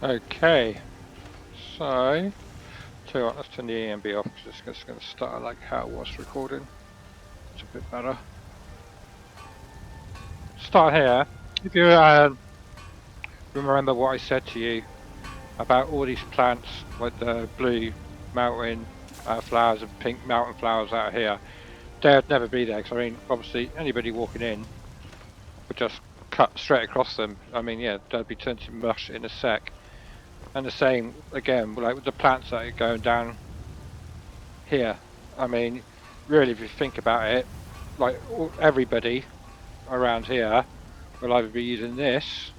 Okay, so tell you what, let's turn the EMB off because it's going to start like how it was recording. It's a bit better. Start here. If you remember what I said to you about all these plants, like the blue mountain flowers and pink mountain flowers out here, they'd never be there. Because I mean, obviously, anybody walking in would just cut straight across them. I mean, yeah, they'd be turned to mush in a sec. And the same again, like with the plants that are going down here. I mean, really, if you think about it, like everybody around here will either be using this,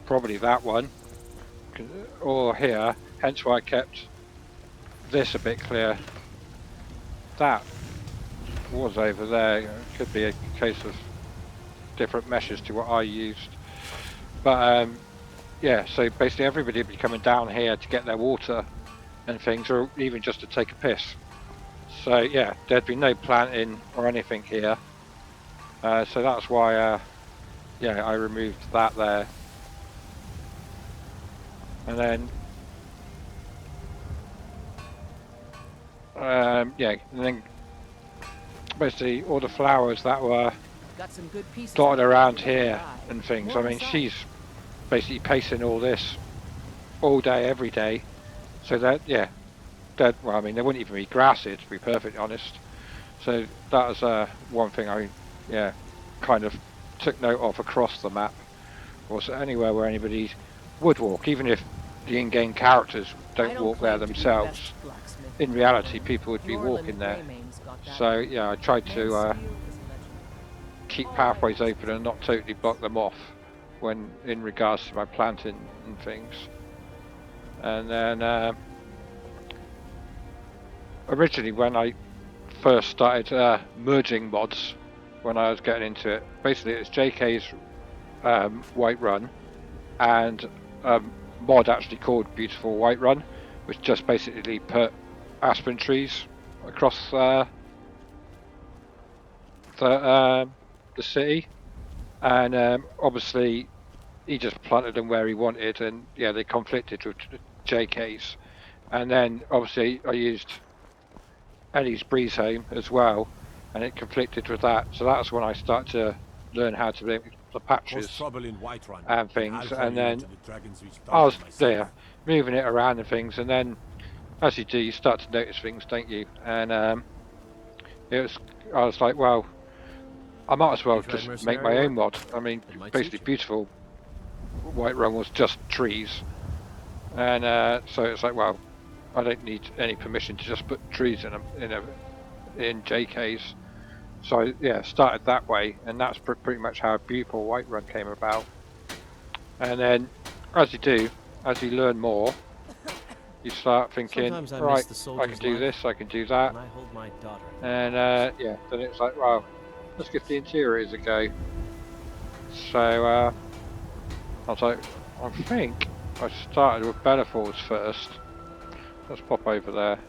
probably that one, or here. Hence why I kept this a bit clear. That was over there. It could be a case of different meshes to what I used. But yeah, so basically everybody would be coming down here to get their water and things, or even just to take a piss. So yeah, there'd be no planting or anything here. So that's why, yeah, I removed that there. And then, yeah, and then basically all the flowers that were dotted around here and things. I mean, she's basically pasting all this all day, every day. So that, yeah, that, well, I mean, there wouldn't even be grass here, to be perfectly honest. So that was one thing I, yeah, kind of took note of across the map. Was anywhere where anybody would walk, even if the in-game characters don't walk there themselves. In reality, people would be walking there. So yeah, I tried to keep pathways open and not totally block them off when in regards to my planting and things. And then originally when I first started merging mods, when I was getting into it, basically it's JK's Whiterun and mod actually called Beautiful Whiterun, which just basically put aspen trees across the city, and obviously he just planted them where he wanted, and yeah, they conflicted with JK's. And then obviously I used Ellie's breeze home as well, and it conflicted with that. So that's when I started to learn how to make the patches and things. And then I was there moving it around and things, and then as you do, you start to notice things, don't you? And I was like, well, I might as well just make my own mod. I mean, basically, Beautiful Whiterun was just trees, and so it's like, well, I don't need any permission to just put trees in JK's. So yeah, started that way, and that's pretty much how Beautiful Whiterun came about. And then, as you do, as you learn more, you start thinking, right, I can do this, I can do that, and yeah, then it's like, well, let's give the interiors a go. So I was like, I think I started with Bellafords first. Let's pop over there.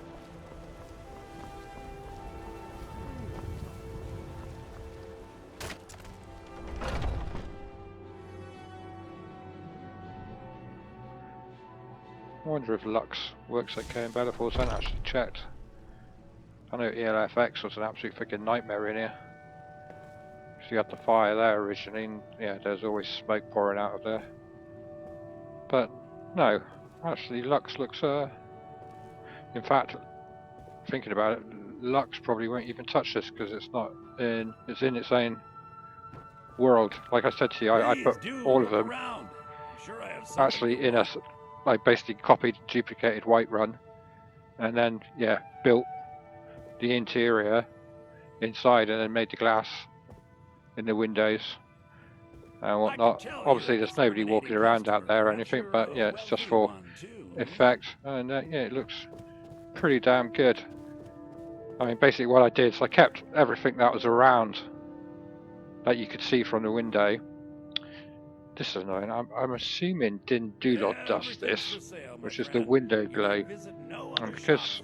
I wonder if Lux works okay in Bellafords. I haven't actually checked. I know ELFX was an absolute freaking nightmare in here. So you had the fire there originally, and yeah, there's always smoke pouring out of there. But no, actually Lux looks, in fact, thinking about it, Lux probably won't even touch this because it's in its own world. Like I said to you, I put all of them actually in a, I basically copied, duplicated Whiterun, and then yeah, built the interior inside, and then made the glass in the windows and whatnot. Obviously, there's nobody walking around out there or anything, but yeah, it's just for effect, and yeah, it looks pretty damn good. I mean, basically what I did is I kept everything that was around that you could see from the window. This is annoying. I'm assuming Din Doolod does this, which is the window glow, and because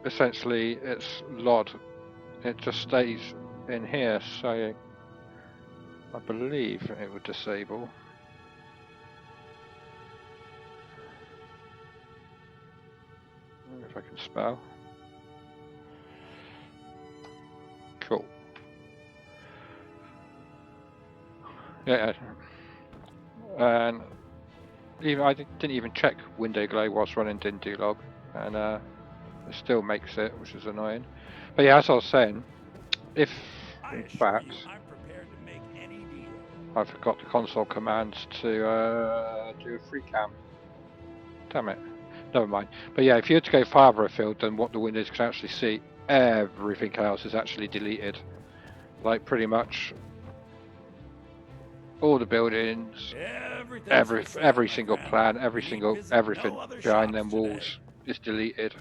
essentially it's LOD, it just stays in here, so I believe it would disable. can spell. Cool. Yeah, and even I didn't even check window glow whilst running Dindu log, and it still makes it, which is annoying. But yeah, as I was saying, if in fact I forgot the console commands to do a free cam. Damn it. Never mind. But yeah, if you had to go farther afield than what the windows can actually see, everything else is actually deleted. Like pretty much all the buildings, every single plan, everything behind them walls is deleted.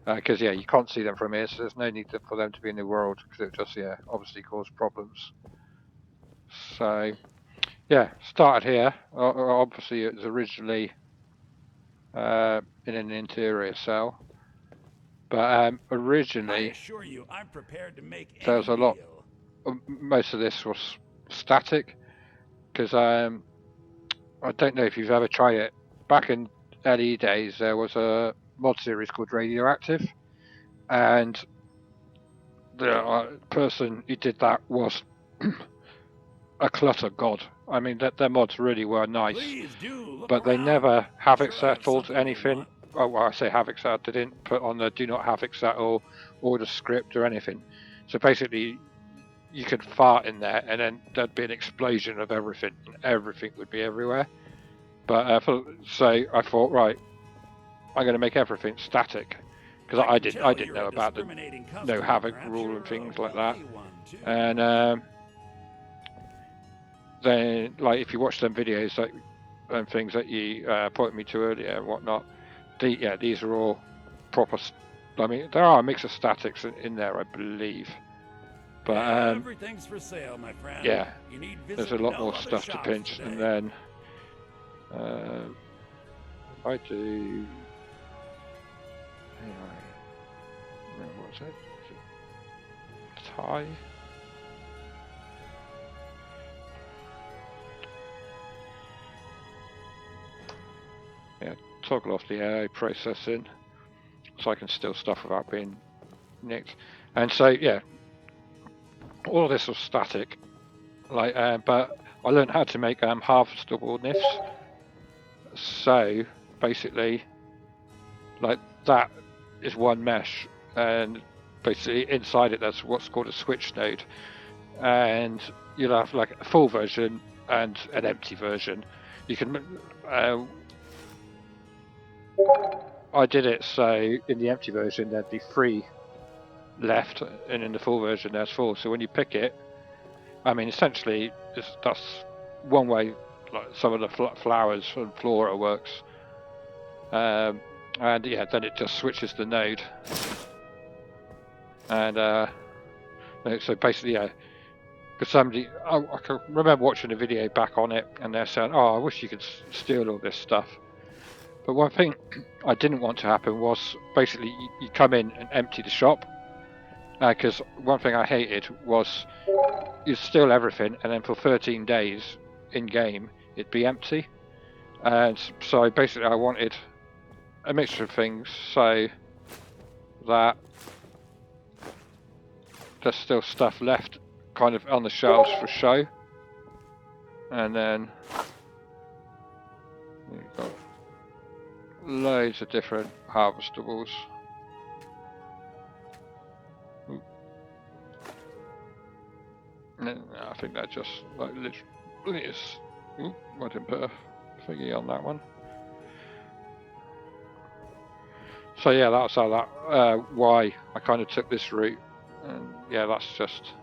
Because yeah, you can't see them from here, so there's no need for them to be in the world, because it just obviously cause problems. So yeah, started here. Obviously, it was originally in an interior cell, but originally, I assure you, I'm prepared to make there was a lot. Most of this was static, because I don't know if you've ever tried it. Back in LE days, there was a mod series called Radioactive, and the person who did that was a clutter god. I mean, their mods really were nice, but they never havoc settled anything. Oh, well, I say havoc settled. They didn't put on the do not havoc settle or the script or anything. So basically, you could fart in there, and then there'd be an explosion of everything, and everything would be everywhere. But so I thought, right, I'm going to make everything static, because I didn't know about the no havoc rule and things like that. And then, like, if you watch them videos and things that you pointed me to earlier and whatnot, these are all proper. I mean, there are a mix of statics in there, I believe, but everything's for sale, my friend. Yeah, there's a lot more stuff to pinch, today. And then I do. What's it? Tie. Yeah, toggle off the AI processing, so I can steal stuff without being nicked. And so yeah, all of this was static, like, but I learned how to make harvestable nifs. So basically, like, that is one mesh, and basically inside it there's what's called a switch node, and you'll have like a full version and an empty version. You can I did it so in the empty version there'd be 3 left, and in the full version there's 4. So when you pick it, I mean, essentially that's one way like some of the flowers and flora works, and yeah, then it just switches the node, and so basically, yeah, because somebody, I can remember watching a video back on it, and they're saying, oh, I wish you could steal all this stuff. But one thing I didn't want to happen was basically you come in and empty the shop, because one thing I hated was you steal everything, and then for 13 days in game it'd be empty. And so basically I wanted a mixture of things, so that there's still stuff left kind of on the shelves for show, and then you've got loads of different harvestables. And I think that just like literally is. I didn't put a thingy on that one. So yeah, that's how that why I kind of took this route, and yeah, that's just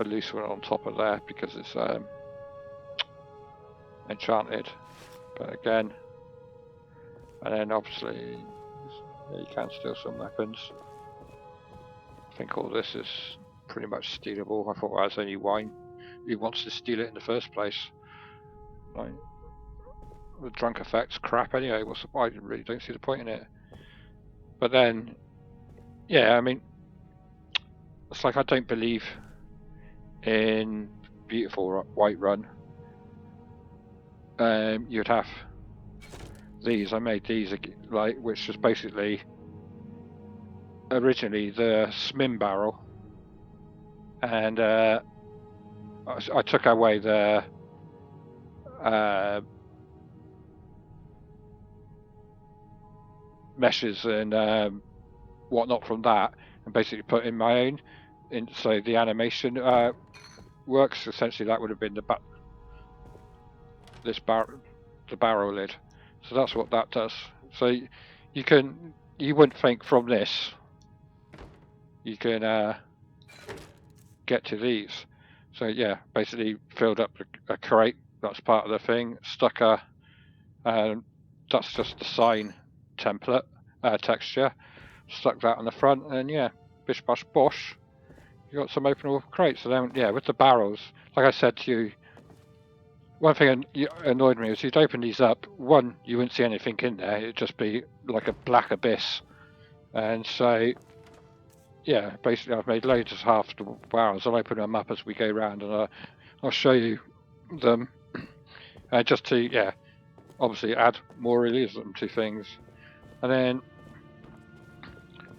a loose one on top of there because it's enchanted. But again, and then obviously yeah, you can steal some weapons. I think all this is pretty much stealable. I thought, well, it's only wine. Who wants to steal it in the first place? Like, the drunk effect's crap anyway. What's the point? I really don't see the point in it. But then, yeah, I mean, it's like I don't believe in beautiful Whiterun. You'd have these. I made these like, which was basically originally the SMIM barrel, and I took away the meshes and whatnot from that, and basically put in my own. So the animation works. Essentially, that would have been the barrel lid. So that's what that does. So you wouldn't think from this you can get to these. So yeah, basically filled up a crate. That's part of the thing. Stuck that's just the sign template texture. Stuck that on the front, and yeah, bish bash bosh. You got some openable crates. So then, yeah, with the barrels, like I said to you, one thing annoyed me was you'd open these up. One, you wouldn't see anything in there. It'd just be like a black abyss. And so, yeah, basically I've made loads of half the barrels. I'll open them up as we go round, and I'll show you them. Just to, yeah, obviously add more realism to things. And then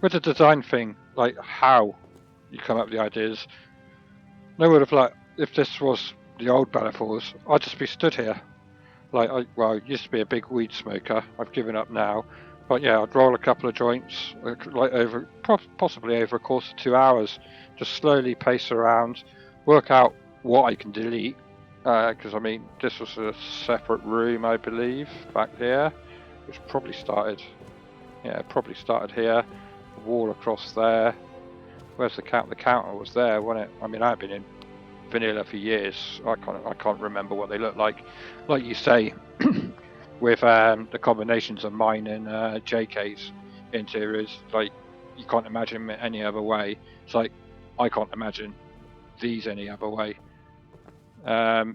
with the design thing, like how you come up with the ideas, no one would have, like, if this was the old Bellaforce, I'd just be stood here. Like, I used to be a big weed smoker. I've given up now. But yeah, I'd roll a couple of joints, like possibly over a course of 2 hours, just slowly pace around, work out what I can delete. Because I mean, this was a separate room, I believe, back here, which probably started here. Wall across there. Where's the counter? The counter was there, wasn't it? I mean, I've been in vanilla for years. I can't remember what they look like. Like you say, with the combinations of mine and JK's interiors, like, you can't imagine it any other way. It's like I can't imagine these any other way. But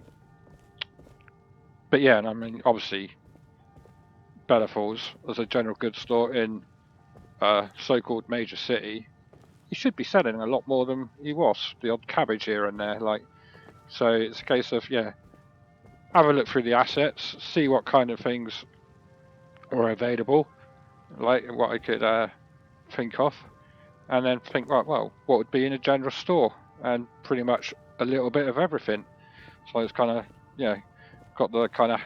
yeah, and I mean, obviously, Bellaforce, as a general goods store in a so-called major city, he should be selling a lot more than he was. The odd cabbage here and there, like. So it's a case of, yeah, have a look through the assets, see what kind of things are available, like what I could think of, and then think, right, well, what would be in a general store, and pretty much a little bit of everything. So it's kind of, yeah, got the kind of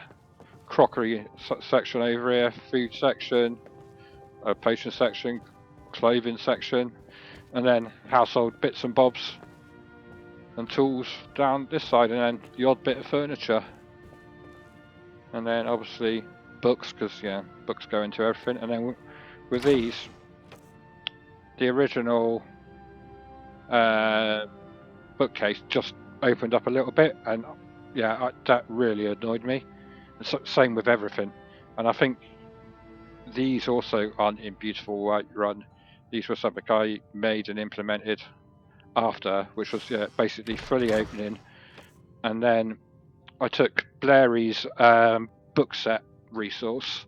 crockery section over here, food section, a potion section, clothing section, and then household bits and bobs and tools down this side, and then the odd bit of furniture, and then obviously books, because yeah, books go into everything. And then with these, the original bookcase just opened up a little bit, and yeah, that really annoyed me. Same with everything. And I think these also aren't in Beautiful Whiterun. These were something I made and implemented after, which was, yeah, basically fully opening. And then I took Blairy's book set resource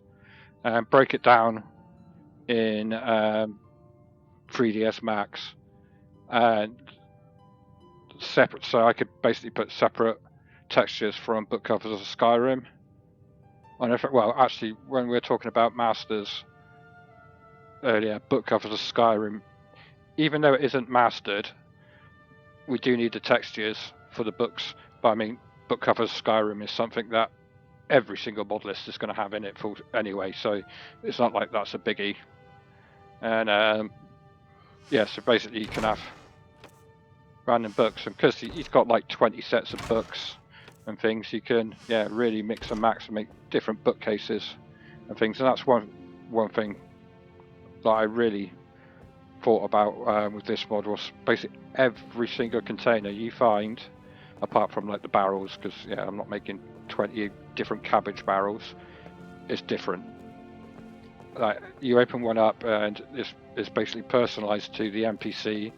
and broke it down in 3ds Max and separate, so I could basically put separate textures from book covers of Skyrim. And well, actually, when we were talking about masters earlier, book covers of Skyrim, even though it isn't mastered, we do need the textures for the books. But I mean, book covers Skyrim is something that every single modelist is going to have in it for anyway, so it's not like that's a biggie. And yeah, so basically you can have random books, and because he's got like 20 sets of books and things, you can, yeah, really mix and match and make different bookcases and things. And that's one thing that I really thought about with this mod, was basically every single container you find, apart from like the barrels, because yeah, I'm not making 20 different cabbage barrels, is different. Like, you open one up and it's basically personalized to the NPC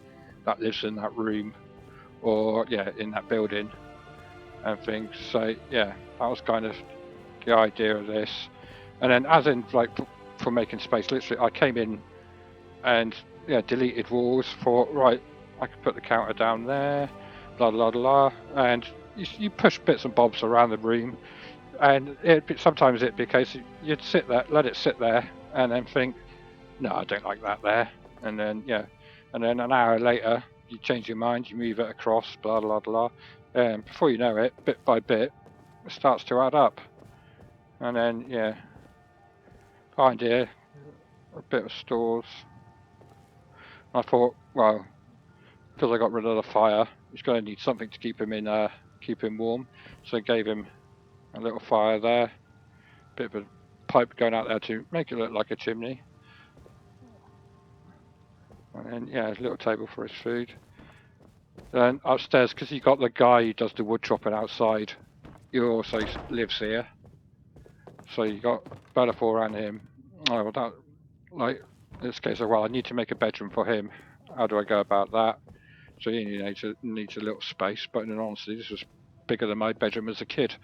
that lives in that room, or yeah, in that building and things. So yeah, that was kind of the idea of this. And then, as in, like, for making space, literally I came in and yeah, deleted walls for, right, I could put the counter down there, blah blah blah, and you push bits and bobs around the room. And sometimes it'd be a case you'd sit there, let it sit there, and then think, no, I don't like that there. And then, yeah. And then an hour later, you change your mind, you move it across, blah, blah, blah. And before you know it, bit by bit, it starts to add up. And then, yeah. Behind here, a bit of stores. I thought, well, because I got rid of the fire, he's going to need something to keep him warm. So I gave him a little fire there, bit of a pipe going out there to make it look like a chimney. And then, yeah, a little table for his food. Then upstairs, because you got the guy who does the wood chopping outside, he also lives here. So you got Bellafor and him. Oh, well, that, like, in this case, well, I need to make a bedroom for him. How do I go about that? So he needs a little space, but in honesty, this was bigger than my bedroom as a kid.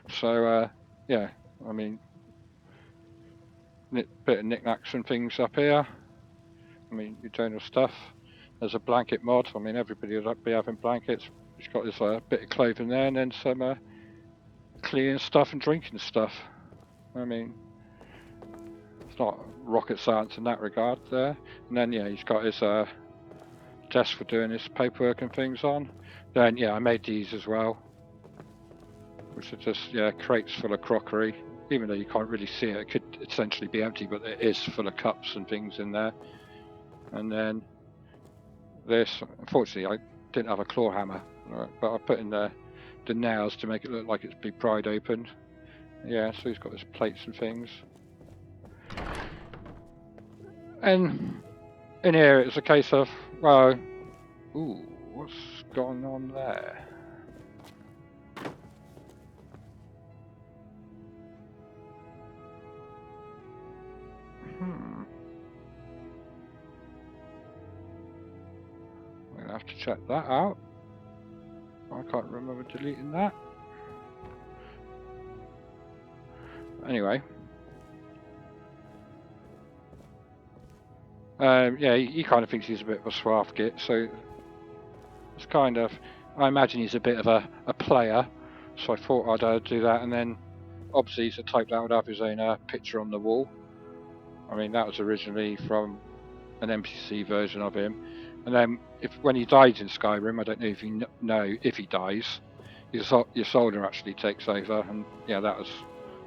So, yeah, I mean, bit of knickknacks and things up here. I mean, your general stuff. There's a blanket mod. I mean, everybody would be having blankets. He's got this bit of clothing there, and then some cleaning stuff and drinking stuff. I mean, it's not rocket science in that regard there. And then, yeah, he's got his desk for doing his paperwork and things on. Then, yeah, I made these as well, which are just, yeah, crates full of crockery. Even though you can't really see it, it could essentially be empty, but it is full of cups and things in there. And then this, unfortunately, I didn't have a claw hammer, but I put in the nails to make it look like it's been pried open. Yeah, so he's got his plates and things. And in here, it's a case of, well, ooh, what's going on there? I'm gonna have to check that out. I can't remember deleting that. Anyway. Yeah, he kind of thinks he's a bit of a suave git, so it's kind of, I imagine he's a bit of a player, so I thought I'd do that, and then obviously he's a type that would have his own picture on the wall. I mean, that was originally from an NPC version of him, and then when he dies in Skyrim, I don't know if you know if he dies, your soldier actually takes over, and yeah, that was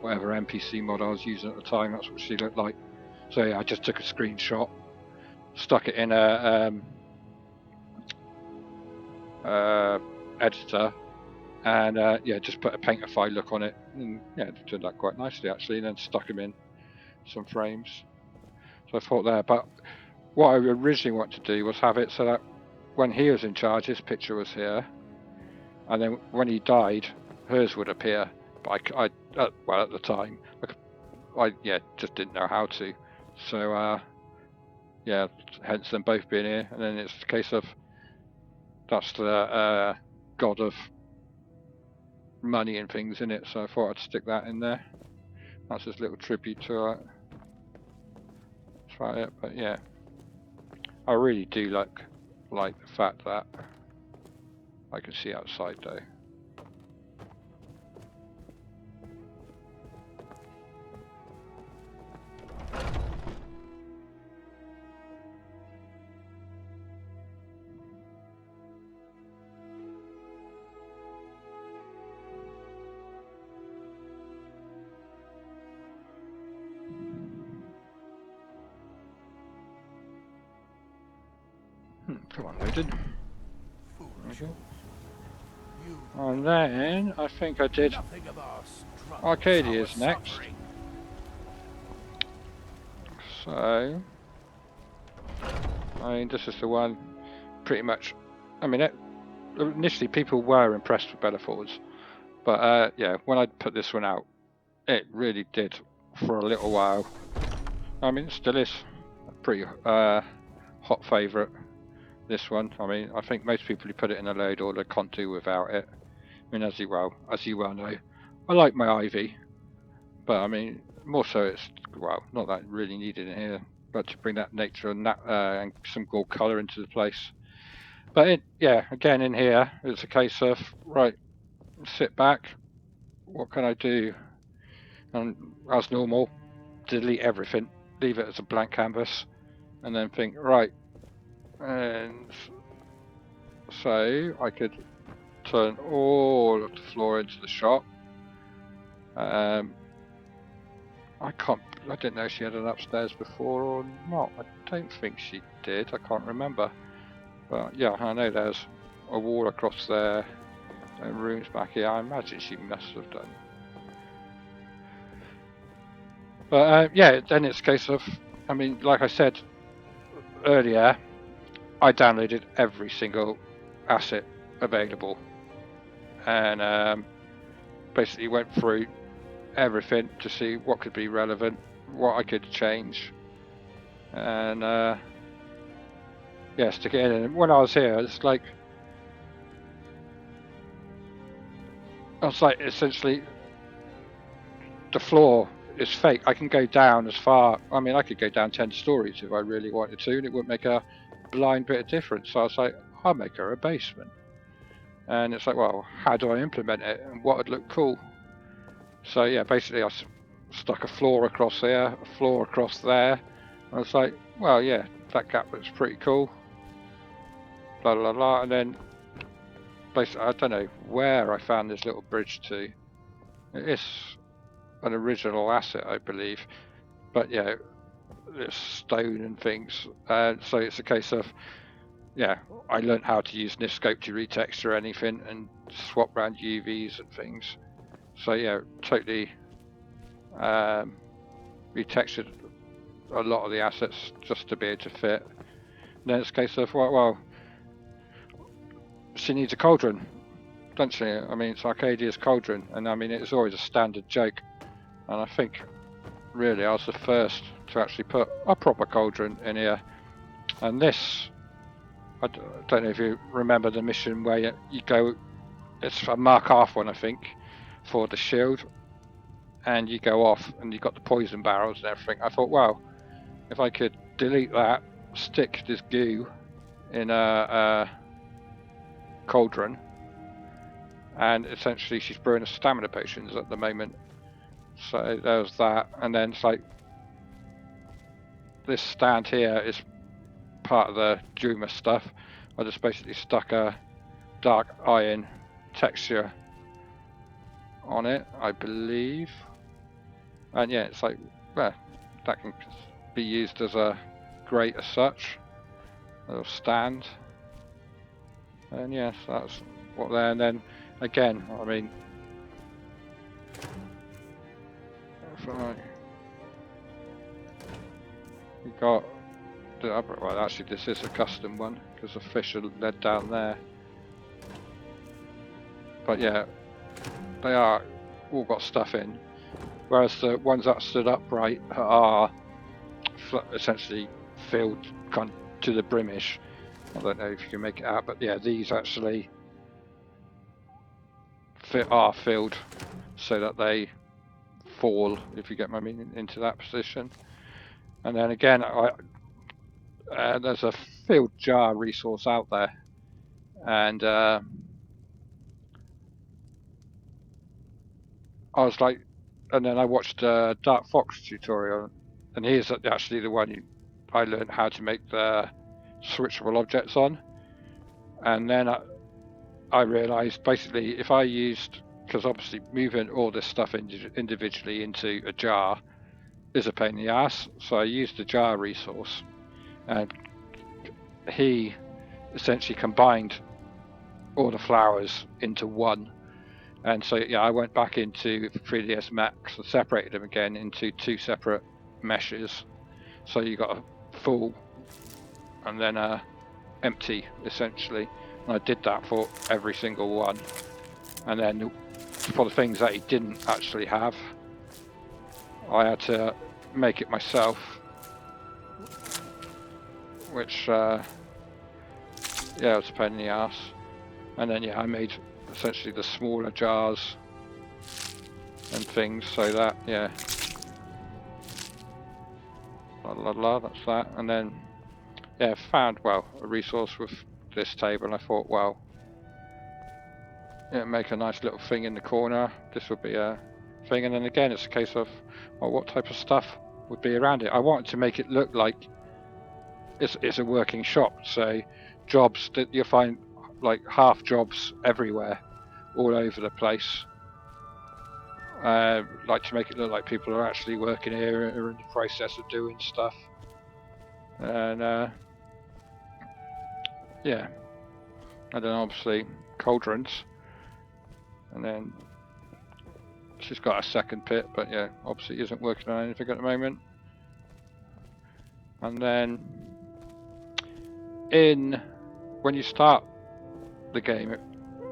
whatever NPC mod I was using at the time, that's what she looked like. So yeah, I just took a screenshot, stuck it in a editor, and yeah, just put a painterify look on it, and yeah, it turned out quite nicely actually, and then stuck him in some frames. So I thought there, but what I originally wanted to do was have it so that when he was in charge, his picture was here, and then when he died, hers would appear. But I well, at the time, I just didn't know how to. So yeah, hence them both being here, and then it's a case of that's the god of money and things in it. So I thought I'd stick that in there. That's his little tribute to it. That's about it. But yeah, I really do like the fact that I can see outside though. Come on, loaded. And then I think I did Arcadia's next. So I mean, this is the one. Pretty much. I mean, initially people were impressed with Bellafor's, but yeah, when I put this one out, it really did for a little while. I mean, it still is a pretty hot favourite. This one, I mean, I think most people who put it in a load order can't do without it. I mean, as you well know, I like my ivy, but I mean, more so it's, well, not that really needed in here, but to bring that nature and some gold colour into the place. But yeah, again in here, it's a case of, right, sit back, what can I do and as normal, delete everything, leave it as a blank canvas, and then think, right, and so I could turn all of the floor into the shop. I didn't know she had an upstairs before or not. I don't think she did. I can't remember. But yeah, I know there's a wall across there and rooms back here. I imagine she must have done. But yeah, then it's a case of, I mean, like I said earlier, I downloaded every single asset available and basically went through everything to see what could be relevant, what I could change, and yeah, stick it in. And when I was here, it's like essentially the floor is fake. I can go down as far. I mean, I could go down 10 stories if I really wanted to, and it wouldn't make a blind bit of difference. So I was like, I'll make her a basement. And it's like, well, how do I implement it, and what would look cool? So yeah, basically I stuck a floor across here, a floor across there. I was like, well, yeah, that gap looks pretty cool. Blah blah blah, and then basically I don't know where I found this little bridge to. It is an original asset, I believe, but yeah, it's stone and things. So it's a case of, yeah, I learned how to use Nifscope to retexture anything and swap around UVs and things. So yeah, totally retextured a lot of the assets just to be able to fit. And then it's a case of, well, she needs a cauldron, doesn't she? I mean, it's Arcadia's cauldron, and I mean, it's always a standard joke. And I think, really, I was the first to actually put a proper cauldron in here. And this, I don't know if you remember the mission where you go, it's a Mark half one, I think, for the shield, and you go off and you've got the poison barrels and everything. I thought, well, if I could delete that, stick this goo in a cauldron, and essentially she's brewing a stamina potions at the moment. So there's that, and then it's like this stand here is part of the Juma stuff. I just basically stuck a dark iron texture on it, I believe, and yeah, it's like, well, that can be used as a grate as such, a little stand, and yes, that's what there. And then again, I mean, we got, well, actually this is a custom one because the fish are led down there, but yeah, they are all got stuff in, whereas the ones that stood upright are essentially filled kind of to the brimish. I don't know if you can make it out, but yeah, these actually are filled so that they fall, if you get my meaning, into that position. And then again, there's a filled jar resource out there, and I was like, and then I watched a Dark Fox tutorial, and he's actually the one I learned how to make the switchable objects on. And then I realized basically if I used, because obviously moving all this stuff individually into a jar is a pain in the ass, so I used the jar resource, and he essentially combined all the flowers into one. And so yeah, I went back into 3ds Max and separated them again into two separate meshes, so you got a full and then a empty essentially, and I did that for every single one. And then for the things that he didn't actually have, I had to make it myself, which yeah, it was a pain in the ass. And then yeah, I made essentially the smaller jars and things so that, yeah, that's that. And then yeah, found, well, a resource with this table, and I thought, well, yeah, make a nice little thing in the corner. This would be a thing, and then again it's a case of, well, what type of stuff would be around it. I wanted to make it look like it's a working shop, so jobs that you'll find like half jobs everywhere, all over the place. Like to make it look like people are actually working here and are in the process of doing stuff. And yeah, and then obviously cauldrons, and then she's got a second pit, but yeah, obviously isn't working on anything at the moment. And then when you start the game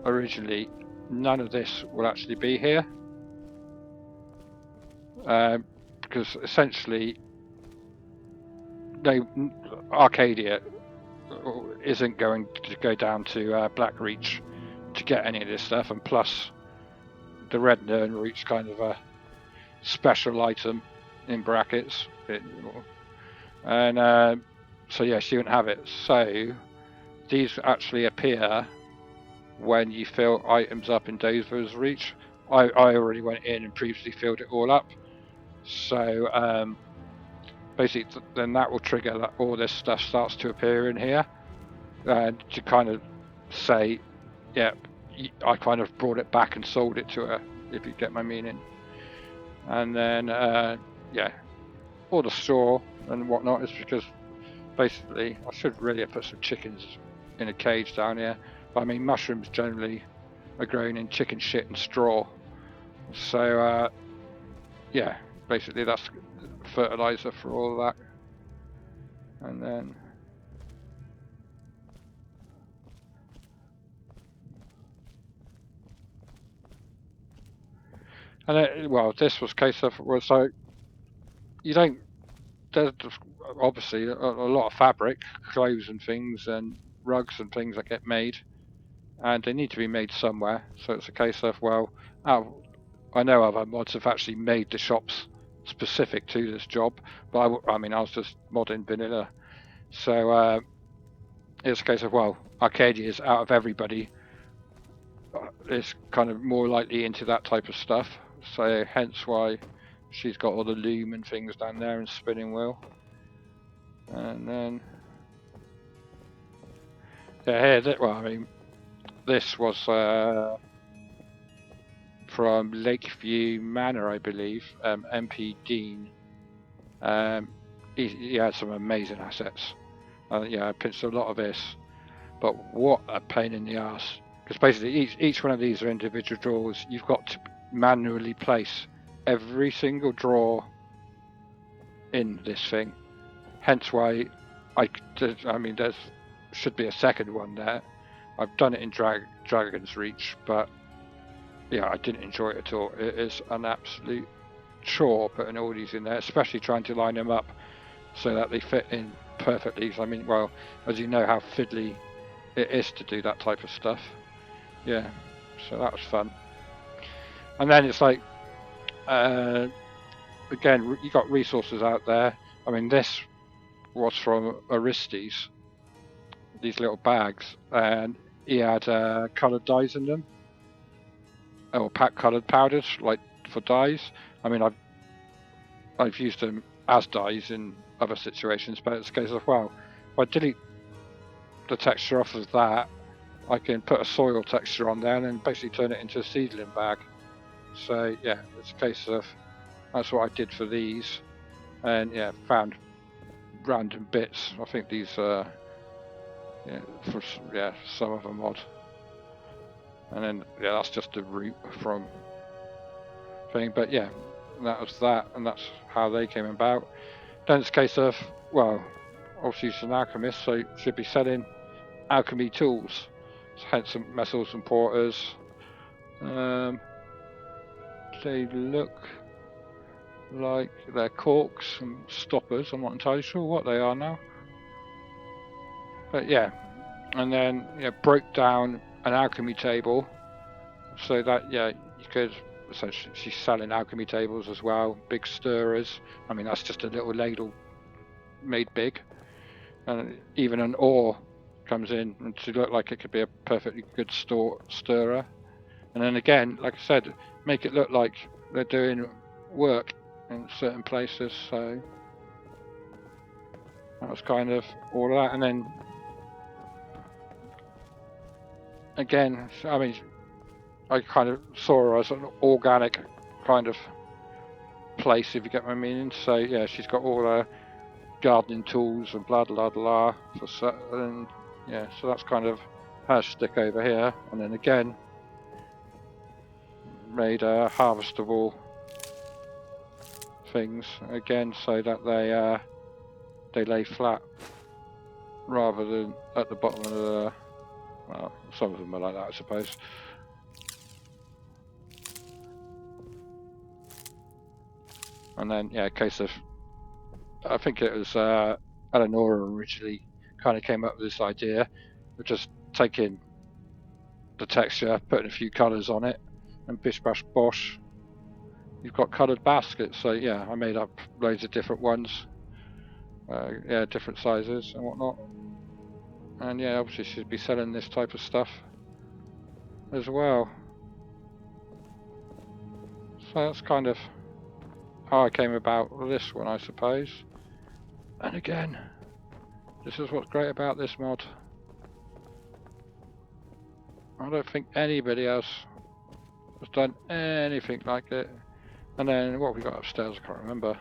originally, none of this will actually be here, because essentially Arcadia isn't going to go down to Blackreach to get any of this stuff, and plus the Red Nirnroot's kind of a special item in brackets, and so yeah, she wouldn't have it. So these actually appear when you fill items up in Dover's Reach. I already went in and previously filled it all up, so basically then that will trigger that all this stuff starts to appear in here, and to kind of say, yeah, I kind of brought it back and sold it to her, if you get my meaning. And then yeah, all the straw and whatnot is because basically I should really have put some chickens in a cage down here, but I mean mushrooms generally are grown in chicken shit and straw, so yeah, basically that's fertilizer for all of that. And then well, this was a case of, well, so you don't, there's obviously a lot of fabric, clothes and things, and rugs and things that get made, and they need to be made somewhere. So it's a case of, well, I know other mods have actually made the shops specific to this job, but I mean, I was just modding vanilla. So it's a case of, well, Arcadia is, out of everybody, is kind of more likely into that type of stuff. So hence why she's got all the loom and things down there and spinning wheel. And then yeah, here, well, I mean, this was from Lakeview Manor, I believe. MP Dean. He had some amazing assets. Yeah, I pinched a lot of this, but what a pain in the ass. Because basically each one of these are individual drawers. You've got to manually place every single drawer in this thing. Hence why I mean, there should be a second one there. I've done it in Dragon's Reach, but yeah, I didn't enjoy it at all. It is an absolute chore putting all these in there, especially trying to line them up so that they fit in perfectly. I mean, well, as you know how fiddly it is to do that type of stuff. Yeah, so that was fun. And then it's like, again, you got resources out there. I mean, this was from Aristes, these little bags, and he had coloured dyes in them, or coloured powders, like for dyes. I mean, I've used them as dyes in other situations, but it's a case of, well, if I delete the texture off of that, I can put a soil texture on there and then basically turn it into a seedling bag. So yeah, it's a case of, that's what I did for these, and yeah, found random bits. I think these yeah, for some of a mod, and then yeah, that's just the root from thing. But yeah, that was that, and that's how they came about. Then it's a case of, well, obviously she's an alchemist, so should be selling alchemy tools, hence some metals and porters. They look like they're corks and stoppers. I'm not entirely sure what they are now, but yeah. And then broke down an alchemy table so that you could, essentially, she's selling alchemy tables as well, big stirrers. I mean, that's just a little ladle made big, and even an ore comes in and to look like it could be a perfectly good stirrer. And then again, like I said, make it look like they're doing work in certain places, so that was kind of all of that. And then again, I mean, I kind of saw her as an organic kind of place, if you get my meaning. So yeah, she's got all her gardening tools and blah blah blah and yeah, so that's kind of her stick over here. And then again, made harvestable things again, so that they lay flat rather than at the bottom of the. Well, some of them are like that, I suppose. And then yeah, a case of, I think it was Eleanor originally kind of came up with this idea of just taking the texture, putting a few colours on it, and bish bash bosh, you've got coloured baskets. So yeah, I made up loads of different ones, yeah, different sizes and whatnot. And yeah, obviously she'd be selling this type of stuff as well. So that's kind of how I came about this one, I suppose. And again, this is what's great about this mod. I don't think anybody else has done anything like it. And then what we got upstairs, I can't remember.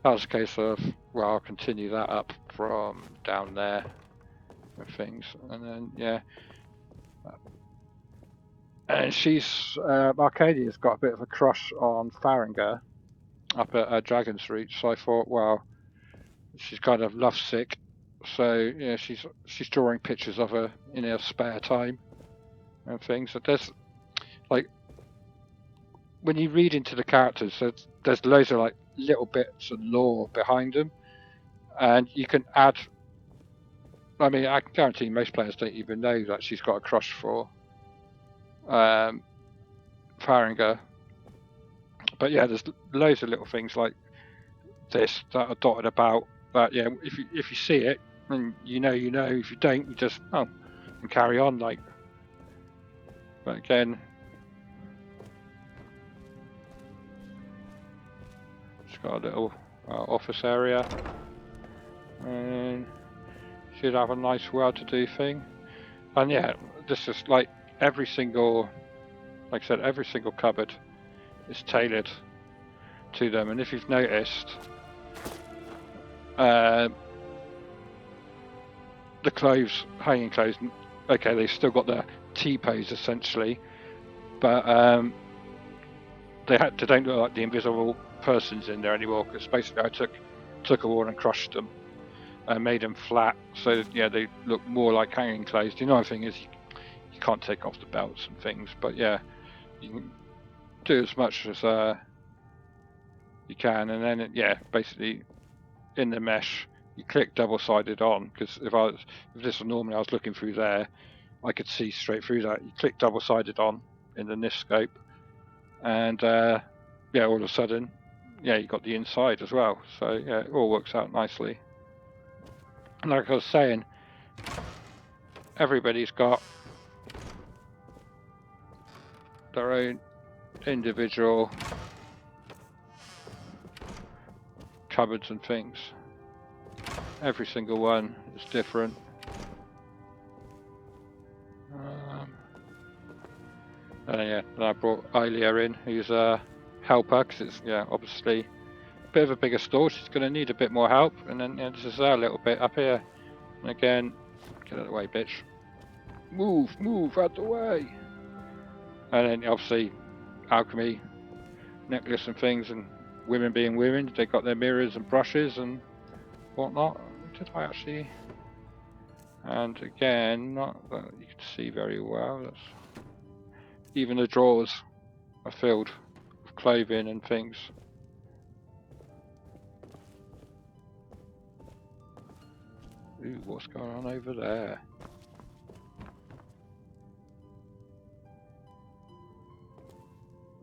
That was a case of, well, I'll continue that up from down there with things. And then, yeah. And she's, Arcadia's got a bit of a crush on Faringa up at Dragon's Reach. So I thought, well, she's kind of lovesick. So, yeah, she's drawing pictures of her in her spare time and things. So there's, like, when you read into the characters, there's loads of, like, little bits of lore behind them. And you can add, I mean, I can guarantee most players don't even know that she's got a crush for Faringa. But yeah, there's loads of little things like this that are dotted about. That yeah, if you see it, then you know. If you don't, you just and carry on. Like, but again, it's got a little office area, and should have a nice, well-to-do thing. And yeah, this is like every single, like I said, every single cupboard is tailored to them. And if you've noticed, the clothes, hanging clothes, okay, they've still got their T-pose essentially, but they don't look like the invisible persons in there anymore, because basically I took a wall and crushed them and made them flat, so yeah, they look more like hanging clothes. The annoying thing is you can't take off the belts and things, but yeah, you can do as much as you can. And then yeah, basically in the mesh you click double-sided on, because if this was normally I was looking through there, I could see straight through that. You click double-sided on in the NIS scope, and yeah, all of a sudden, yeah, you got the inside as well. So yeah, it all works out nicely. And like I was saying, everybody's got their own individual cupboards and things. Every single one is different. And yeah, and I brought Ilia in, who's a helper, because it's obviously a bit of a bigger store. She's going to need a bit more help. And then this is her little bit up here. And again, get out of the way, bitch. Move out the way. And then obviously alchemy, necklace and things, and women being women, they got their mirrors and brushes and whatnot. Did I actually? And again, not that you can see very well. Even the drawers are filled with clothing and things. Ooh, what's going on over there?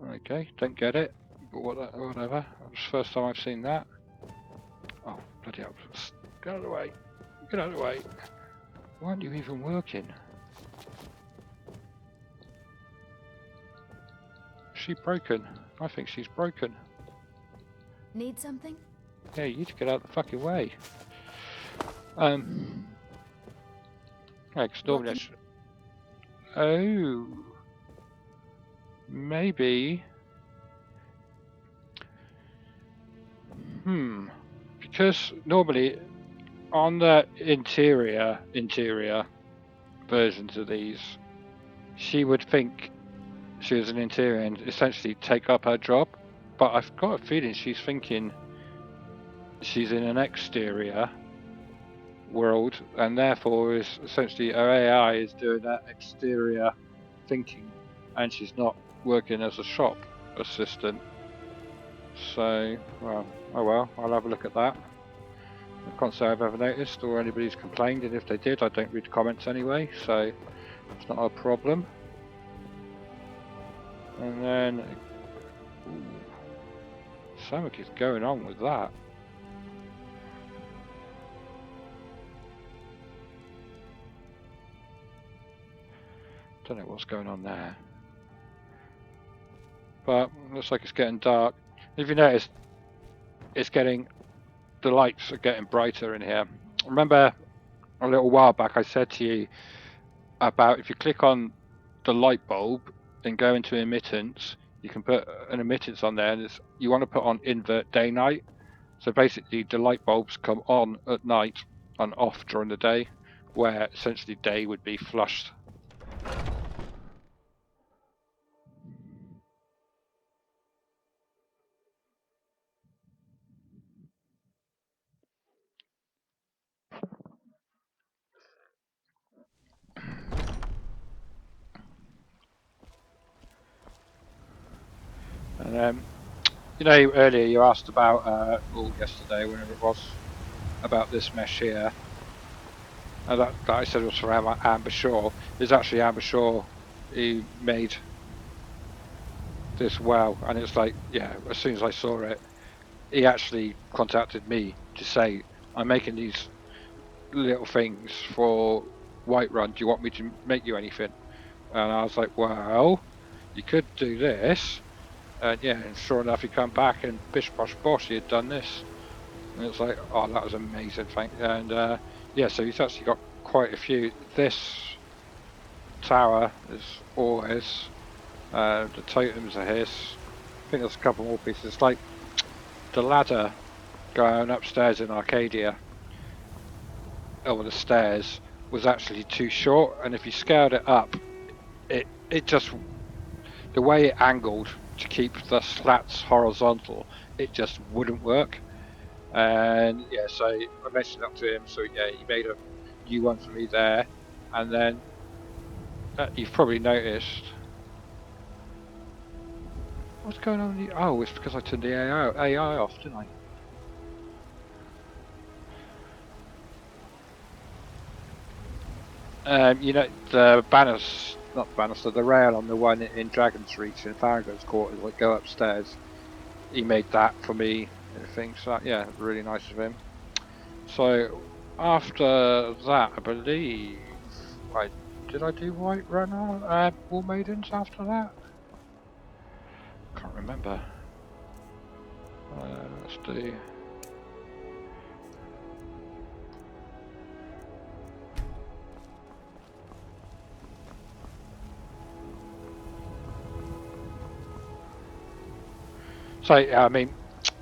Okay, don't get it, but whatever. It's the first time I've seen that. Oh, bloody hell. Get out of the way. Get out of the way. Why aren't you even working? she broken? I think she's broken. Need something? Yeah, you need to get out of the fucking way. Like, normally oh, maybe. Because normally on the interior versions of these, she would think she was an interior and essentially take up her job. But I've got a feeling she's thinking she's in an exterior world, and therefore is essentially her AI is doing that exterior thinking, and she's not working as a shop assistant. So, well, oh well, I'll have a look at that. I can't say I've ever noticed or anybody's complained, and if they did, I don't read comments anyway, so it's not a problem. And then, ooh, so much is going on with that. Don't know what's going on there. But looks like it's getting dark. If you notice, it's getting, the lights are getting brighter in here. Remember a little while back I said to you about if you click on the light bulb and go into emittance, you can put an emittance on there, and you want to put on invert day night. So basically the light bulbs come on at night and off during the day, where essentially day would be flushed. And you know, earlier you asked about, or yesterday, whenever it was, about this mesh here. That I said was from Amber Shaw. It's actually Amber Shaw who made this well, and it's like, yeah, as soon as I saw it, he actually contacted me to say, I'm making these little things for Whiterun, do you want me to make you anything? And I was like, well, you could do this. And yeah, and sure enough, he come back and bish bosh bosh, he had done this. And it's like, oh, that was amazing, thank you. And yeah, so he's actually got quite a few. This tower is all his. The totems are his. I think there's a couple more pieces. Like the ladder going upstairs in Arcadia, over the stairs, was actually too short, and if you scaled it up, it just, the way it angled to keep the slats horizontal, it just wouldn't work. And yeah, so I mentioned that to him. So yeah, he made a new one for me there, and then you've probably noticed what's going on. Oh, it's because I turned the AI off, didn't I? You know, the banners, not the banister, the rail on the one in Dragon's Reach in Farragut's Quarters, like go upstairs. He made that for me and things. So yeah, really nice of him. So after that, I believe did I do Whiterun War Maidens after that? Can't remember. Let's do. So yeah, I mean,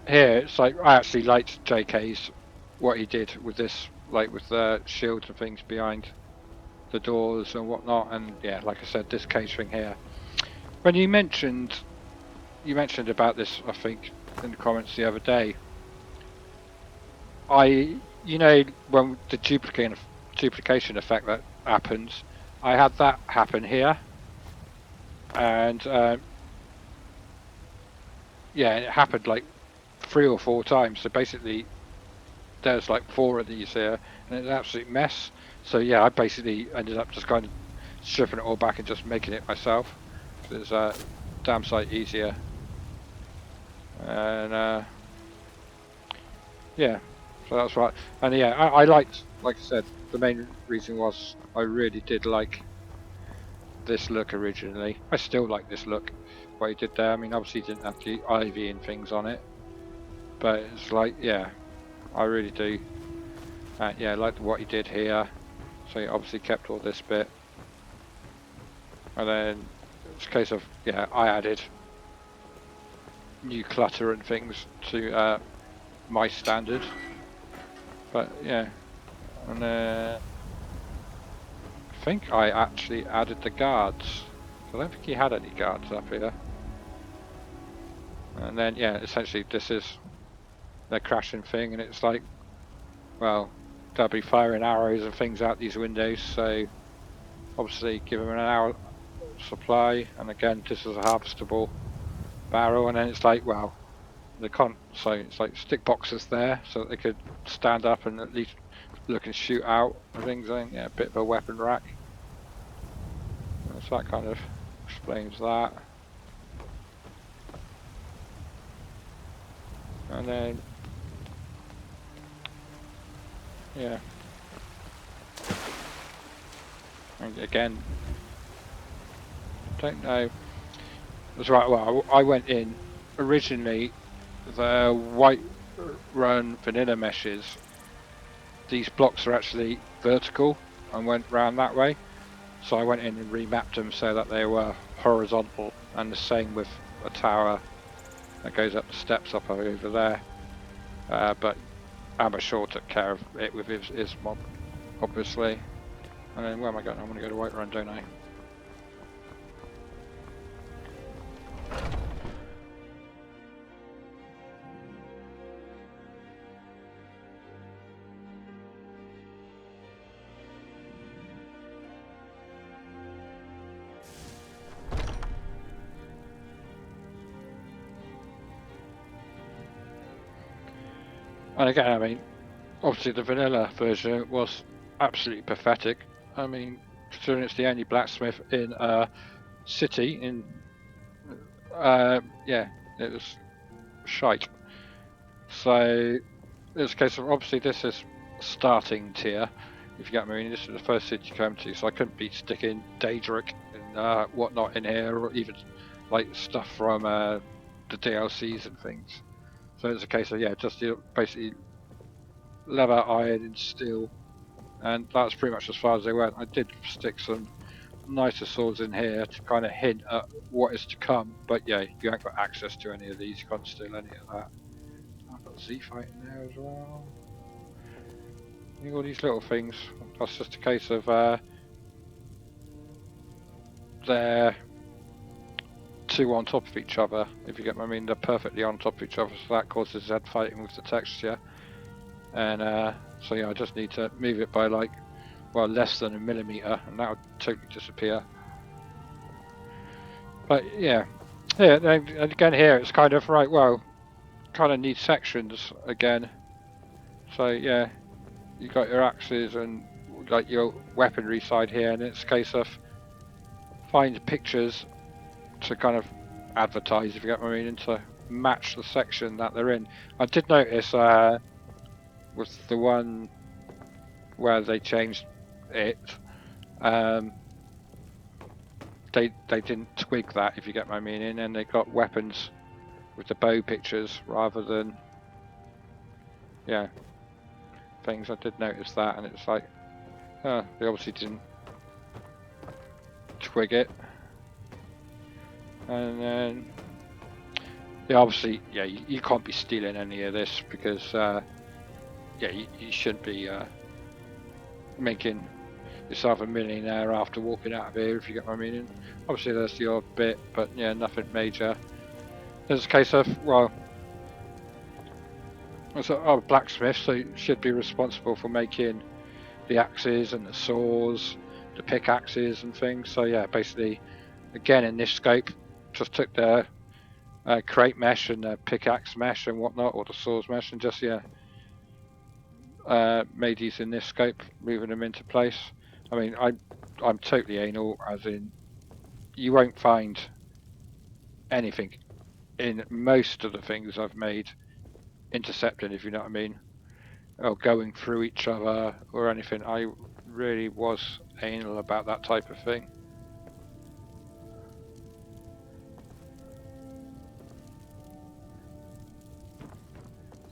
here it's like I actually liked JK's what he did with this, like with the shields and things behind the doors and whatnot. And yeah, like I said, this catering here. When you mentioned about this, I think in the comments the other day. You know, when the duplication effect that happens, I had that happen here, and yeah, it happened like 3 or 4 times. So basically, there's like 4 of these here, and it's an absolute mess. So yeah, I basically ended up just kind of stripping it all back and just making it myself. It's damn sight easier, and yeah, so that's right. And yeah, I liked, like I said, the main reason was I really did like this look originally. I still like this look, what he did there. I mean, obviously he didn't have the ivy and things on it, but it's like, yeah, I really do. Yeah, I like what he did here. So he obviously kept all this bit. And then it's a case of, yeah, I added new clutter and things to my standard. But yeah, and I think I actually added the guards. I don't think he had any guards up here. And then, yeah, essentially this is the crashing thing, and it's like, well, they'll be firing arrows and things out these windows, so obviously give them an hour supply. And again, this is a harvestable barrel, and then it's like, well, they can't, so it's like stick boxes there so that they could stand up and at least look and shoot out and things. And yeah, a bit of a weapon rack. So that kind of explains that. And then, yeah. And again, don't know. That's right. Well, I went in originally. The Whiterun vanilla meshes. These blocks are actually vertical, and went round that way. So I went in and remapped them so that they were horizontal, and the same with a tower that goes up the steps up over there. But Amber Shaw took care of it with his mob, obviously. And then where am I going? I want to go to Whiterun, don't I? And again, I mean, obviously the vanilla version was absolutely pathetic. I mean, considering it's the only blacksmith in a city in, yeah, it was shite. So it's a case of, obviously this is starting tier, if you get me. I mean, this is the first city you come to, so I couldn't be sticking Daedric and whatnot in here, or even like stuff from the DLCs and things. So it's a case of, yeah, just basically leather, iron, and steel, and that's pretty much as far as they went. I did stick some nicer swords in here to kind of hint at what is to come, but yeah, you haven't got access to any of these. You can't steal any of that. I've got Z fighting there as well. All these little things. That's just a case of they're two on top of each other, if you get what I mean. They're perfectly on top of each other, so that causes Z fighting with the texture. And so yeah, I just need to move it by like, well, less than a millimeter, and that would totally disappear. But yeah, and again here it's kind of right. Well, kind of need sections again. So yeah, you got your axes and like your weaponry side here, and it's a case of find pictures to kind of advertise, if you get what I mean, and to match the section that they're in. I did notice with the one where they changed it, they didn't twig that, if you get my meaning, and they got weapons with the bow pictures rather than, yeah, things. I did notice that, and it's like, they obviously didn't twig it. And then, yeah, obviously, yeah, you can't be stealing any of this because, yeah, you shouldn't be making yourself a millionaire after walking out of here, if you get my meaning. Obviously, there's the odd bit, but yeah, nothing major. There's a case of, well, it's a blacksmith, so you should be responsible for making the axes and the saws, the pickaxes and things. So yeah, basically, again in this scope, just took the crate mesh and the pickaxe mesh and whatnot, or the saws mesh, and just made these in this scope, moving them into place. I mean, I'm totally anal, as in you won't find anything in most of the things I've made intercepting, if you know what I mean, or going through each other or anything. I really was anal about that type of thing.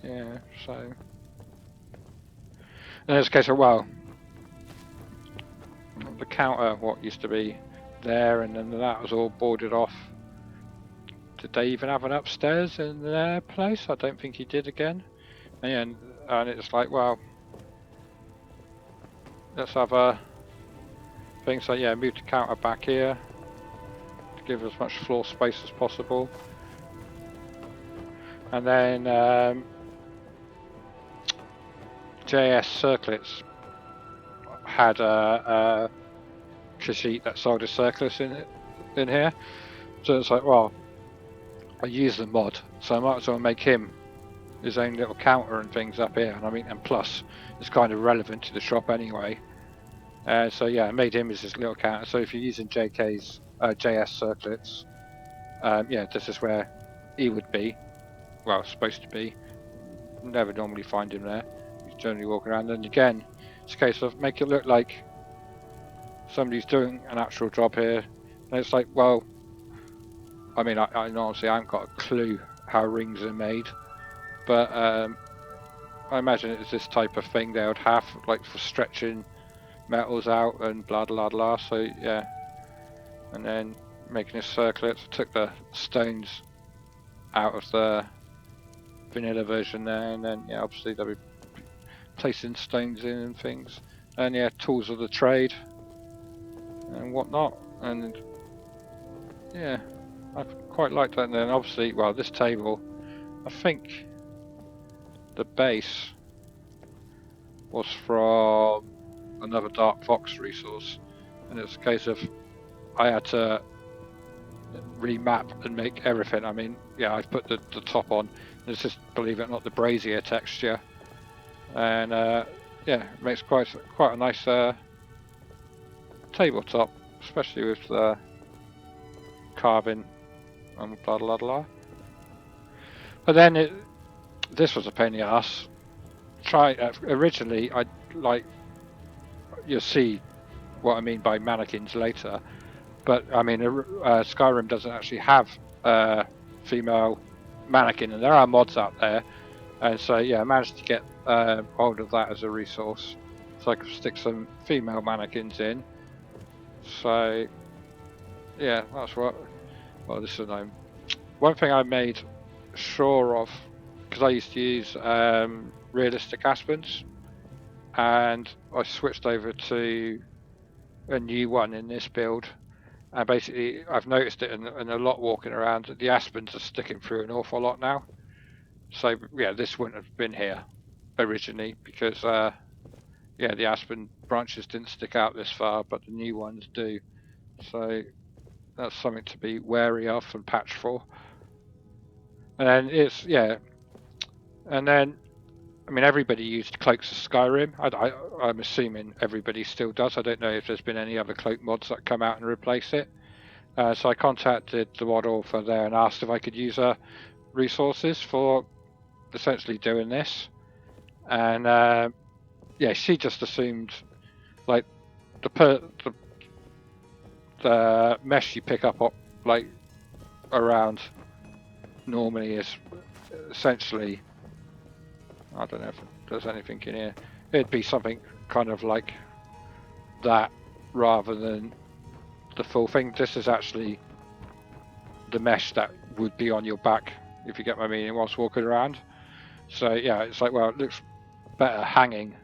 yeah, so in this case, well, the counter, what used to be there, and then that was all boarded off. Did they even have an upstairs in their place? I don't think he did again. And it's like, well, let's have a thing. So yeah, move the counter back here to give as much floor space as possible. And then JS Circlets had a sheet that sold a circlets in here. So it's like, well, I use the mod, so I might as well make him his own little counter and things up here. And I mean, and plus, it's kind of relevant to the shop anyway. So yeah, I made him as his little counter. So if you're using JK's JS Circlets, yeah, this is where he would be. Well, supposed to be. Never normally find him there. He's generally walking around. And again, it's a case of make it look like somebody's doing an actual job here. And it's like, well, I mean, I honestly I haven't got a clue how rings are made, but I imagine it's this type of thing they would have, like for stretching metals out and blah blah blah. So yeah, and then making a circlet. Took the stones out of the vanilla version there, and then yeah, obviously they'll be placing stones in and things, and yeah, tools of the trade and whatnot, and yeah, I quite like that. And then obviously, well, this table, I think the base was from another Dark Fox resource, and it's a case of I had to remap and make everything. I mean, yeah, I've put the top on. It's just, believe it or not, the brazier texture, and yeah, it makes quite a nice tabletop, especially with the carving and blah blah blah. But then this was a pain in the ass. Originally, you'll see what I mean by mannequins later, but I mean Skyrim doesn't actually have a female mannequin, and there are mods out there, and so yeah, I managed to get hold of that as a resource, so I could stick some female mannequins in. So yeah, that's what. Well, this is one thing I made sure of, because I used to use realistic aspens, and I switched over to a new one in this build, and basically I've noticed it in a lot walking around, the aspens are sticking through an awful lot now. So yeah, this wouldn't have been here originally, because yeah, the aspen branches didn't stick out this far, but the new ones do. So that's something to be wary of and patch for. And then it's, yeah, and then I mean, everybody used cloaks of Skyrim. I'm assuming everybody still does. I don't know if there's been any other cloak mods that come out and replace it. So I contacted the mod author there and asked if I could use her resources for essentially doing this. And yeah, she just assumed like the mesh you pick up like around normally is essentially, I don't know if there's anything in here. It'd be something kind of like that rather than the full thing. This is actually the mesh that would be on your back, if you get my meaning, whilst walking around. So yeah, it's like, well, it looks better hanging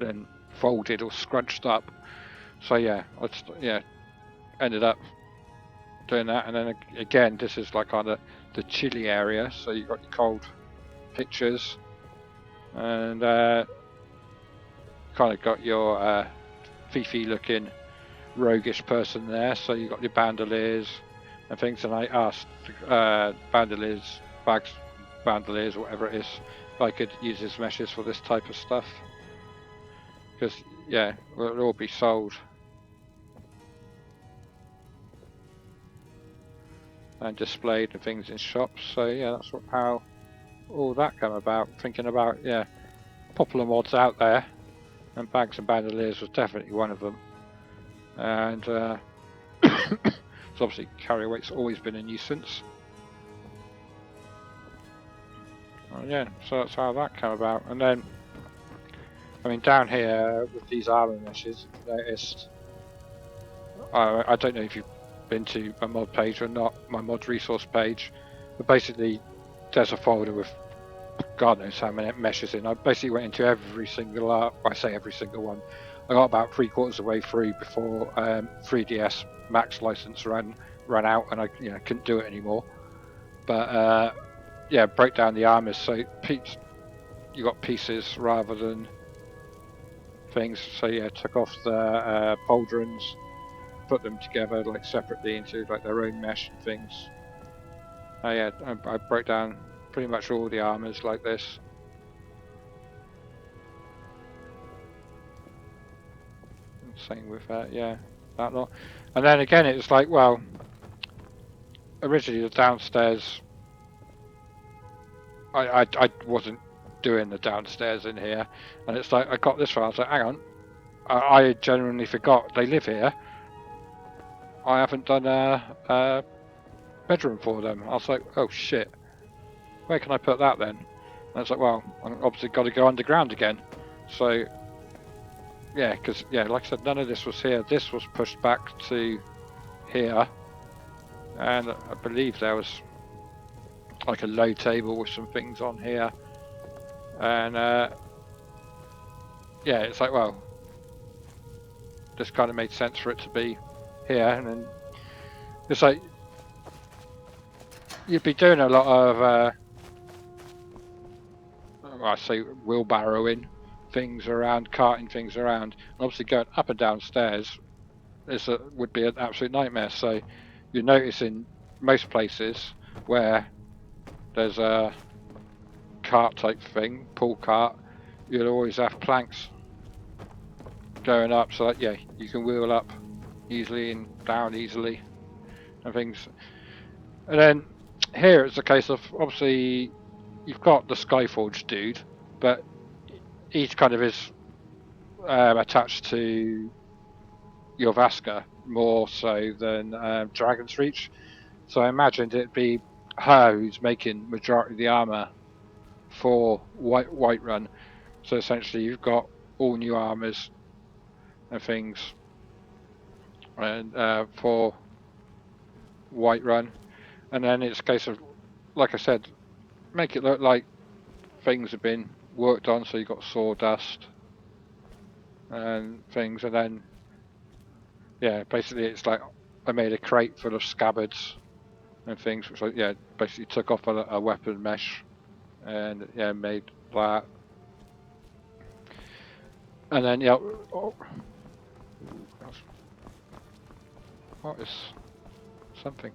than folded or scrunched up. So yeah, I ended up doing that. And then again, this is like on the chilly area, so you've got your cold pictures, and kind of got your Fifi looking roguish person there, so you got your bandoliers and things. And I asked bandoliers, whatever it is, if I could use his meshes for this type of stuff, because yeah, it'll all be sold and displayed and things in shops. So yeah, that's how all that came about. Thinking about, yeah, popular mods out there, and bags and bandoliers was definitely one of them. And so obviously carry weight's always been a nuisance. Yeah, so that's how that came about. And then, I mean, down here with these armor meshes, if you noticed, I don't know if you've been to my mod page or not, my mod resource page, but basically there's a folder with God knows how many meshes in. I basically went into every single, I say every single one. I got about 3/4 of the way through before 3DS Max license ran out, and I couldn't do it anymore. But yeah, break down the armors so you got pieces rather than things. So yeah, took off the pauldrons, put them together like separately into like their own mesh and things. Yeah, I broke down pretty much all the armors like this. Same with yeah, that lot. And then again, it's like, well, originally the downstairs, I wasn't doing the downstairs in here, and it's like I got this far. I was like, hang on, I genuinely forgot they live here. I haven't done a bedroom for them. I was like, oh shit, where can I put that then? And it's like, well, I've obviously got to go underground again. So yeah, because yeah, like I said, none of this was here. This was pushed back to here, and I believe there was like a low table with some things on here, and yeah, it's like, well, this kind of made sense for it to be here. And then it's like you'd be doing a lot of I say wheelbarrowing things around, carting things around, and obviously going up and down stairs would be an absolute nightmare. So you notice in most places where there's a cart type thing, pull cart, you'll always have planks going up, so that yeah, you can wheel up easily and down easily and things. And then here it's a case of, obviously you've got the Skyforge dude, but each kind of is attached to your Vaska more so than Dragon's Reach. So I imagined it'd be her who's making majority of the armor for Whiterun. So essentially you've got all new armors and things, and for Whiterun, and then it's a case of, like I said, make it look like things have been worked on. So you've got sawdust and things, and then yeah, basically it's like I made a crate full of scabbards and things, which I basically took off a weapon mesh and yeah, made that. And then yeah, what is something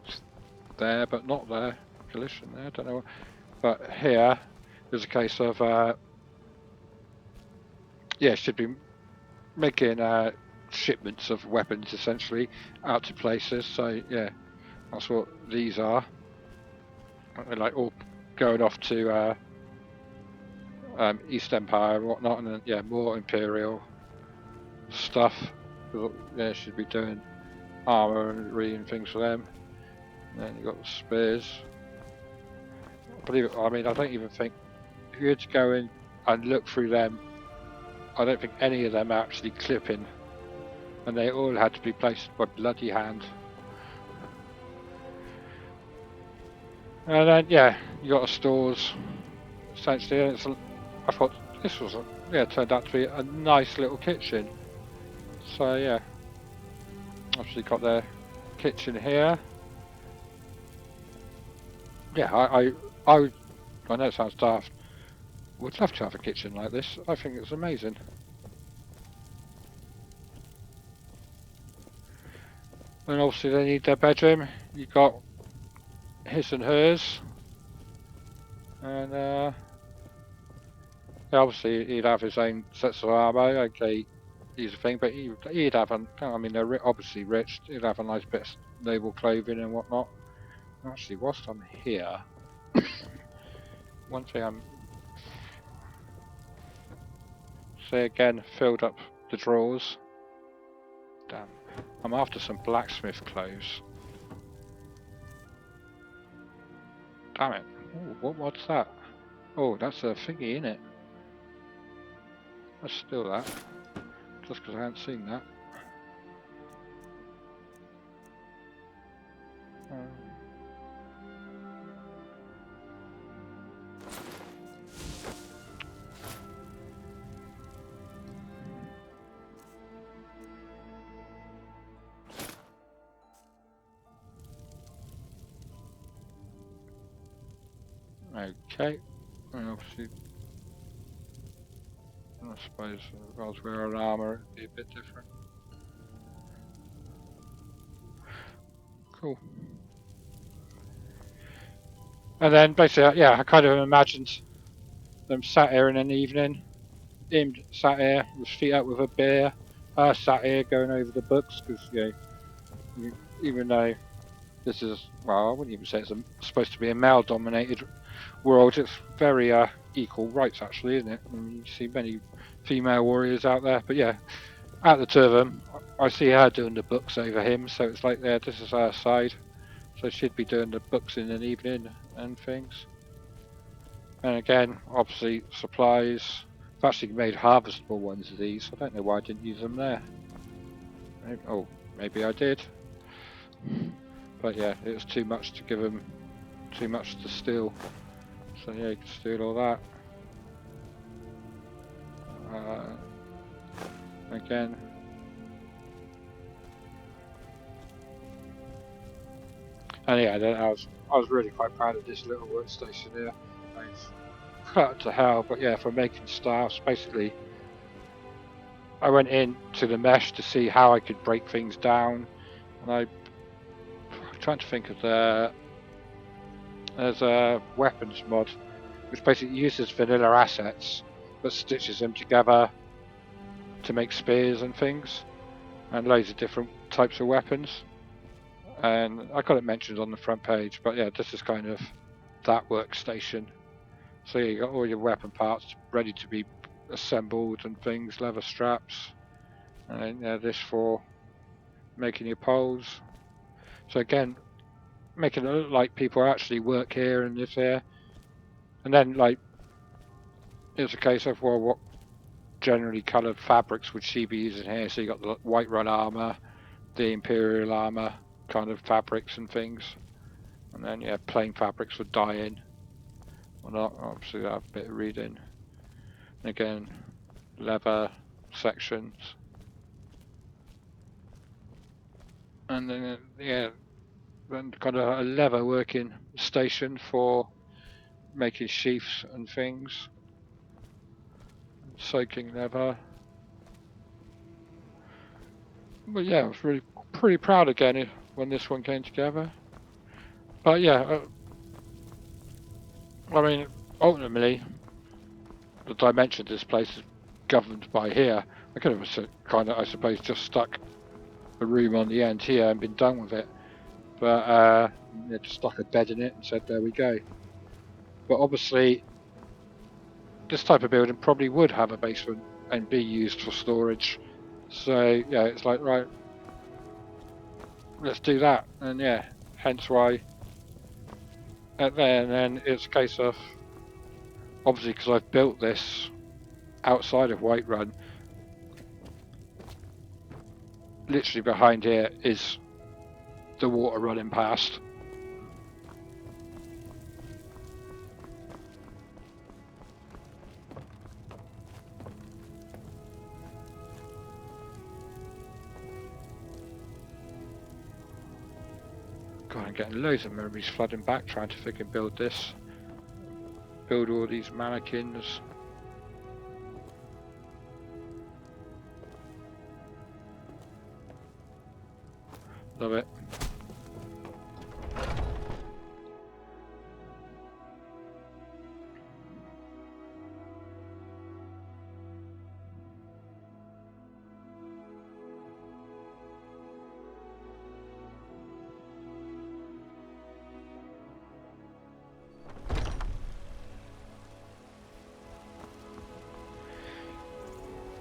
there but not there? Collision there, I don't know. But here is a case of yeah, should be making shipments of weapons essentially out to places. So yeah, that's what these are. They're like all going off to East Empire and whatnot, and then yeah, more Imperial stuff. Yeah, should be doing armor and reading things for them. And then you got the spears. Believe it, I mean, I don't even think if you had to go in and look through them, I don't think any of them are actually clipping, and they all had to be placed by bloody hand. And then yeah, you got the stores essentially. And I thought this was turned out to be a nice little kitchen. So yeah, obviously got their kitchen here. Yeah, I know it sounds daft. Would love to have a kitchen like this. I think it's amazing. And obviously they need their bedroom. You got his and hers, and yeah, obviously he'd have his own sets of armor. Okay, he's a thing, but he'd have I mean, they're obviously rich. He'd have a nice bit of noble clothing and whatnot. Actually, whilst I'm here, one thing say again, filled up the drawers. Damn, I'm after some blacksmith clothes. Damn it! Ooh, what's that? Oh, that's a thingy, isn't it? Let's steal that. Just because I hadn't seen that. Okay. And obviously, I suppose if I was wearing armour, it'd be a bit different. Cool. And then basically, yeah, I kind of imagined them sat here in an evening, him sat here with his feet up with a beer, sat here going over the books, because, even though this is, well, I wouldn't even say it's supposed to be a male-dominated world, it's very equal rights, actually, isn't it? I mean, you see many female warriors out there, but yeah, out of the two of them, I see her doing the books over him, so it's like, yeah, this is her side. So she'd be doing the books in an evening and things. And again, obviously, supplies. I've actually made harvestable ones of these. I don't know why I didn't use them there. Oh, maybe I did. But yeah, it was too much to give them, too much to steal. So yeah, you can steal all that. Again. And yeah, I was really quite proud of this little workstation here. I've cut to hell, but yeah, for making staffs, basically, I went into the mesh to see how I could break things down, and I'm trying to think of there's a weapons mod, which basically uses vanilla assets, but stitches them together to make spears and things, and loads of different types of weapons. And I got it mentioned on the front page, but yeah, this is kind of that workstation. So yeah, you got all your weapon parts ready to be assembled and things, leather straps, and then this for making your poles. So again, making it look like people actually work here and live here. And then like it's a case of, well, what generally coloured fabrics would she be using here? So you got the Whiterun armour, the Imperial armour kind of fabrics and things. And then yeah, plain fabrics would dye in. Well, not obviously that have a bit of reading. And again, leather sections. And then yeah, then kind of a leather working station for making sheaths and things. Soaking leather. But yeah, I was really pretty proud again when this one came together. But yeah, I mean, ultimately, the dimension of this place is governed by here. I could have kind of, I suppose, just stuck a room on the end here and been done with it. But just stuck a bed in it and said, there we go. But obviously, this type of building probably would have a basement and be used for storage. So yeah, it's like, right, let's do that. And yeah, hence why. And then it's a case of, obviously, because I've built this outside of Whiterun, literally behind here is the water running past. God, I'm getting loads of memories flooding back trying to freaking build this. Build all these mannequins. Love it.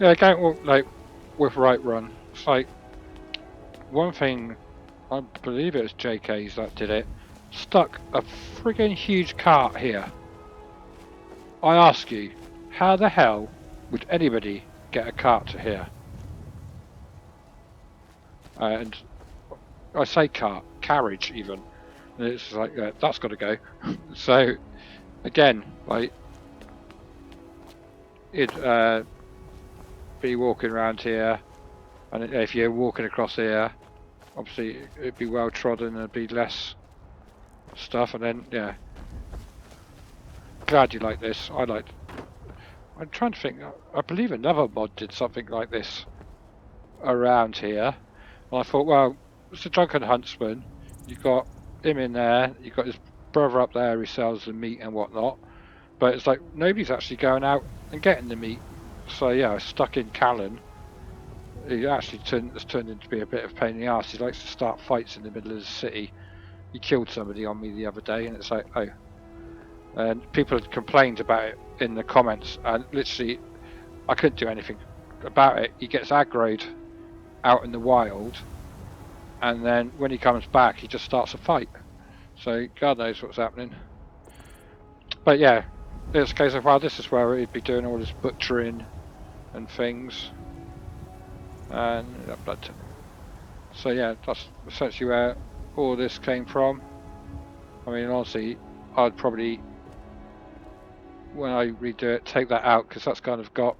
Yeah, again, like with Whiterun, it's like one thing. I believe it was JK's that did it. Stuck a friggin' huge cart here. I ask you, how the hell would anybody get a cart to here? And I say cart, carriage even. And it's like, that's got to go. So, again, like, it'd be walking around here, and if you're walking across here, obviously it'd be well trodden and there'd be less stuff, and then, yeah. Glad you like this. I'm trying to think, I believe another mod did something like this around here. And I thought, well, it's a drunken huntsman. You've got him in there, you've got his brother up there who sells the meat and whatnot. But it's like, nobody's actually going out and getting the meat. So yeah, stuck in Callan. He actually has turned into be a bit of a pain in the arse. He likes to start fights in the middle of the city. He killed somebody on me the other day, and it's like, oh. And people had complained about it in the comments, and literally, I couldn't do anything about it. He gets aggroed out in the wild, and then when he comes back, he just starts a fight. So God knows what's happening. But yeah, it's a case of, well, this is where he'd be doing all his butchering and things. And so yeah, that's essentially where all this came from. I mean, honestly, I'd probably, when I redo it, take that out, because that's kind of got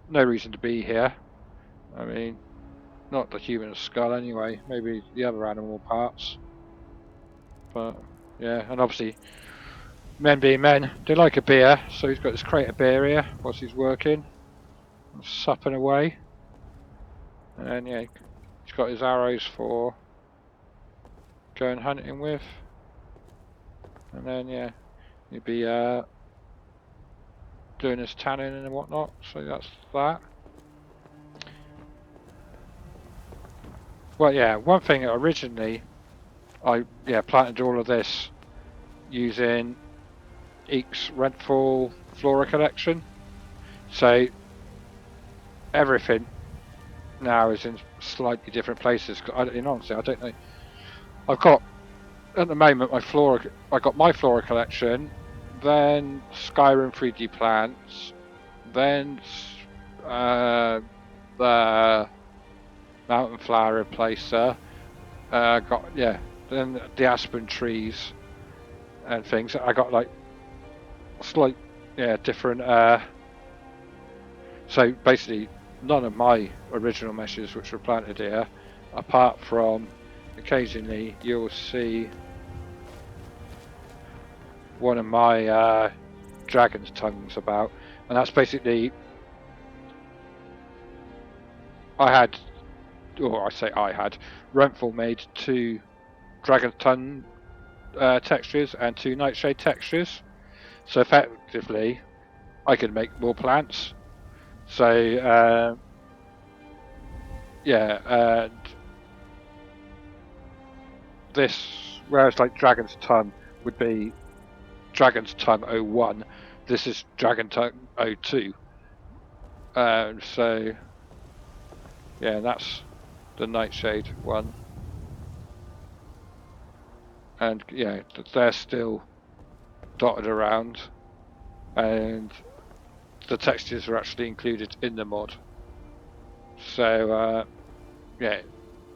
no reason to be here. I mean, not the human skull anyway, maybe the other animal parts. But yeah, and obviously, men being men, they like a beer, so he's got this crate of beer here whilst he's working, supping away. And yeah, he's got his arrows for going hunting with. And then yeah, he'd be doing his tanning and whatnot, so that's that. Well yeah, one thing originally, I planted all of this using EEKs Rental Flora collection. So everything now is in slightly different places. Honestly, I don't know. I've got at the moment my flora. I got my flora collection, then Skyrim 3D plants, then the mountain flower replacer. Then the aspen trees and things. I got like slight different. So basically, none of my original meshes which were planted here, apart from occasionally you'll see one of my dragon's tongues about, and that's basically Renfall made 2 dragon's tongue textures and 2 nightshade textures, so effectively I could make more plants. So and this, whereas like Dragon's Tongue would be Dragon's Tongue 01, this is Dragon Tongue 02. So yeah, that's the Nightshade one. And yeah, they're still dotted around, and the textures are actually included in the mod. So yeah,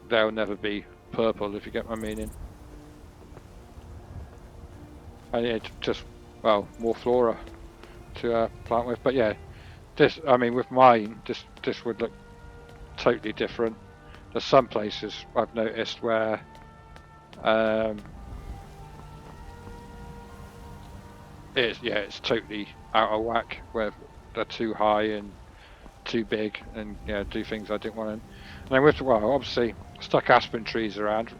they'll never be purple, if you get my meaning. And yeah, just, well, more flora to plant with. But yeah, this, I mean, with mine, this would look totally different. There's some places I've noticed where it's totally out of whack, where they're too high and too big, and do things I didn't want to. And then with, well, obviously stuck aspen trees around,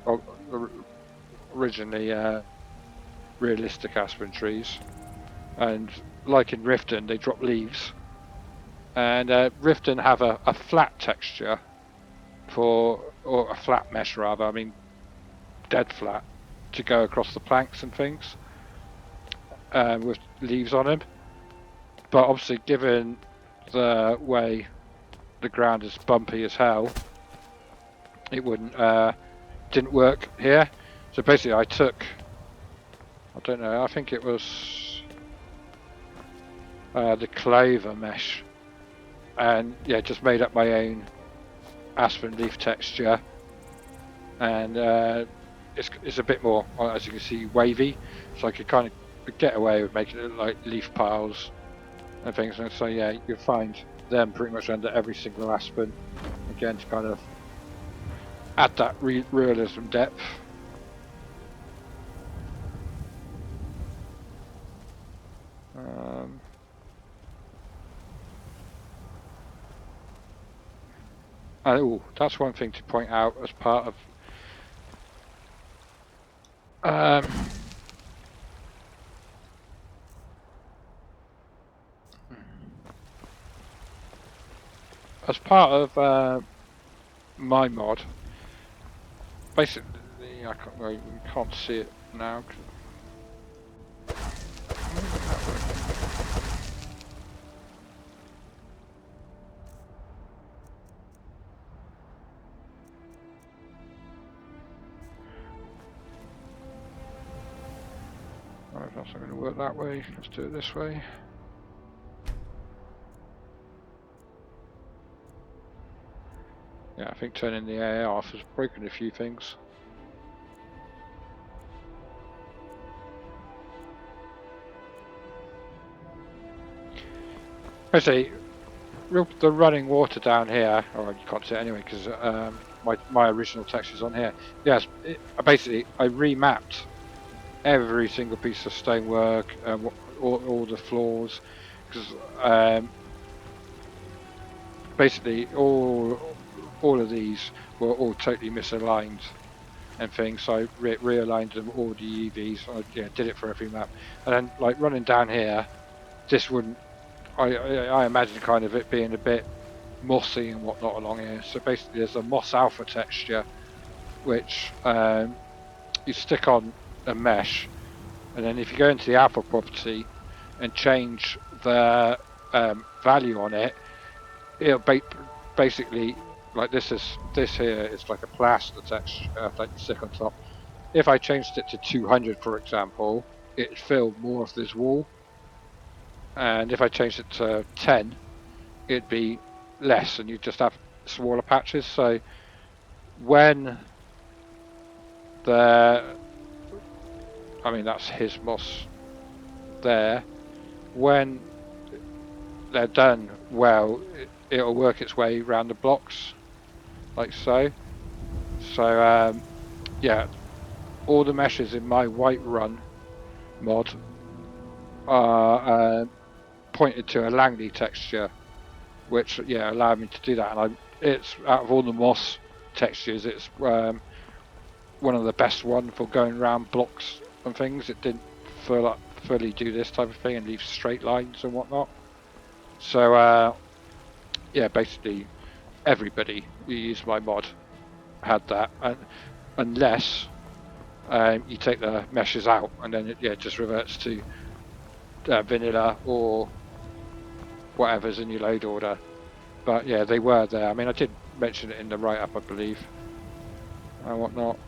originally realistic aspen trees, and like in Riften they drop leaves, and Riften have a flat texture or a flat mesh rather, I mean dead flat, to go across the planks and things with leaves on them. But obviously, given the way the ground is bumpy as hell, it didn't work here. So basically I took, I don't know, I think it was the clover mesh, and yeah, just made up my own aspen leaf texture, and it's a bit more, as you can see, wavy, so I could kind of get away with making it look like leaf piles and things. And so yeah, you'll find them pretty much under every single aspen, again to kind of add that realism depth. Oh, that's one thing to point out as part of my mod. Basically, well, you can't see it now. Alright, that's not going to work that way. Let's do it this way. Yeah, I think turning the AI off has broken a few things. Actually, the running water down here, or you can't see it anyway because my original text is on here. Yes, basically I remapped every single piece of stonework, all the floors, because basically all of these were all totally misaligned and things. So I realigned them, all the EVs. I did it for every map, and then like running down here, this wouldn't. I imagine kind of it being a bit mossy and whatnot along here. So basically, there's a moss alpha texture, which you stick on a mesh, and then if you go into the alpha property and change the value on it, it'll basically, like this here is like a plaster texture, like you stick on top. If I changed it to 200, for example, it'd fill more of this wall. And if I changed it to 10, it'd be less, and you just have smaller patches. So when that's his moss there. When they're done well, it'll work its way around the blocks, like so. So yeah, all the meshes in my Whiterun mod are pointed to a Langley texture, which allowed me to do that. And it's out of all the moss textures, it's one of the best one for going around blocks and things. It didn't fully do this type of thing and leave straight lines and whatnot. So basically everybody who used my mod had that, and unless you take the meshes out, and then it just reverts to vanilla or whatever's in your load order. But yeah, they were there. I mean, I did mention it in the write-up, I believe, and whatnot.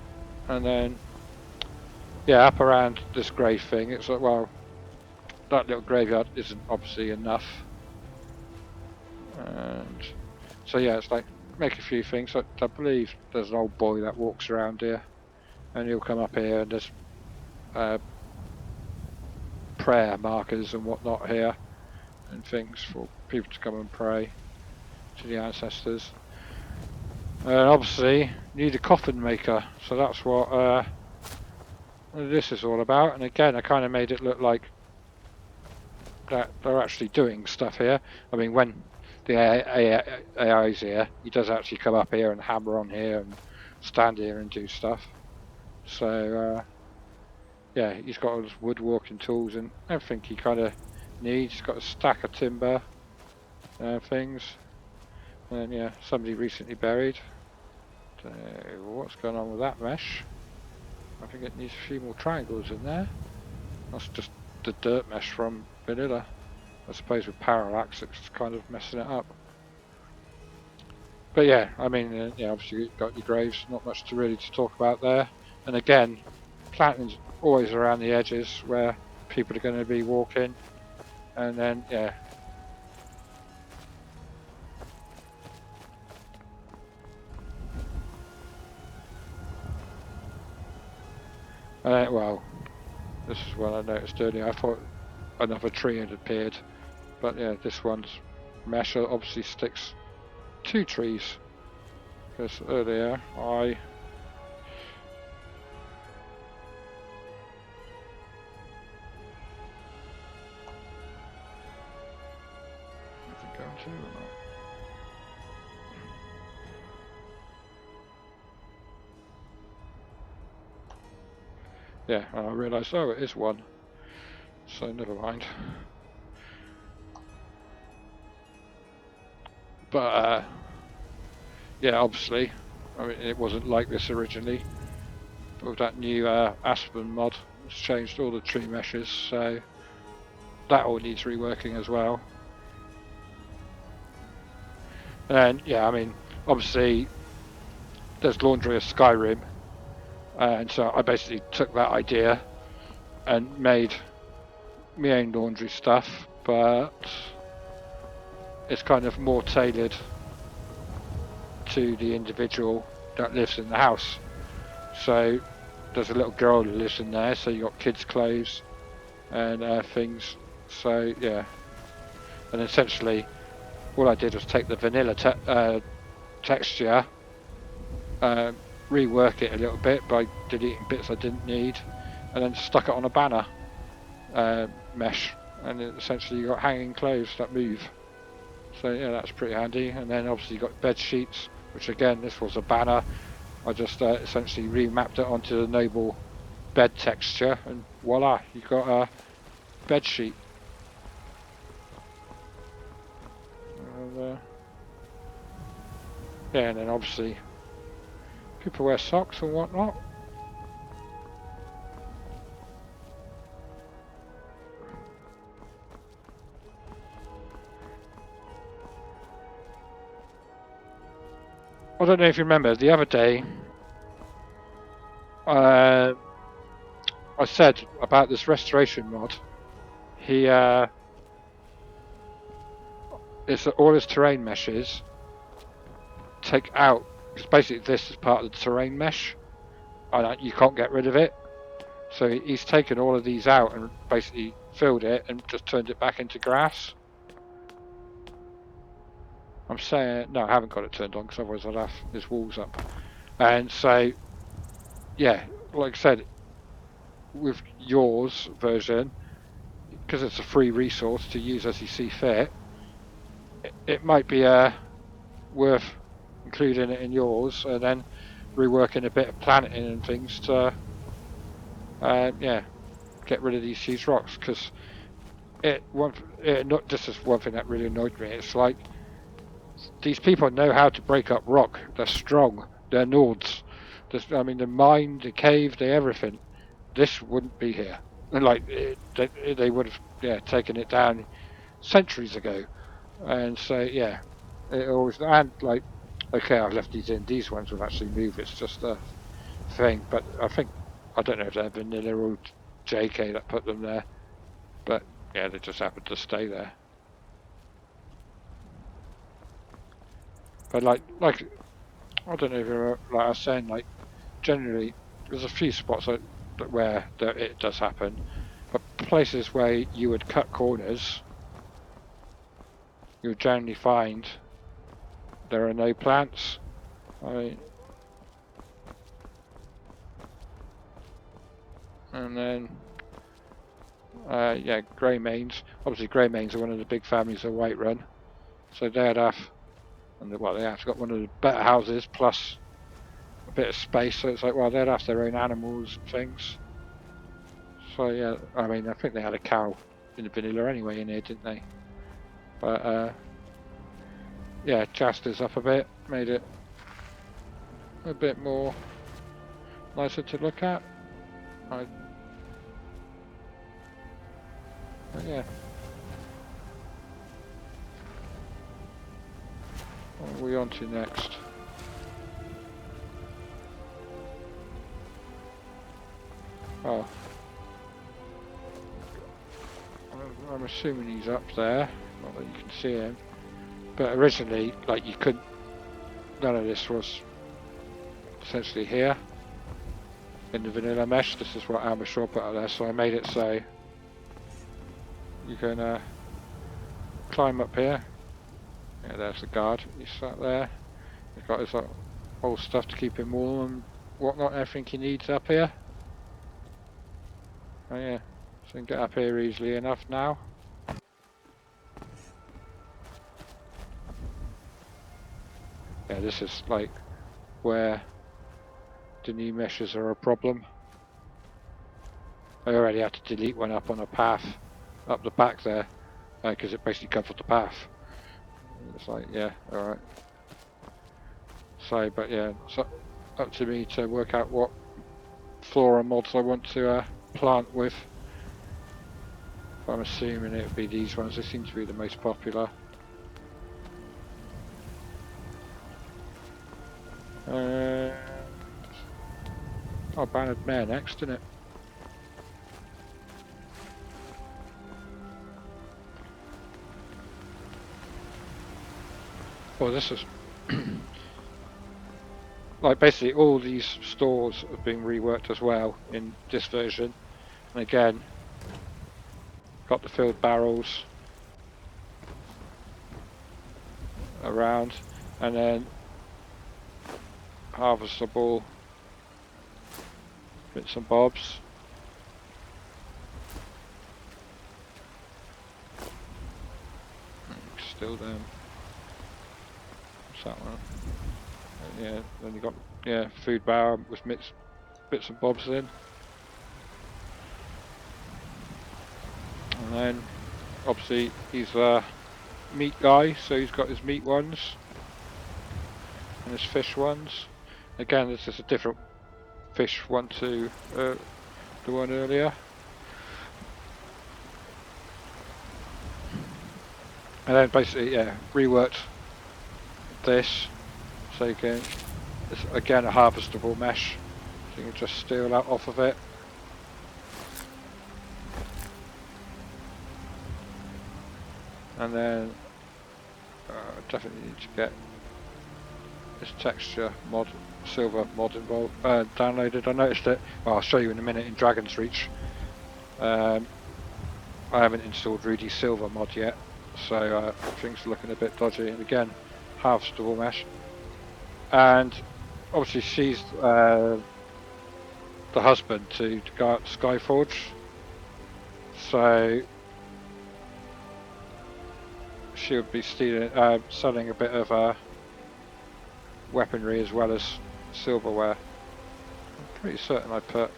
And then up around this grave thing, it's like, well, that little graveyard isn't obviously enough, and so it's like make a few things. I believe there's an old boy that walks around here, and he'll come up here, and there's prayer markers and whatnot here, and things for people to come and pray to the ancestors. And obviously need a coffin maker, so that's what this is all about. And again, I kind of made it look like that they're actually doing stuff here. I mean, when the AI's here, he does actually come up here and hammer on here and stand here and do stuff. So he's got all his woodworking tools and everything he kind of needs. He's got a stack of timber things, and somebody recently buried. So what's going on with that mesh? I think it needs a few more triangles in there. That's just the dirt mesh from vanilla. I suppose with parallax it's kind of messing it up. But I mean, obviously you've got your graves, not much to talk about there. And again, planting's always around the edges where people are going to be walking. And then Well, this is what I noticed earlier. I thought another tree had appeared, but yeah, this one's mesh obviously sticks 2 trees. Because earlier I is it going to or not? Yeah, and I realised, oh, it is 1. So never mind. But yeah, obviously, I mean, it wasn't like this originally. But with that new Aspen mod, it's changed all the tree meshes, so that all needs reworking as well. And yeah, I mean, obviously, there's laundry of Skyrim, and so I basically took that idea and made my own laundry stuff, but it's kind of more tailored to the individual that lives in the house. So there's a little girl that lives in there, so you got kids' clothes and things. So yeah, and essentially all I did was take the vanilla texture, rework it a little bit by deleting bits I didn't need, and then stuck it on a banner mesh, and essentially you got hanging clothes that move. So yeah, that's pretty handy. And then obviously you got bed sheets, which again, this was a banner. I just essentially remapped it onto the noble bed texture, and voila, you got a bed sheet. And, yeah, and then obviously people wear socks and whatnot. I don't know if you remember the other day. I said about this restoration mod. He it's all his terrain meshes take out, because basically this is part of the terrain mesh and you can't get rid of it, so he's taken all of these out and basically filled it and just turned it back into grass. I'm saying, no, I haven't got it turned on because otherwise I'd have his walls up. And so yeah, like I said, with yours version, because it's a free resource to use as you see fit, it might be worth including it in yours and then reworking a bit of planting and things to yeah, get rid of these huge rocks. Because not this is one thing that really annoyed me. It's like these people know how to break up rock. They're strong. They're Nords. I mean, the mine, the cave, the everything. This wouldn't be here. And like they would have taken it down centuries ago. And so yeah, it always, and like, okay, I've left these in. These ones will actually move. It's just a thing. But I don't know if they're vanilla or JK that put them there. But yeah, they just happened to stay there. But like I don't know if you're, like I was saying, like generally there's a few spots where it does happen, but places where you would cut corners, you'll generally find there are no plants. And then yeah, grey mains. Obviously, grey mains are one of the big families of Whiterun, so they'd have, and well, they have got one of the better houses plus a bit of space. So it's like, well, they'd have their own animals and things. So yeah, I mean, I think they had a cow in the vanilla anyway in here, didn't they? But yeah, jazzed this up a bit, made it a bit more nicer to look at. But yeah. What are we on to next? Oh. I'm assuming he's up there, not that you can see him. But originally, like, you couldn't, none of this was essentially here. in the vanilla mesh. This is what Alma Shaw put up there, so I made it so you can climb up here. Yeah, there's the guard. He's sat there. He's got his old stuff to keep him warm and whatnot, everything he needs up here. Oh yeah, so you can get up here easily enough now. Yeah, this is like where the new meshes are a problem. I already had to delete one up on a path up the back there because it basically covered the path. It's like, yeah, alright. So, but yeah, it's up to me to work out what flora mods I want to plant with. I'm assuming it would be these ones. They seem to be the most popular. Oh, Bannered Mare next, isn't it? Well, this is like basically all these stores have been reworked as well in this version. And again, got the filled barrels around, and then harvestable bits and bobs. Still down. What's that one? Yeah, then you got food barrel with bits and bobs in. And then obviously he's a meat guy, so he's got his meat ones and his fish ones. Again, this is a different fish one to the one earlier. And then basically, yeah, reworked this so you can, it's again a harvestable mesh, so you can just steal that off of it. And then definitely need to get this texture mod, silver mod involved, downloaded. I noticed it, well, I'll show you in a minute in Dragon's Reach. I haven't installed Rudy Silver mod yet, so things are looking a bit dodgy. And again, harvestable mesh. And obviously she's the husband to Skyforge, so she would be selling a bit of weaponry as well as silverware. I'm pretty certain I thought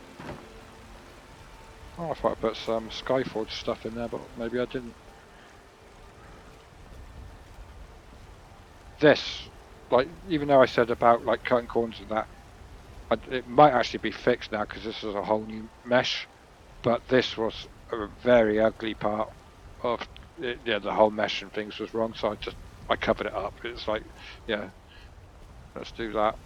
I put some Skyforge stuff in there, but maybe I didn't. This, like, even though I said about like cutting corners and that, it might actually be fixed now because this is a whole new mesh. But this was a very ugly part of it. Yeah, the whole mesh and things was wrong, so I covered it up. It's like, yeah, let's do that.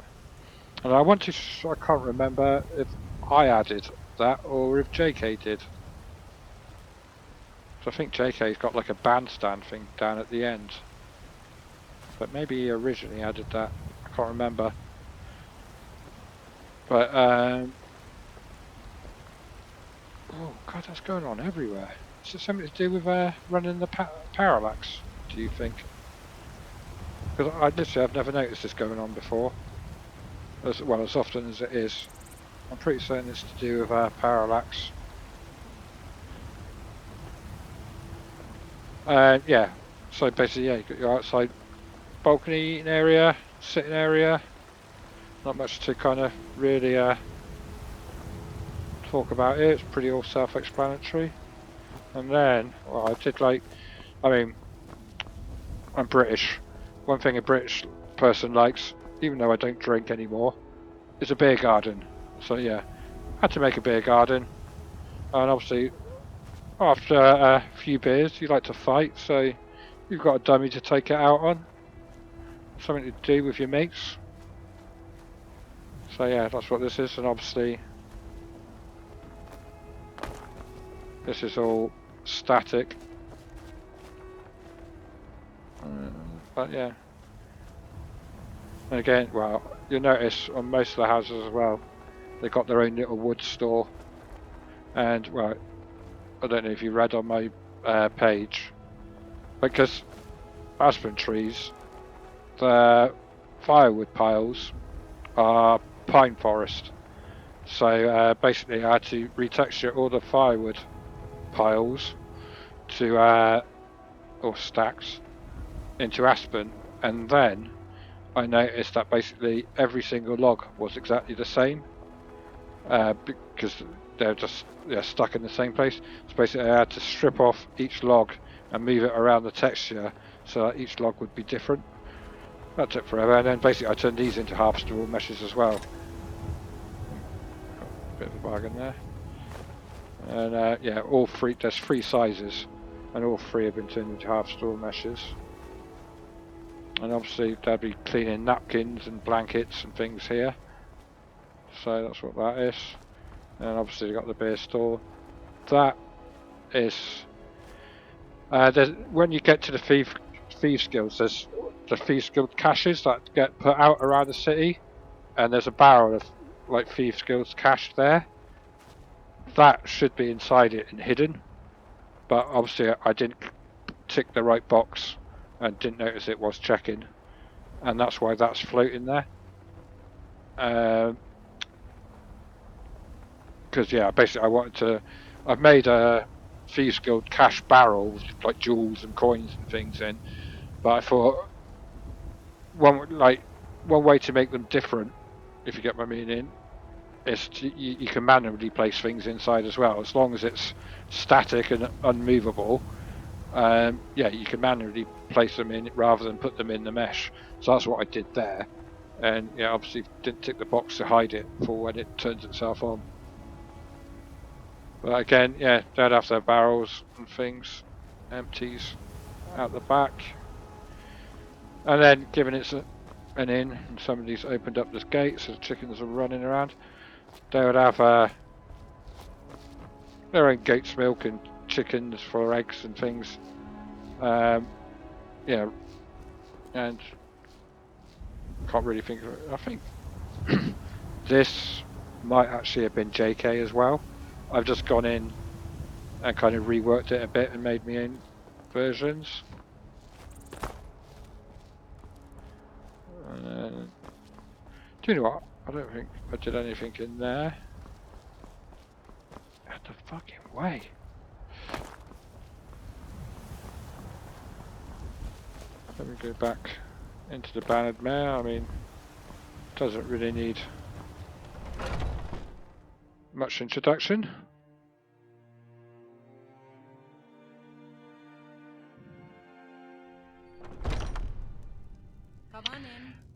And I can't remember if I added that or if JK did. So I think JK's got like a bandstand thing down at the end. But maybe he originally added that. I can't remember. But oh god, that's going on everywhere. Is it something to do with running the parallax, do you think? Because I've never noticed this going on before. As often as it is. I'm pretty certain it's to do with parallax. Yeah, so basically, yeah, you got your outside balcony eating area, sitting area. Not much to kind of really talk about here. It's pretty all self-explanatory. And then, well, I'm British. One thing a British person likes, even though I don't drink anymore, is a beer garden. So yeah, had to make a beer garden. And obviously, after a few beers, you like to fight, so you've got a dummy to take it out on. Something to do with your mates. So yeah, that's what this is, and obviously this is all static. But yeah. And again, well, you'll notice on most of the houses as well, They got their own little wood store, and well, I don't know if you read on my page, because aspen trees, the firewood piles are pine forest. So basically, I had to retexture all the firewood piles to or stacks into aspen, and then I noticed that basically every single log was exactly the same because they're stuck in the same place. So basically, I had to strip off each log and move it around the texture so that each log would be different. That took forever, and then basically I turned these into half straw meshes as well. Bit of a bargain there. And yeah, all three. There's 3 sizes, and all 3 have been turned into half straw meshes. And obviously they'll be cleaning napkins and blankets and things here. So that's what that is. And obviously you've got the beer store. That is when you get to the Thieves Guilds, there's the Thieves Guild caches that get put out around the city, and there's a barrel of like Thieves Guild's cash there. That should be inside it and hidden, but obviously I didn't tick the right box and didn't notice it was checking, and that's why that's floating there. Because yeah, basically I've made a Thieves Guild cash barrel with like jewels and coins and things in, but I thought one way to make them different, if you get my meaning, is you can manually place things inside as well, as long as it's static and unmovable. Yeah, you can manually place them in rather than put them in the mesh. So that's what I did there, and yeah, obviously didn't tick the box to hide it for when it turns itself on. But again, yeah, they'd have their barrels and things, empties out the back, and then given it's an inn and somebody's opened up this gate, so the chickens are running around, they would have their own goat's milk and chickens for eggs and things. Yeah, and can't really think of it. I think this might actually have been JK as well. I've just gone in and kind of reworked it a bit and made my own versions. Do you know what? I don't think I did anything in there. Out the fucking way. Let me go back into the Bannered Mare. I mean, doesn't really need much introduction.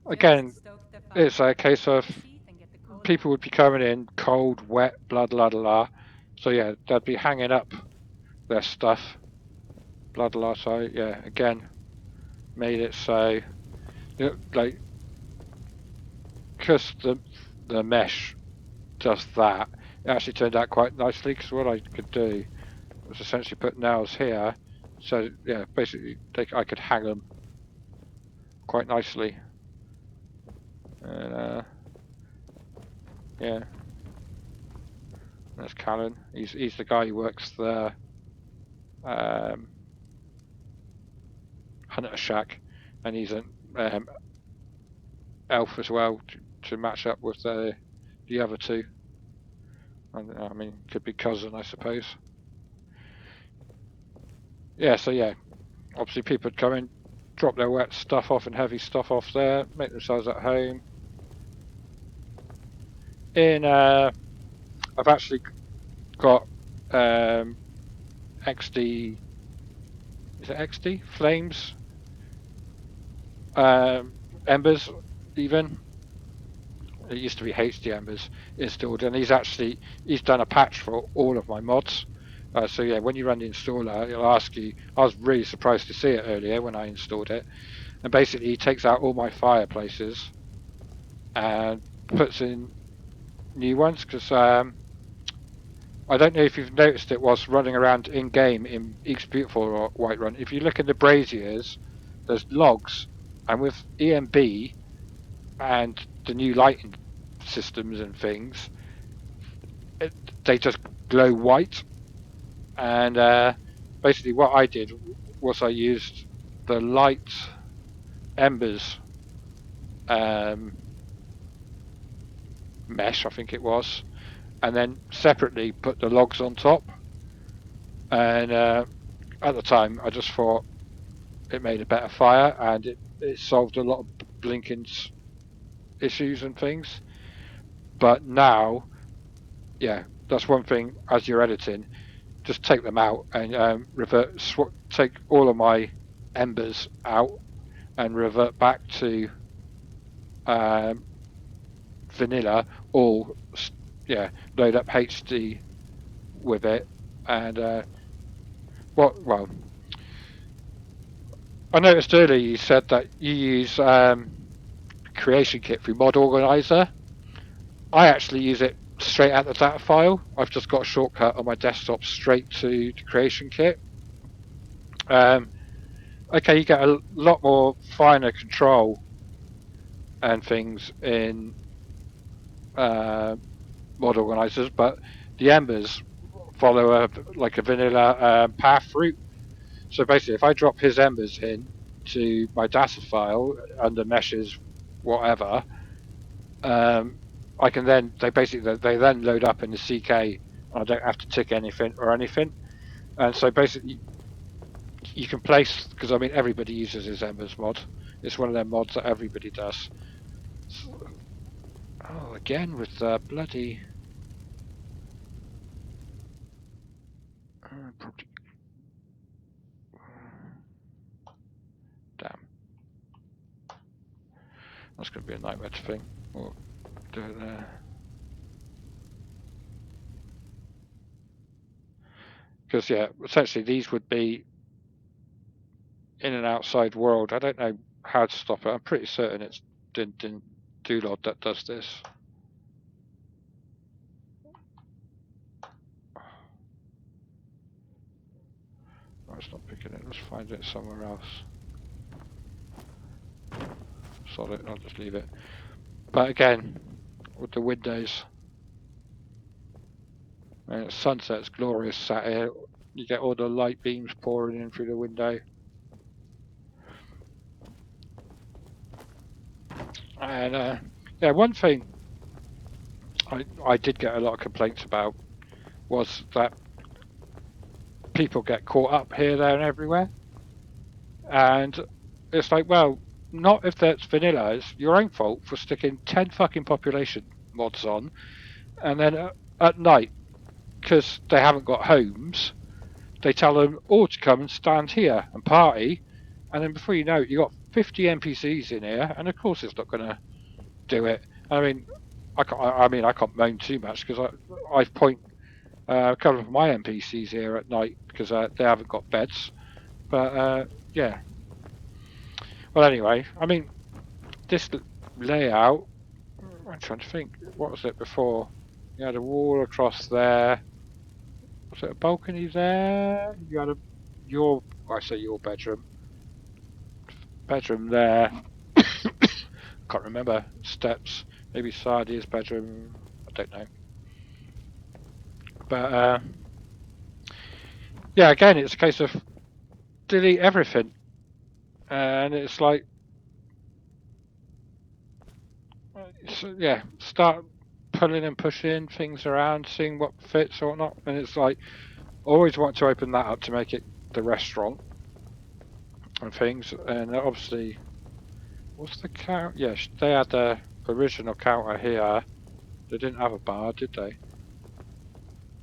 Again, it's a case of people would be coming in cold, wet, blah blah blah. So yeah, they'd be hanging up their stuff, blah blah. So yeah, again, made it so like because the mesh does that. It actually turned out quite nicely because what I could do was essentially put nails here. So yeah, basically I could hang them quite nicely. And yeah, that's Callan. He's the guy who works the Hunter Shack, and he's an elf as well to match up with the other 2. I mean, could be cousin, I suppose. Yeah, so yeah, obviously people would come in, drop their wet stuff off and heavy stuff off there, make themselves at home. In I've actually got XD. Is it XD? Flames? Embers, even. It used to be HD Embers installed, and he's done a patch for all of my mods. So yeah, when you run the installer, it'll ask you. I was really surprised to see it earlier when I installed it, and basically he takes out all my fireplaces and puts in new ones because I don't know if you've noticed it whilst running around in game in EEKs Beautiful Whiterun. If you look in the braziers, there's logs, and with EMB and the new lighting systems and things, they just glow white. And basically what I did was I used the light embers mesh, I think it was, and then separately put the logs on top. And at the time, I just thought it made a better fire, and it solved a lot of Blinkens issues and things. But now, yeah, that's one thing. As you're editing, just take them out and take all of my embers out and revert back to vanilla, or load up HD with it. And well, I noticed earlier you said that you use creation kit through mod organizer. I actually use it straight out the data file. I've just got a shortcut on my desktop straight to the creation kit. Okay, you get a lot more finer control and things in mod organizers, but the embers follow a vanilla path route. So basically, if I drop his embers in to my data file under meshes, whatever, I can then they then load up in the CK, and I don't have to tick anything or anything. And so basically, you can place, because I mean everybody uses his embers mod. It's one of their mods that everybody does. Oh, again with the bloody. Damn. That's going to be a nightmare to think. We'll do it there. Because, yeah, essentially these would be in an outside world. I don't know how to stop it. I'm pretty certain it's Doolod that does this. Oh, it's not picking it. Let's find it somewhere else. Sod it, I'll just leave it. But again, with the windows, and sunset's glorious sat here. You get all the light beams pouring in through the window. And yeah, one thing I did get a lot of complaints about was that people get caught up here, there, and everywhere. And it's like, well, not if that's vanilla. It's your own fault for sticking 10 fucking population mods on, and then at night, because they haven't got homes, they tell them all to come and stand here and party, and then before you know it, you got 50 NPCs in here, and of course it's not going to do it. I mean, I can't moan too much because I point a couple of my NPCs here at night because they haven't got beds. But yeah. Well, anyway, I mean, this layout. I'm trying to think. What was it before? You had a wall across there. Was it a balcony there? You had your bedroom. Bedroom there. Can't remember. Steps. Maybe Sardi's bedroom. I don't know. But yeah, again, it's a case of delete everything, and it's like, yeah, start pulling and pushing things around, seeing what fits or whatnot. And it's like, always want to open that up to make it the restaurant and things. And obviously, what's the count? Yes, they had the original counter here. They didn't have a bar, did they?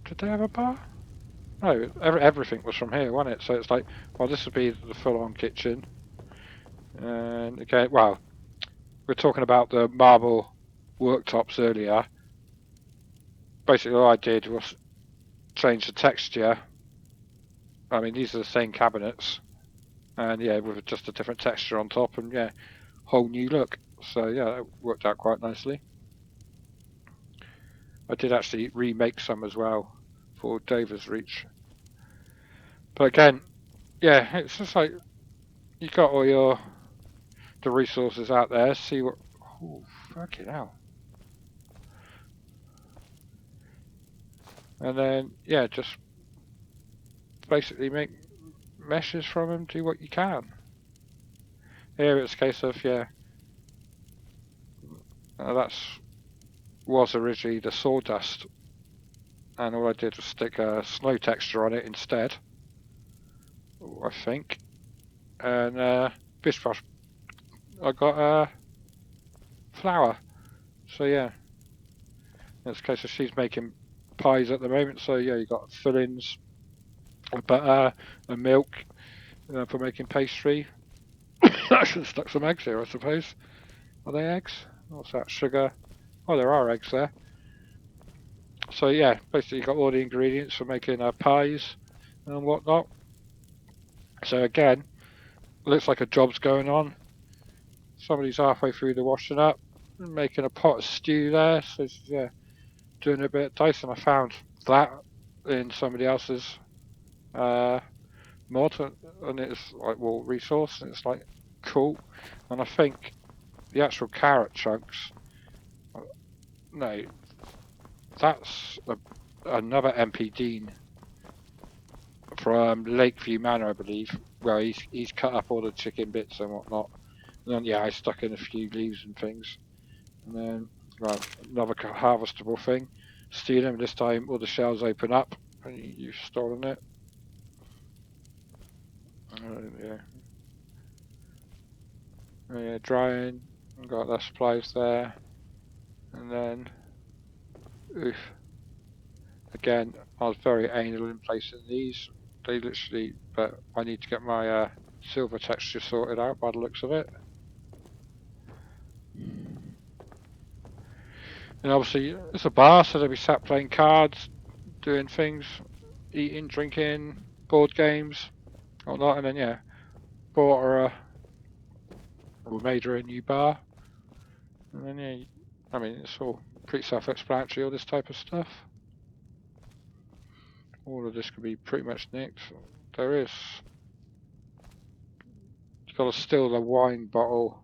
Did they have a bar? No, everything was from here, wasn't it? So it's like, well, this would be the full-on kitchen. And again, well, we're talking about the marble worktops earlier. Basically, all I did was change the texture. I mean, these are the same cabinets, and yeah, with just a different texture on top, and yeah, whole new look. So yeah, that worked out quite nicely. I did actually remake some as well for David's Reach. But again, yeah, it's just like you got all the resources out there. See what? Oh, fucking hell! and then yeah, just basically make meshes from them. Do what you can. Here it's a case of that's was originally the sawdust, and all I did was stick a snow texture on it instead, I think. And bish bosh, I got flour. So yeah, it's a case of she's making pies at the moment. So yeah, you got fillings, butter, and milk for making pastry. I should have stuck some eggs here, I suppose. Are they eggs? What's that? Sugar? Oh, there are eggs there. So yeah, basically you got all the ingredients for making pies and whatnot. So again, looks like a job's going on. Somebody's halfway through the washing up, making a pot of stew there. So yeah, doing a bit of dicing. I found that in somebody else's mod, and it's like resource, and it's like cool. And I think the actual carrot chunks. No, that's another MP Dean from Lakeview Manor, I believe, where he's cut up all the chicken bits and whatnot. And then yeah, I stuck in a few leaves and things, and then another harvestable thing. Steal them. This time, all the shells open up, and you've stolen it. Yeah. Yeah, drying. Got the supplies there, and then oof. Again, I was very anal in placing these. They literally, but I need to get my silver texture sorted out by the looks of it. And obviously, it's a bar, so they'll be sat playing cards, doing things, eating, drinking, board games, whatnot. And then yeah, bought her or made her a new bar. And then yeah, I mean it's all pretty self-explanatory, all this type of stuff. All of this could be pretty much nicked. There is. You've got to steal the wine bottle.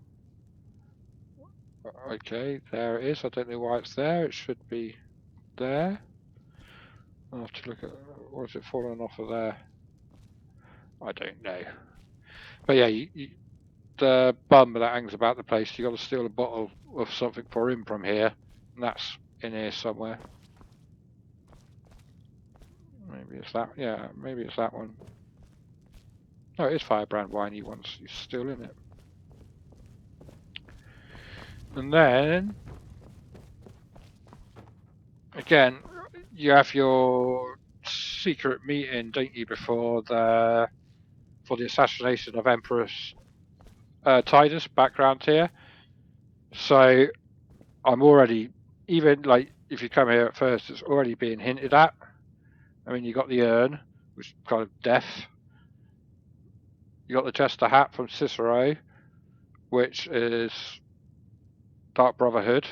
Okay, there it is. I don't know why it's there. It should be there. I'll have to look at, or is it falling off of there? I don't know. But yeah, the bum that hangs about the place, you got to steal a bottle of something for him from here, and that's in here somewhere. Maybe it's that. Yeah, maybe it's that one. No, it is Firebrand wine he wants. He's still in it. And then again, you have your secret meeting, don't you, before the assassination of Empress Titus, background here. So I'm already, even like if you come here at first, it's already being hinted at. I mean, you got the urn, which is kind of death. You got the Jester hat from Cicero, which is Dark Brotherhood.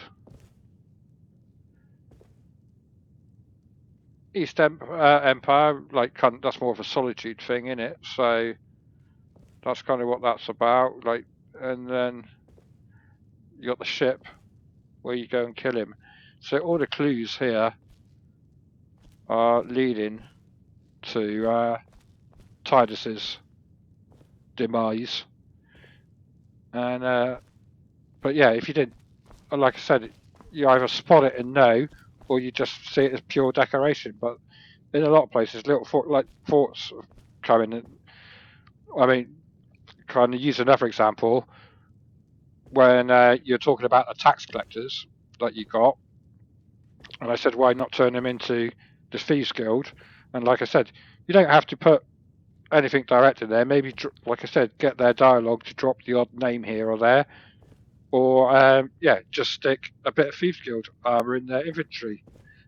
East Empire, like that's more of a solitude thing, in it. So that's kind of what that's about. Like, and then you got the ship where you go and kill him. So all the clues here are leading to Titus's demise. And but yeah, if you didn't, like I said, you either spot it and know, or you just see it as pure decoration. But in a lot of places, little forts come in. I mean, kind of use another example when you're talking about the tax collectors that you got, and I said, why not turn them into the Thieves Guild? And like I said, you don't have to put anything direct in there. Maybe, like I said, get their dialogue to drop the odd name here or there, or yeah, just stick a bit of Thieves Guild armor in their inventory.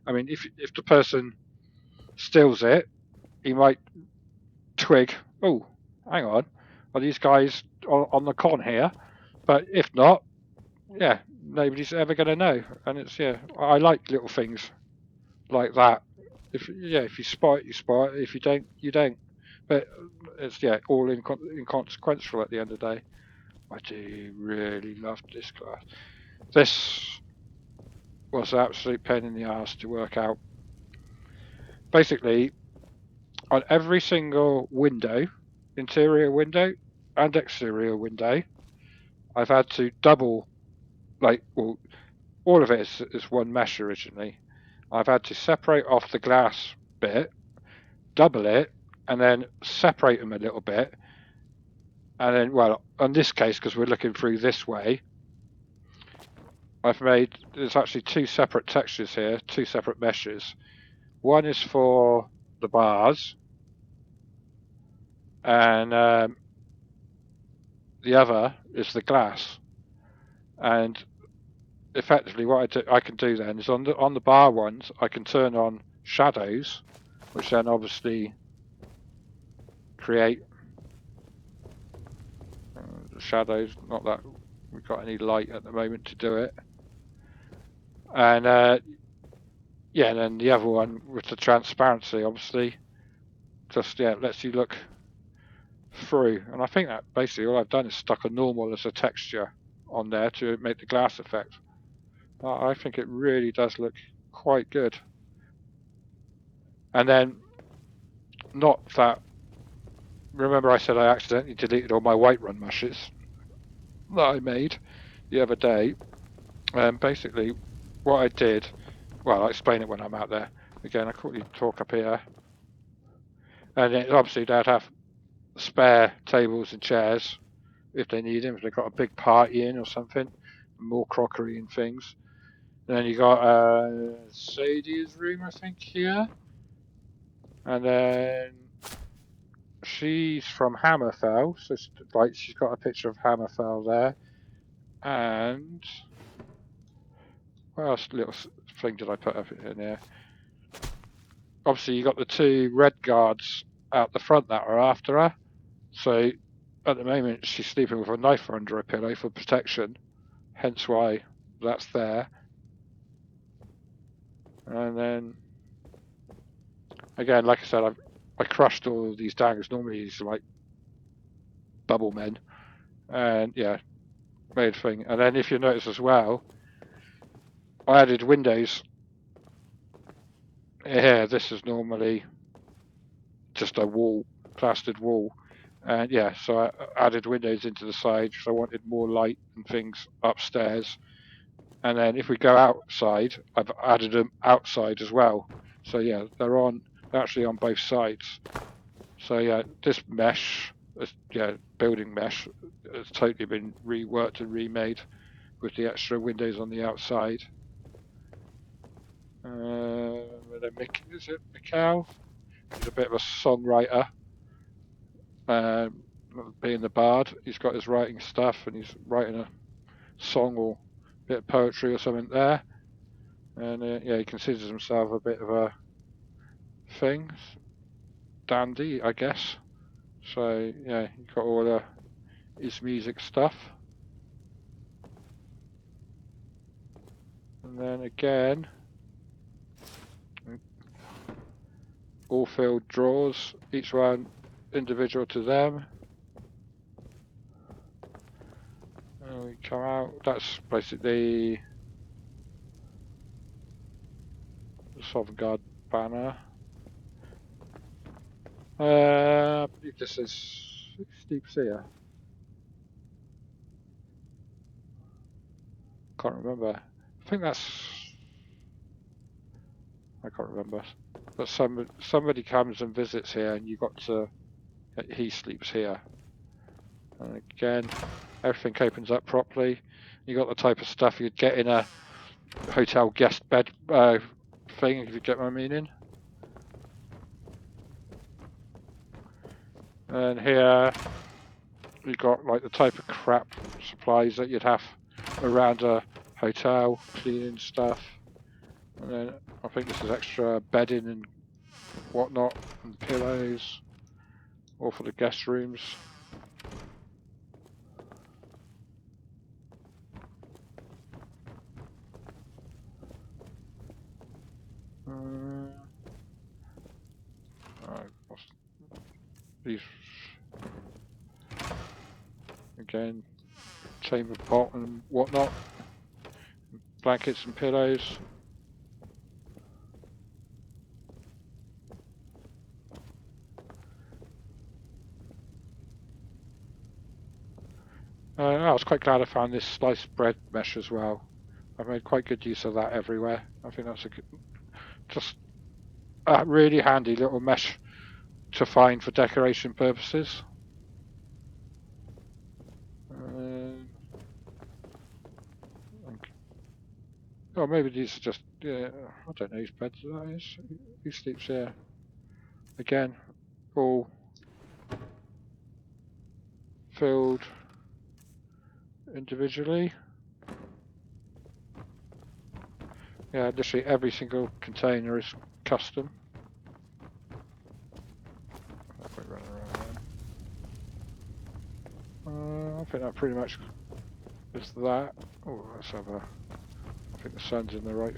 I mean, if the person steals it, he might twig, oh, hang on, are these guys on the con here? But if not, yeah, nobody's ever going to know. And it's yeah, I like little things like that. If you spot it, you spot it. If you don't, you don't. But it's yeah, all inconsequential at the end of the day. I do really love this class. This was an absolute pain in the ass to work out. basically on every single window, interior window and exterior window, I've had to double, well, all of it is one mesh originally. I've had to separate off the glass bit, double it, and then separate them a little bit. And then, well, on this case, because we're looking through this way, there's actually two separate textures here, two separate meshes. One is for the bars, and the other is the glass. And effectively, what I can do then is on the bar ones, I can turn on shadows, which then obviously create shadows. Not that we've got any light at the moment to do it. And yeah, and then the other one with the transparency, obviously, just lets you look through. And I think that basically all I've done is stuck a normal as a texture on there to make the glass effect. I think it really does look quite good. And then, not that. Remember, I said I accidentally deleted all my Whiterun meshes that I made the other day. Basically, what I did, well, I'll explain it when I'm out there. Again, I quickly talk up here. And obviously, they'd have spare tables and chairs if they need them, if they've got a big party in or something, more crockery and things. And then you got Sadie's room, I think, here. And then she's from Hammerfell, so she's got a picture of Hammerfell there. And what else little thing did I put up in here? Obviously, you got the two red guards out the front that are after her. So at the moment, she's sleeping with a knife under her pillow for protection, hence why that's there. And then again, like I said, I crushed all of these daggers. Normally, these are like bubble men, and yeah, made a thing. And then if you notice as well, I added windows here. This is normally just a wall, plastered wall. And yeah, so I added windows into the side because I wanted more light and things upstairs. And then if we go outside, I've added them outside as well. So yeah, they're actually on both sides. So yeah, this mesh, building mesh, has totally been reworked and remade with the extra windows on the outside. Is it Mikhail? He's a bit of a songwriter. Being the bard, he's got his writing stuff and he's writing a song or a bit of poetry or something there. And he considers himself a bit of a thing, dandy, I guess. So yeah, he got all his music stuff. And then again, all filled drawers, each one individual to them. And we come out, that's basically the Sovngarde banner. I believe this is Steep Seer. Can't remember. I think I can't remember. But somebody comes and visits here, and he sleeps here. And again, everything opens up properly. You got the type of stuff you'd get in a hotel guest bed thing, if you get my meaning. And here you got like the type of crap supplies that you'd have around a hotel, cleaning stuff. And then I think this is extra bedding and whatnot, and pillows, all for the guest rooms. These again, chamber pot and whatnot, blankets and pillows. I was quite glad I found this sliced bread mesh as well. I've made quite good use of that everywhere. I think that's just a really handy little mesh to find for decoration purposes. Oh, maybe these are just, yeah, I don't know whose bed that is. Who sleeps here? Again, all filled individually. Yeah, literally every single container is custom. I think that pretty much is that. Oh, let's have a. I think the sun's in the right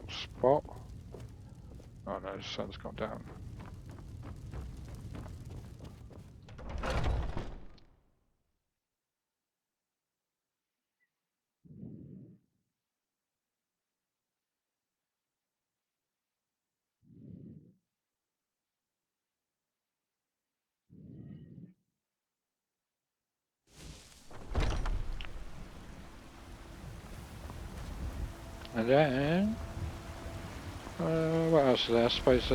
spot. Oh no, the sun's gone down. And then, what else is there? I suppose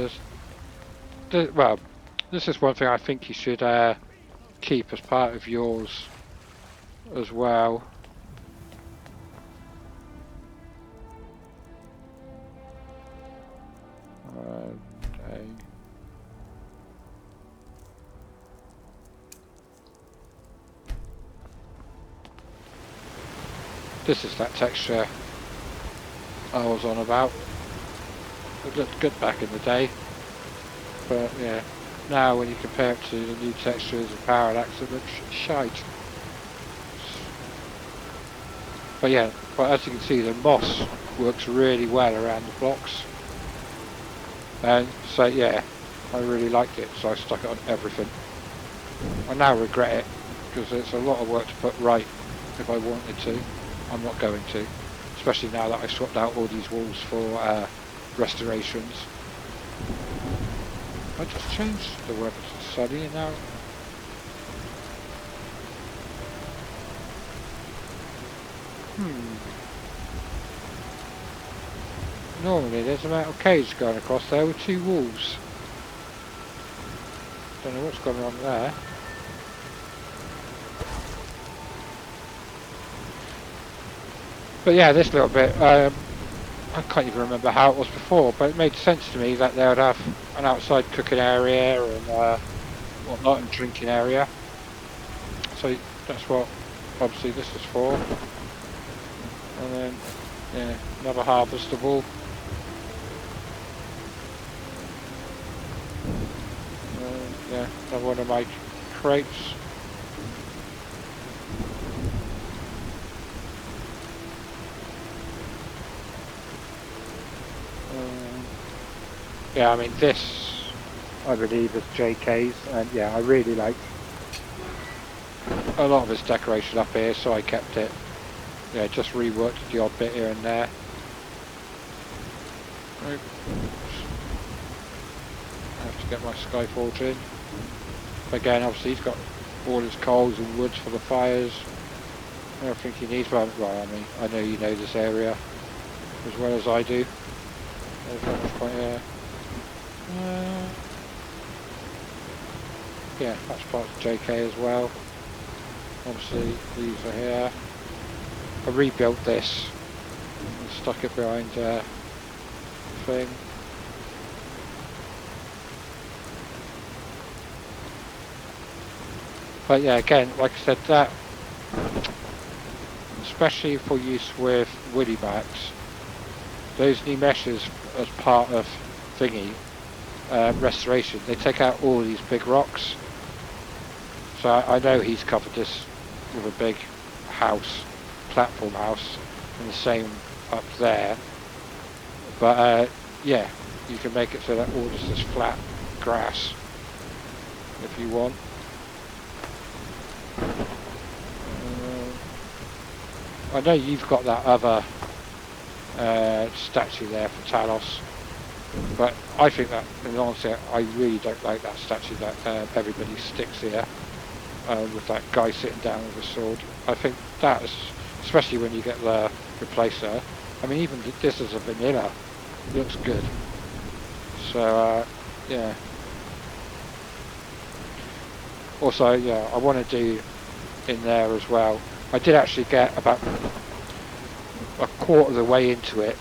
there's, well, this is one thing I think you should keep as part of yours as well. Okay. This is that texture I was on about. It looked good back in the day, but yeah, now when you compare it to the new textures and parallax, it looks shite. But yeah, but as you can see, the moss works really well around the blocks, and so yeah, I really liked it, so I stuck it on everything. I now regret it because it's a lot of work to put right. If I wanted to, I'm not going to, especially now that I swapped out all these walls for restorations. I just changed the weather to sunny and now. Normally there's a metal cage going across there with two walls. Don't know what's going on there. But yeah, this little bit, I can't even remember how it was before, but it made sense to me that they would have an outside cooking area and whatnot, and drinking area. So that's what obviously this is for. And then, yeah, another harvestable. Yeah, another one of my crates. Yeah, I mean this, I believe, is JK's, and yeah, I really liked a lot of its decoration up here, so I kept it. Yeah, just reworked the odd bit here and there. Right. I have to get my Skyforge in. Again, obviously he's got all his coals and woods for the fires. Everything he needs. Well, I mean, I know you know this area as well as I do. Yeah, that's part of JK as well. Obviously, these are here. I rebuilt this and stuck it behind the thing. But yeah, again, like I said, that especially for use with woody backs, those new meshes as part of thingy restoration, they take out all these big rocks. So I know he's covered this with a big house, platform house, and the same up there. But yeah, you can make it so that all just is flat grass if you want. I know you've got that other statue there for Talos, but I think that, and honestly, I really don't like that statue that everybody sticks here. with that guy sitting down with a sword. I think that's, especially when you get the replacer. I mean, even this as a vanilla looks good. So yeah. Also, yeah, I want to do in there as well. I did actually get about a quarter of the way into it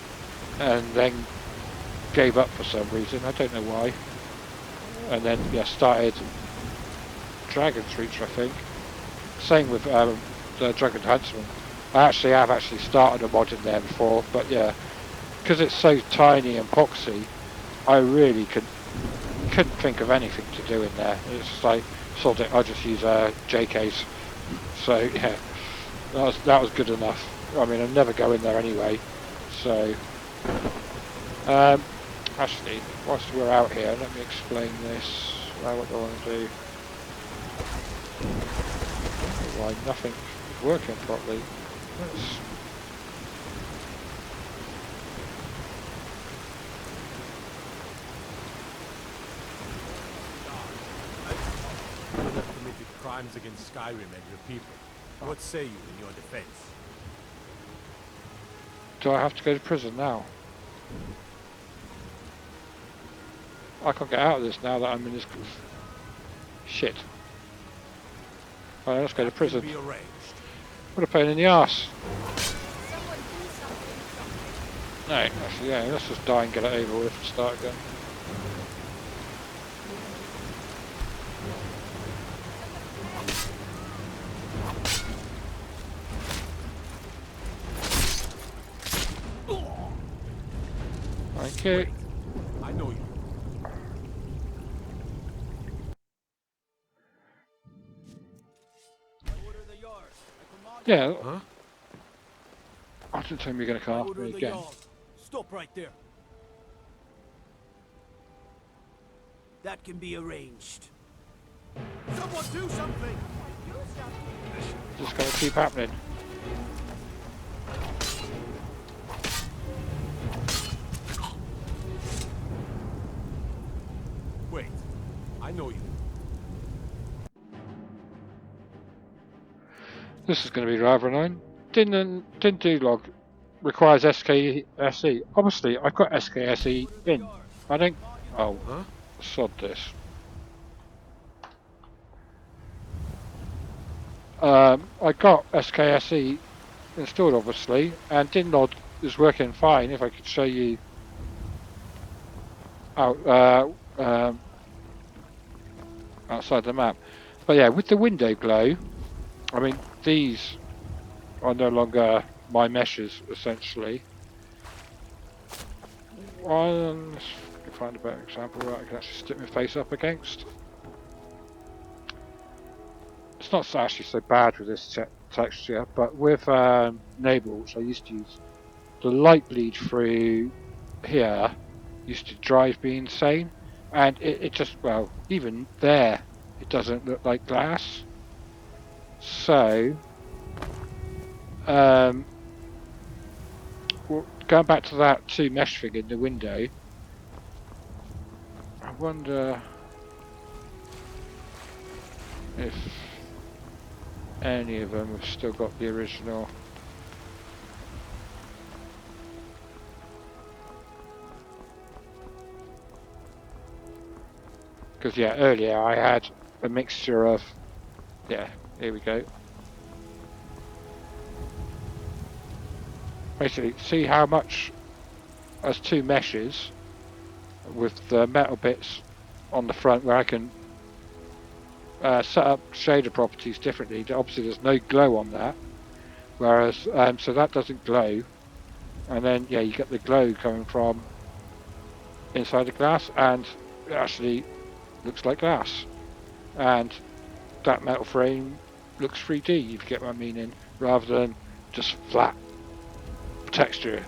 and then gave up for some reason. I don't know why. And then yeah, started Dragon's Reach, I think. Same with the Dragon Huntsman. I have started a mod in there before, but yeah, because it's so tiny and poxy, I really couldn't think of anything to do in there. It's like, sod it, I'll just use JKs. So yeah, that was good enough. I mean, I'll never go in there anyway. So actually, whilst we're out here, let me explain this. What do I want to do? Why nothing is working properly. Let's You have committed crimes against Skyrim and your people. What say you in your defense? do I have to go to prison now? I can't get out of this now that I'm in this shit. Alright, let's go to prison. Be arranged. What a pain in the arse. No, actually, yeah, let's just die and get it over with and start again. Thank you. I know you. Yeah. Huh? I didn't tell me you're going to come after me again. Stop right there. That can be arranged. Someone do something! Just going to keep happening. Wait. I know you. This is going to be rather annoying. Didn't do log. Requires SKSE. Obviously, I've got SKSE in. I don't. Oh, Huh? sod this. I got SKSE installed, obviously, and Dinlod is working fine. If I could show you out outside the map, but yeah, with the window glow, I mean these are no longer my meshes essentially. Let's find a better example where I can actually stick my face up against. It's not actually so bad with this texture, but with Nables I used to use the light bleed through here used to drive me insane, and it just, well, even there it doesn't look like glass. So well, going back to that two mesh thing in the window, I wonder if any of them have still got the original. Because yeah, earlier I had a mixture of, yeah, here we go. Basically, see how much as two meshes with the metal bits on the front where I can set up shader properties differently. Obviously there's no glow on that, whereas so that doesn't glow, and then yeah, you get the glow coming from inside the glass, and it actually looks like glass, and that metal frame looks 3D, if you get my meaning, rather than just flat texture.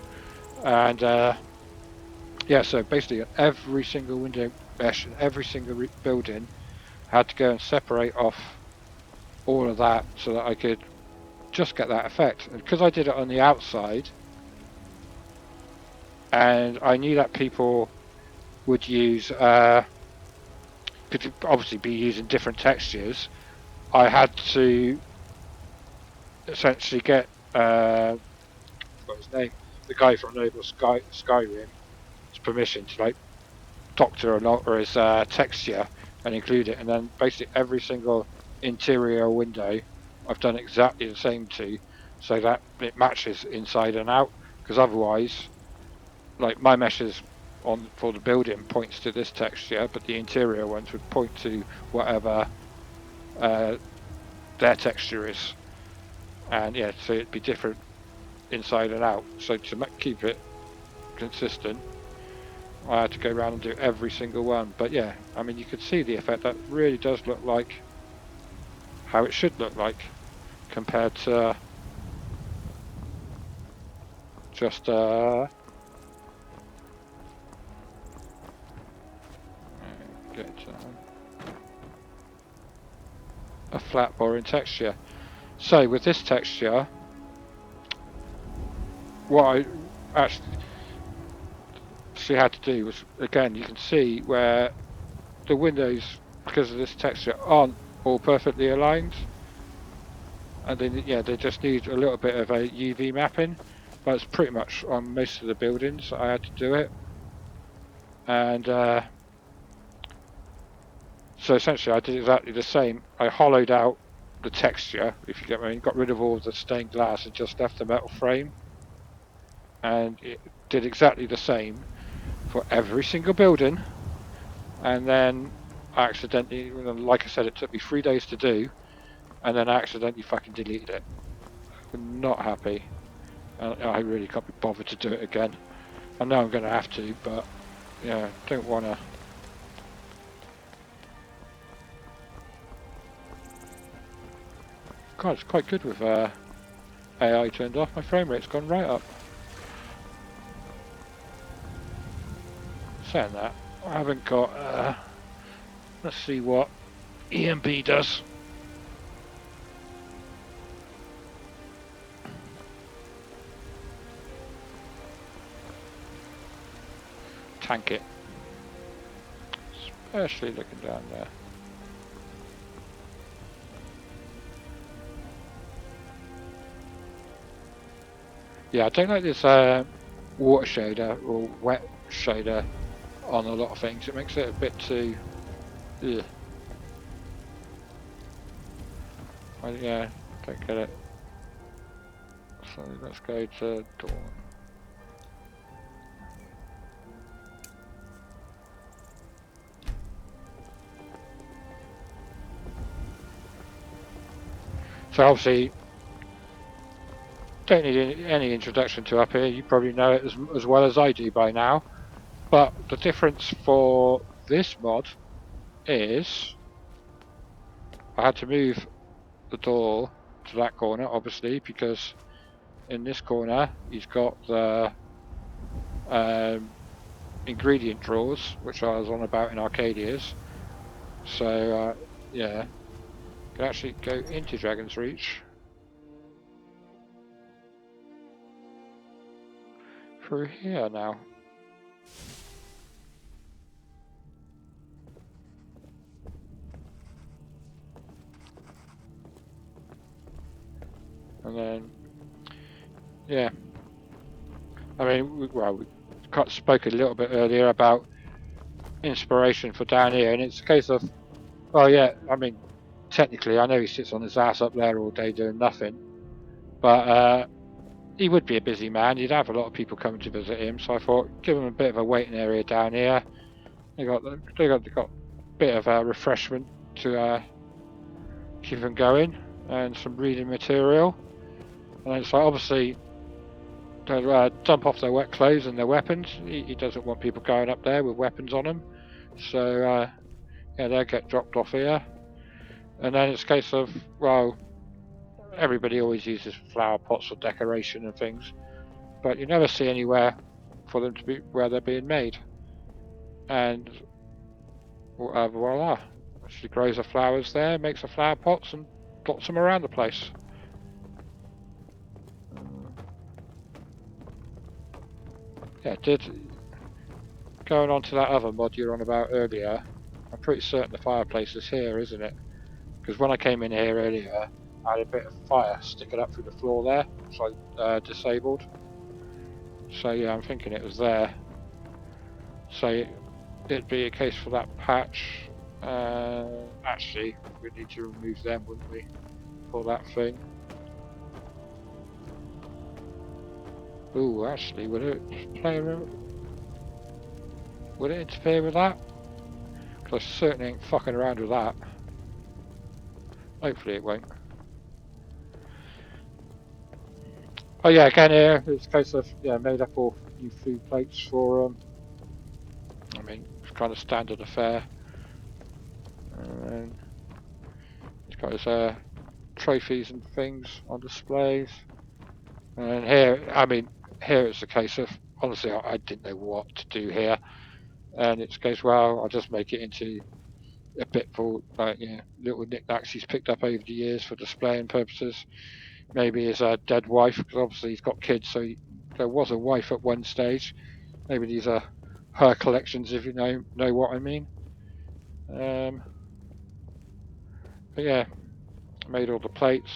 And yeah, so basically every single window mesh and every single building had to go and separate off all of that so that I could just get that effect. And because I did it on the outside, and I knew that people would use could obviously be using different textures, I had to essentially get what's his name, the guy from Noble Skyrim's permission to like doctor or not or his texture and include it, and then basically every single interior window I've done exactly the same to, so that it matches inside and out. Because otherwise, like my meshes on for the building points to this texture, but the interior ones would point to whatever their texture is, and yeah, so it'd be different inside and out. So to keep it consistent, I had to go around and do every single one. But yeah, I mean, you could see the effect. That really does look like how it should look like compared to just get a flat boring texture. So with this texture, what I actually had to do was, again, you can see where the windows, because of this texture, aren't all perfectly aligned, and then yeah, they just need a little bit of a UV mapping, but it's pretty much on most of the buildings I had to do it. And so essentially I did exactly the same. I hollowed out the texture, if you get me, got rid of all the stained glass and just left the metal frame, and it did exactly the same for every single building. And then I accidentally, like I said, it took me 3 days to do, and then I accidentally fucking deleted it. I'm not happy. I really can't be bothered to do it again. I know I'm going to have to, but yeah, don't want to. God, it's quite good with AI turned off. My frame rate's gone right up. Saying that, I haven't got. Let's see what EMB does. Tank it. Especially looking down there. Yeah, I don't like this water shader or wet shader on a lot of things. It makes it a bit too... Ugh. Yeah, don't get it. So let's go to Dawn. So obviously, don't need any introduction to up here. You probably know it as well as I do by now. But the difference for this mod is I had to move the door to that corner, obviously, because in this corner he's got the ingredient drawers, which I was on about in Arcadia's. So yeah, can actually go into Dragon's Reach through here now. And then, yeah, I mean, we spoke a little bit earlier about inspiration for down here, and it's a case of, well, yeah, I mean, technically, I know he sits on his ass up there all day doing nothing, but he would be a busy man. He'd have a lot of people coming to visit him, so I thought, give him a bit of a waiting area down here. They got a bit of a refreshment to keep him going, and some reading material. And it's like, obviously, they'll dump off their wet clothes and their weapons. He doesn't want people going up there with weapons on them. So, yeah, they'll get dropped off here. And then it's a case of, well, everybody always uses flower pots for decoration and things, but you never see anywhere for them to be where they're being made. And voila, she grows her flowers there, makes her flower pots, and plots them around the place. Yeah, going on to that other mod you were on about earlier, I'm pretty certain the fireplace is here, isn't it? because when I came in here earlier, I had a bit of fire sticking up through the floor there, which I disabled. So yeah, I'm thinking it was there. So it'd be a case for that patch. Actually, we'd need to remove them, wouldn't we, for that thing? Ooh, actually, would it would it interfere with that? Because I certainly ain't fucking around with that. Hopefully it won't. Oh yeah, again here, it's a case of, yeah, made up all new food plates for, I mean, it's kind of standard affair. And it's got his trophies and things on displays. And here, I mean, here it's a case of, honestly, I didn't know what to do here. And it's a case, well, I'll just make it into a bit for, like, you know, little knickknacks he's picked up over the years for displaying purposes. Maybe his dead wife, because obviously he's got kids, so there was a wife at one stage. Maybe these are her collections, if you know what I mean. But yeah, made all the plates.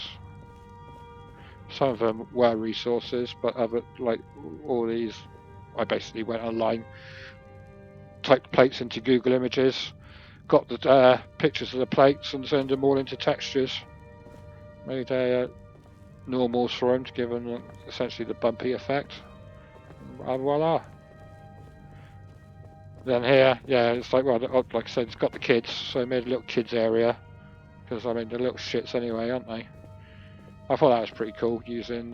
Some of them were resources, but other, like all these, I basically went online, typed plates into Google Images, got the pictures of the plates and turned them all into textures. Made normals for them to give them essentially the bumpy effect. And voila. Then here, yeah, it's like, well, like I said, it's got the kids, so I made a little kids area. Because, I mean, they're little shits anyway, aren't they? I thought that was pretty cool, using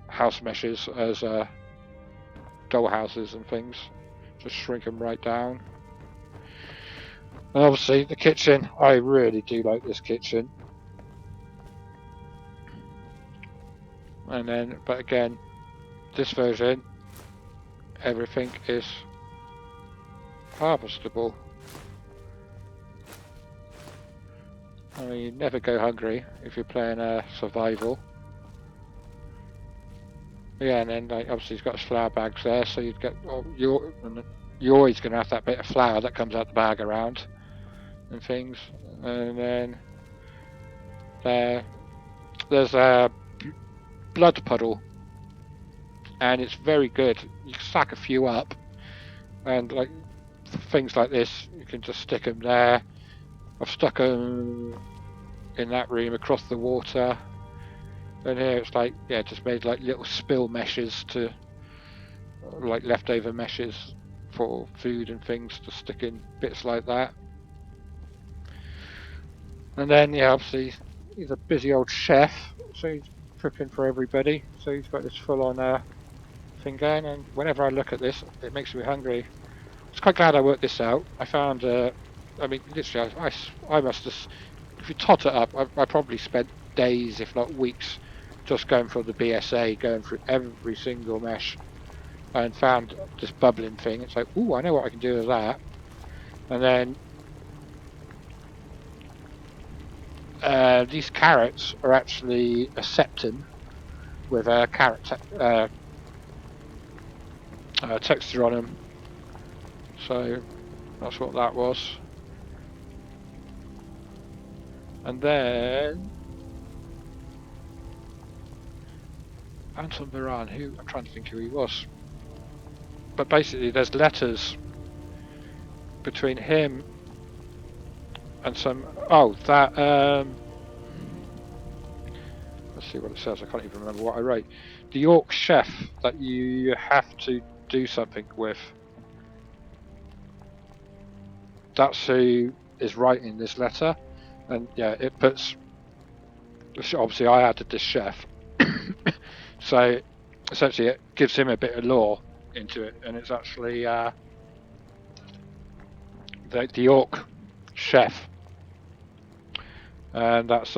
house meshes as doll houses and things. Just shrink them right down. And obviously, the kitchen. I really do like this kitchen. And then, but again, this version, everything is harvestable. I mean, you never go hungry if you're playing survival. Yeah, and then like, obviously he's got his flour bags there, so you'd get you're always going to have that bit of flour that comes out the bag around and things. And then there's a blood puddle, and it's very good. You can stack a few up, and like things like this, you can just stick them there. I've stuck them in that room across the water. And here it's like, yeah, just made like little spill meshes to, like leftover meshes for food and things to stick in bits like that. And then, yeah, obviously he's a busy old chef, so he's cooking for everybody. So he's got this full-on thing going, and whenever I look at this, it makes me hungry. I was quite glad I worked this out. I found, I mean, literally, I must have, if you tot it up, I probably spent days, if not weeks, just going through the BSA, going through every single mesh, and found this bubbling thing. It's like, ooh, I know what I can do with that. And then these carrots are actually a septum with a carrot texture on them. So that's what that was. And then Anton Baran, who I'm trying to think who he was. But basically there's letters between him and some, oh, that, let's see what it says, I can't even remember what I wrote. The York chef that you have to do something with. That's who is writing this letter. And yeah, it puts, obviously I added this chef. So essentially it gives him a bit of lore into it, and it's actually the York chef, and that's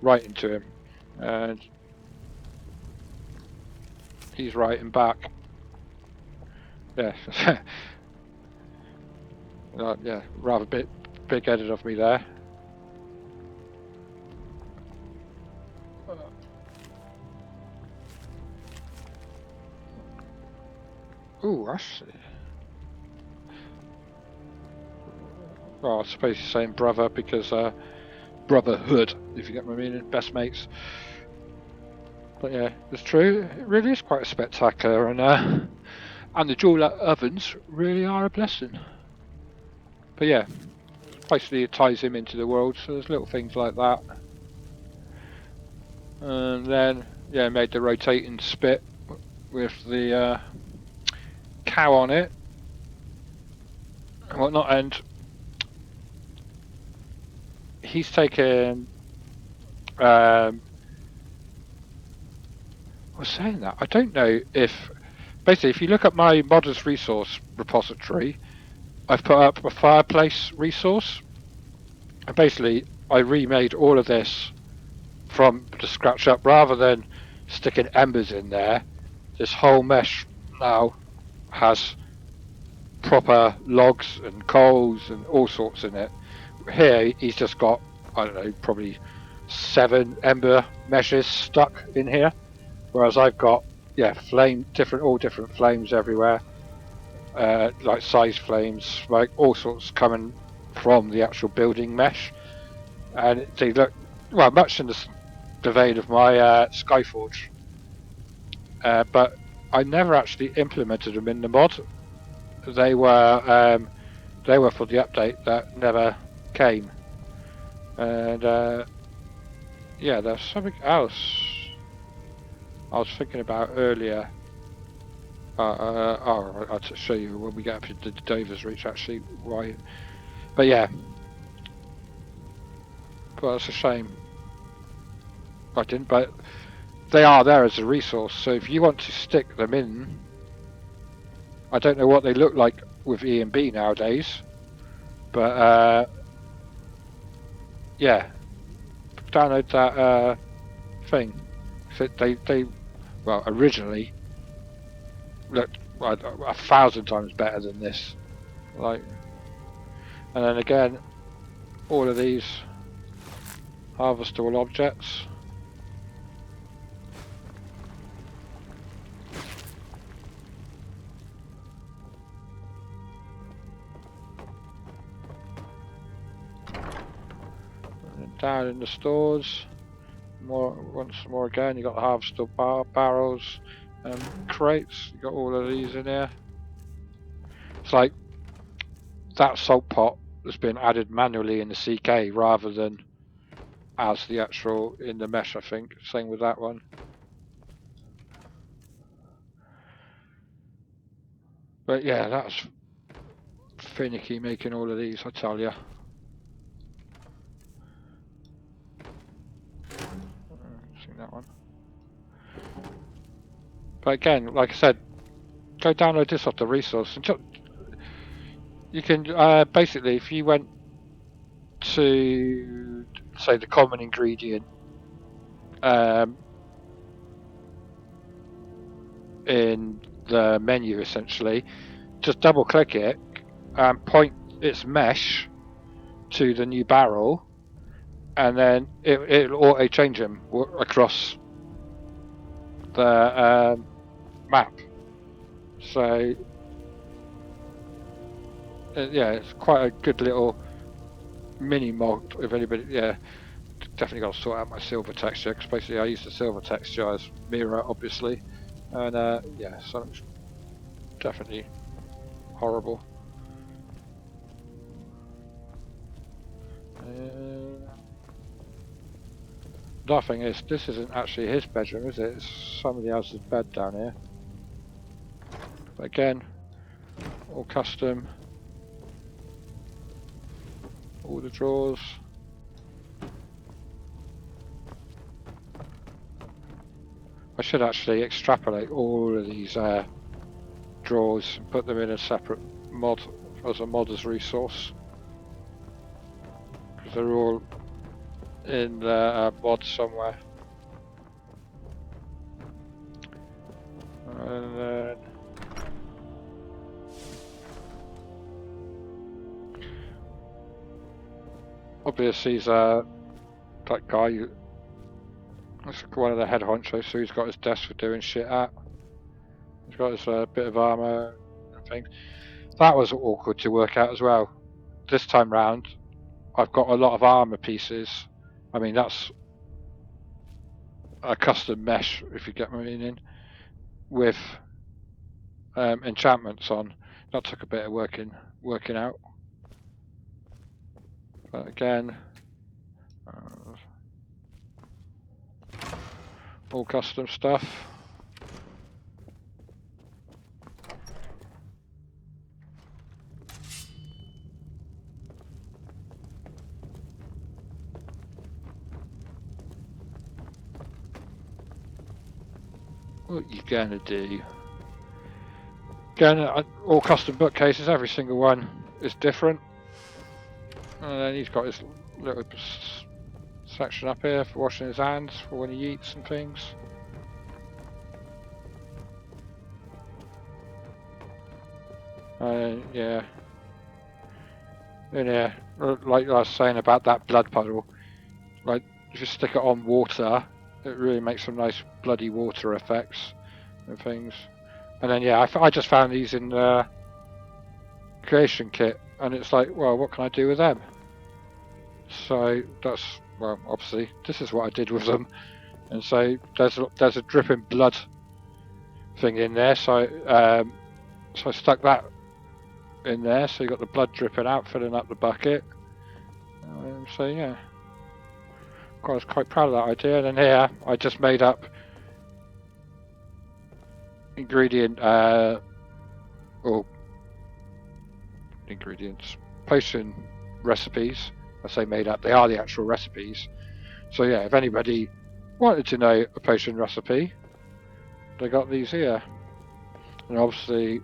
writing to him, and he's writing back. Yeah. Yeah, rather big-headed of me there. Ooh, actually, well, I suppose he's saying brother because brotherhood, if you get my meaning, best mates. But yeah, it's true. It really is quite spectacular, and the dual ovens really are a blessing. But yeah, basically it ties him into the world, so there's little things like that. And then yeah, made the rotating spit with the cow on it and whatnot, and he's taken. I was saying that I don't know if basically if you look at my modders resource repository, I've put up a fireplace resource, and basically I remade all of this from the scratch up rather than sticking embers in there. This whole mesh now has proper logs and coals and all sorts in it. Here he's just got, I don't know, probably 7 ember meshes stuck in here, whereas I've got all different flames everywhere, like size flames, smoke, all sorts coming from the actual building mesh, and they look well much in the vein of my Skyforge, but I never actually implemented them in the mod. They were for the update that never came, and yeah, there's something else I was thinking about earlier. I'll show you when we get up into the Dover's Reach actually why, but yeah, but it's a shame I didn't. But they are there as a resource, so if you want to stick them in, I don't know what they look like with E and B nowadays, but yeah, download that thing. So they well originally looked 1,000 times better than this, like, and then again all of these harvestable objects. And down in the stores, once more again, you got the harvestable barrels and crates. You got all of these in here. It's like that salt pot has been added manually in the CK rather than as the actual in the mesh, I think. Same with that one. But yeah, that's finicky making all of these, I tell you. Seen that one. But again, like I said, go download this off the resource and you can basically, if you went to say the common ingredient in the menu, essentially just double click it and point its mesh to the new barrel, and then it'll auto change them across the map. So yeah, it's quite a good little mini mod. If anybody, yeah, definitely got to sort out my silver texture, because basically I use the silver texture as mirror, obviously, and yeah, so it's definitely horrible. The thing is, this isn't actually his bedroom, is it? It's somebody else's bed down here. But again, all custom. All the drawers. I should actually extrapolate all of these drawers and put them in a separate mod as a modder's resource, because they're all in the mod somewhere. And then obviously he's that guy. That's one of the head honchos, so he's got his desk for doing shit at. He's got his bit of armour and things. That was awkward to work out as well. this time round, I've got a lot of armor pieces. I mean, that's a custom mesh, if you get my meaning, with enchantments on. That took a bit of working out. But again, all custom stuff. What you gonna do? Again, all custom bookcases, every single one is different. And then he's got his little section up here for washing his hands for when he eats and things. Yeah. And yeah, like I was saying about that blood puddle, like if you stick it on water, it really makes some nice bloody water effects and things. And then yeah, I just found these in the creation kit, and it's like, well, what can I do with them? So that's, well, obviously this is what I did with them. And so there's a dripping blood thing in there, so I stuck that in there, so you got the blood dripping out, filling up the bucket. So yeah, I was quite proud of that idea. And then here I just made up ingredient or ingredients, potion recipes. I say made up, they are the actual recipes. So yeah, if anybody wanted to know a potion recipe, they got these here. And obviously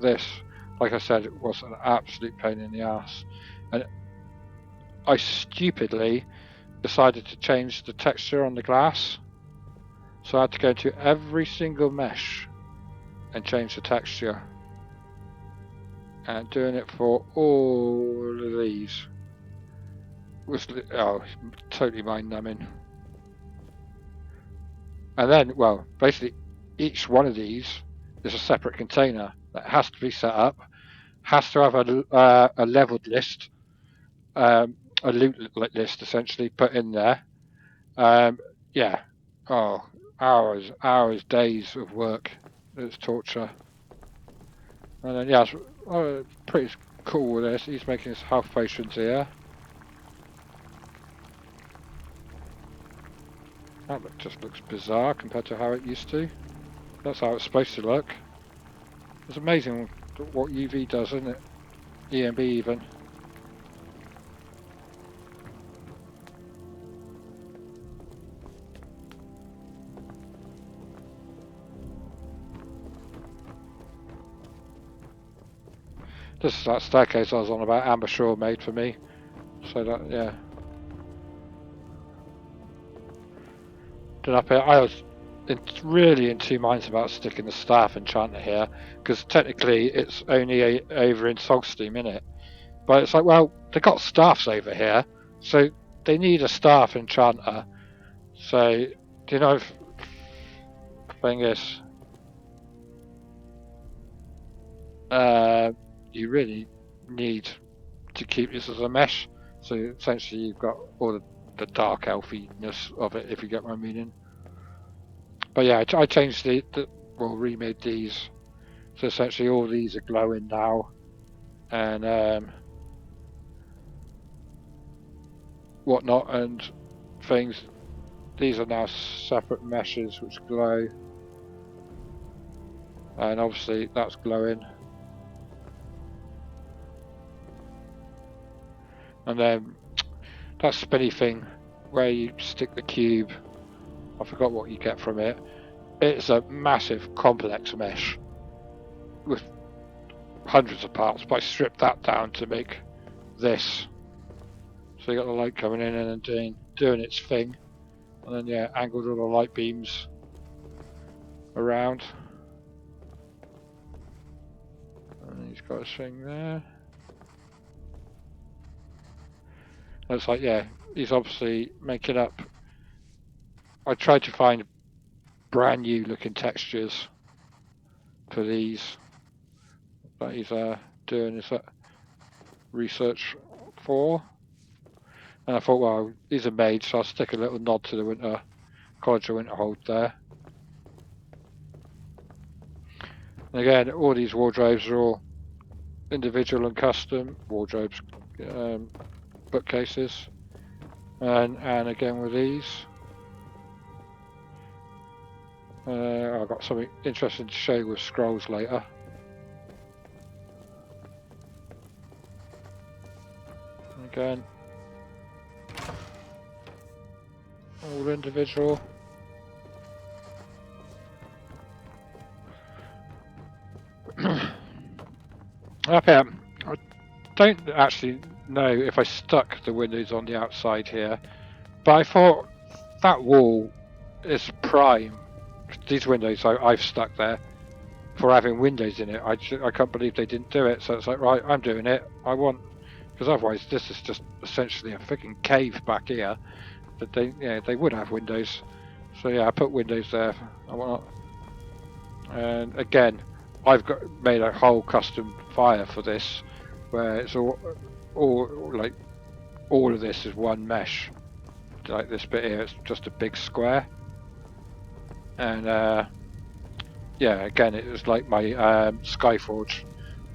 this, like I said, it was an absolute pain in the ass. And I stupidly decided to change the texture on the glass. So I had to go into every single mesh and change the texture. And doing it for all of these was totally mind-numbing. And then, well, basically each one of these is a separate container that has to be set up, has to have a leveled list, a loot list essentially put in there. Yeah, hours, days of work. It's torture. And then yeah, it's pretty cool with this. He's making his health potions here. That just looks bizarre compared to how it used to. That's how it's supposed to look. It's amazing what UV does, isn't it? EMB even. This is that staircase I was on about Amber Shaw made for me. So that, yeah. Then up here, I was really in two minds about sticking the staff enchanter here, because technically it's only over in Sogsteam, innit? But it's like, well, they've got staffs over here, so they need a staff enchanter. So, do you know, the thing is, you really need to keep this as a mesh. So essentially you've got all the dark elfiness of it, if you get my meaning. But yeah, I changed remade these. So essentially all these are glowing now. And whatnot and things. These are now separate meshes which glow. And obviously that's glowing. And then that spinny thing where you stick the cube, I forgot what you get from it. It's a massive complex mesh with hundreds of parts, but I stripped that down to make this. So you got the light coming in and then doing its thing. And then yeah, angled all the light beams around. And he's got his thing there. And it's like, yeah, he's obviously making up. I tried to find brand new looking textures for these. But he's doing this. research for. And I thought, well, these are made, so I'll stick a little nod to the College of Winterhold there. And again, all these wardrobes are all individual and custom wardrobes, bookcases, and again with these. I've got something interesting to show you with scrolls later. Again, all individual. Up here, I don't actually know if I stuck the windows on the outside here, but I thought that wall is prime. These windows I've stuck there for having windows in it. I can't believe they didn't do it. So it's like, right, I'm doing it. I want, because otherwise this is just essentially a freaking cave back here. But they would have windows. So yeah, I put windows there. And again, I've made a whole custom fire for this, where it's all like all of this is one mesh. Like this bit here, it's just a big square. And yeah, again, it was like my Skyforge,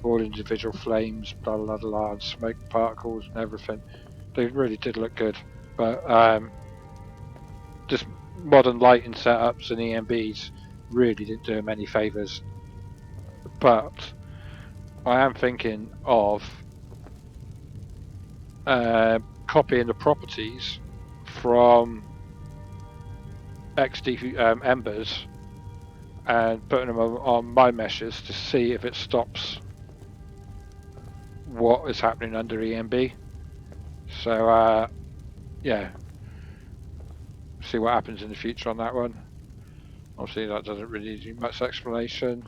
all individual flames, blah blah blah, and smoke particles and everything. They really did look good, but just modern lighting setups and EMBs really didn't do them any favours. But I am thinking of copying the properties from XD Embers and putting them on my meshes to see if it stops what is happening under EMB. So yeah, see what happens in the future on that one. Obviously that doesn't really need much explanation.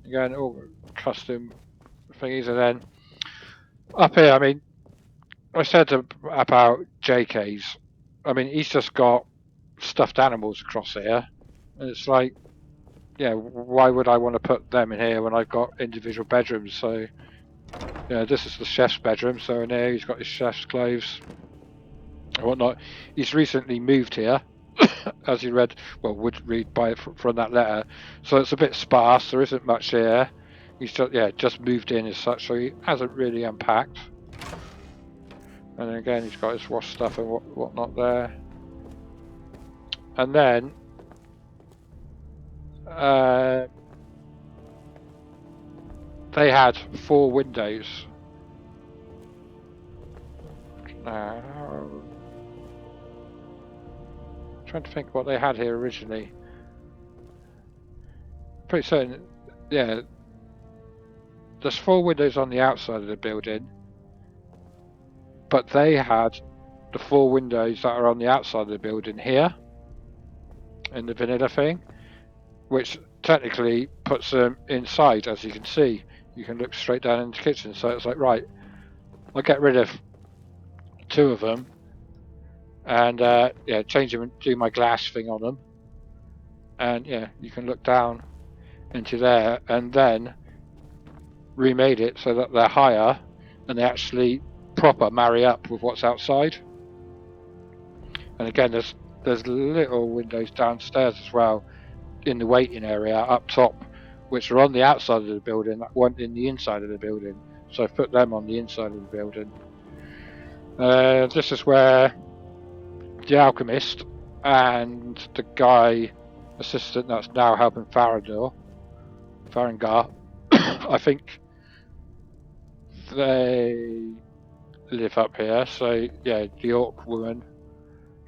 Again, all custom thingies. And then up here, I mean, I said about JK's, I mean, he's just got stuffed animals across here, and it's like, yeah, why would I want to put them in here when I've got individual bedrooms? So yeah, this is the chef's bedroom, so in here he's got his chef's clothes and whatnot. He's recently moved here, as you read, well, would read from that letter, so it's a bit sparse, there isn't much here. He's just moved in as such, so he hasn't really unpacked. And then again, he's got his wash stuff and whatnot there. And then they had 4 windows. Trying to think what they had here originally. Pretty certain, yeah. There's 4 windows on the outside of the building, but they had the 4 windows that are on the outside of the building here in the vanilla thing, which technically puts them inside. As you can see, you can look straight down into the kitchen. So it's like, right, I'll get rid of 2 of them and yeah, change them and do my glass thing on them, and yeah, you can look down into there, and then remade it so that they're higher and they actually proper marry up with what's outside. And again, there's little windows downstairs as well in the waiting area up top, which are on the outside of the building that weren't in the inside of the building, so I've put them on the inside of the building. This is where the alchemist and the guy assistant that's now helping Farangar, I think they live up here. So yeah, the orc woman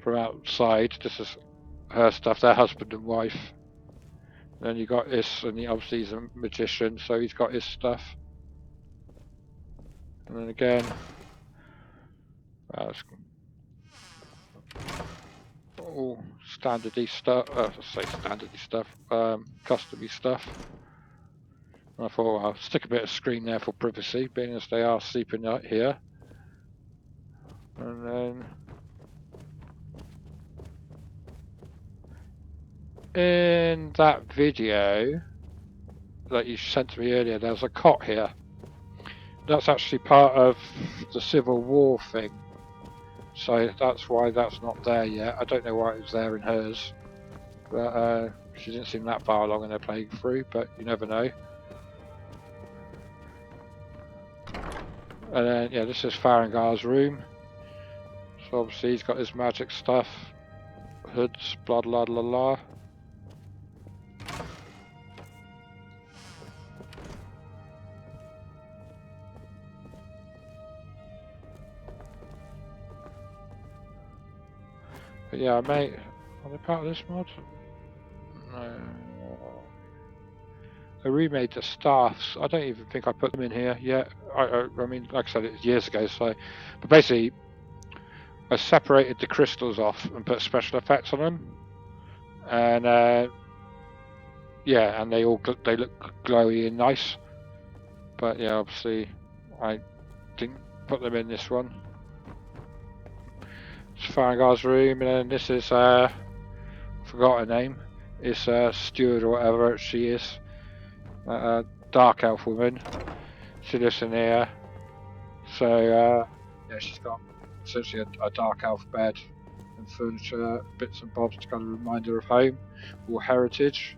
from outside, this is her stuff, their husband and wife. Then you got this, and obviously he's a magician, so he's got his stuff. And then again, all standardy stuff. Customy stuff. And I thought, well, I'll stick a bit of screen there for privacy, being as they are sleeping out here. And then in that video that you sent to me earlier, there's a cot here, that's actually part of the Civil War thing. So that's why that's not there yet. I don't know why it was there in hers. But she didn't seem that far along in her playing through, but you never know. And then, yeah, this is Farengar's room. So obviously he's got his magic stuff. Hoods, blah blah blah blah. But yeah, mate, are they part of this mod? No. I remade the staffs. I don't even think I put them in here yet. I mean, like I said, it was years ago. So, but basically, I separated the crystals off and put special effects on them, and yeah, and they look glowy and nice. But yeah, obviously, I didn't put them in this one. It's Farengar's room, and then this is I forgot her name. It's Steward or whatever she is. Dark elf woman. She lives in here. So yeah, she's got essentially a dark elf bed and furniture, bits and bobs to kind of remind her of home or heritage.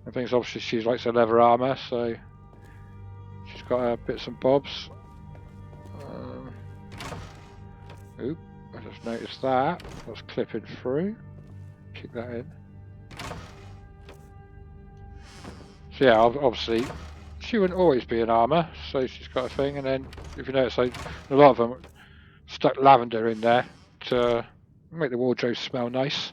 I think obviously she likes her leather armour, so she's got bits and bobs. Oop, I just noticed that. That's clipping through. Kick that in. So yeah, obviously she wouldn't always be in armour, so she's got a thing. And then if you notice, like, a lot of them stuck lavender in there to make the wardrobe smell nice.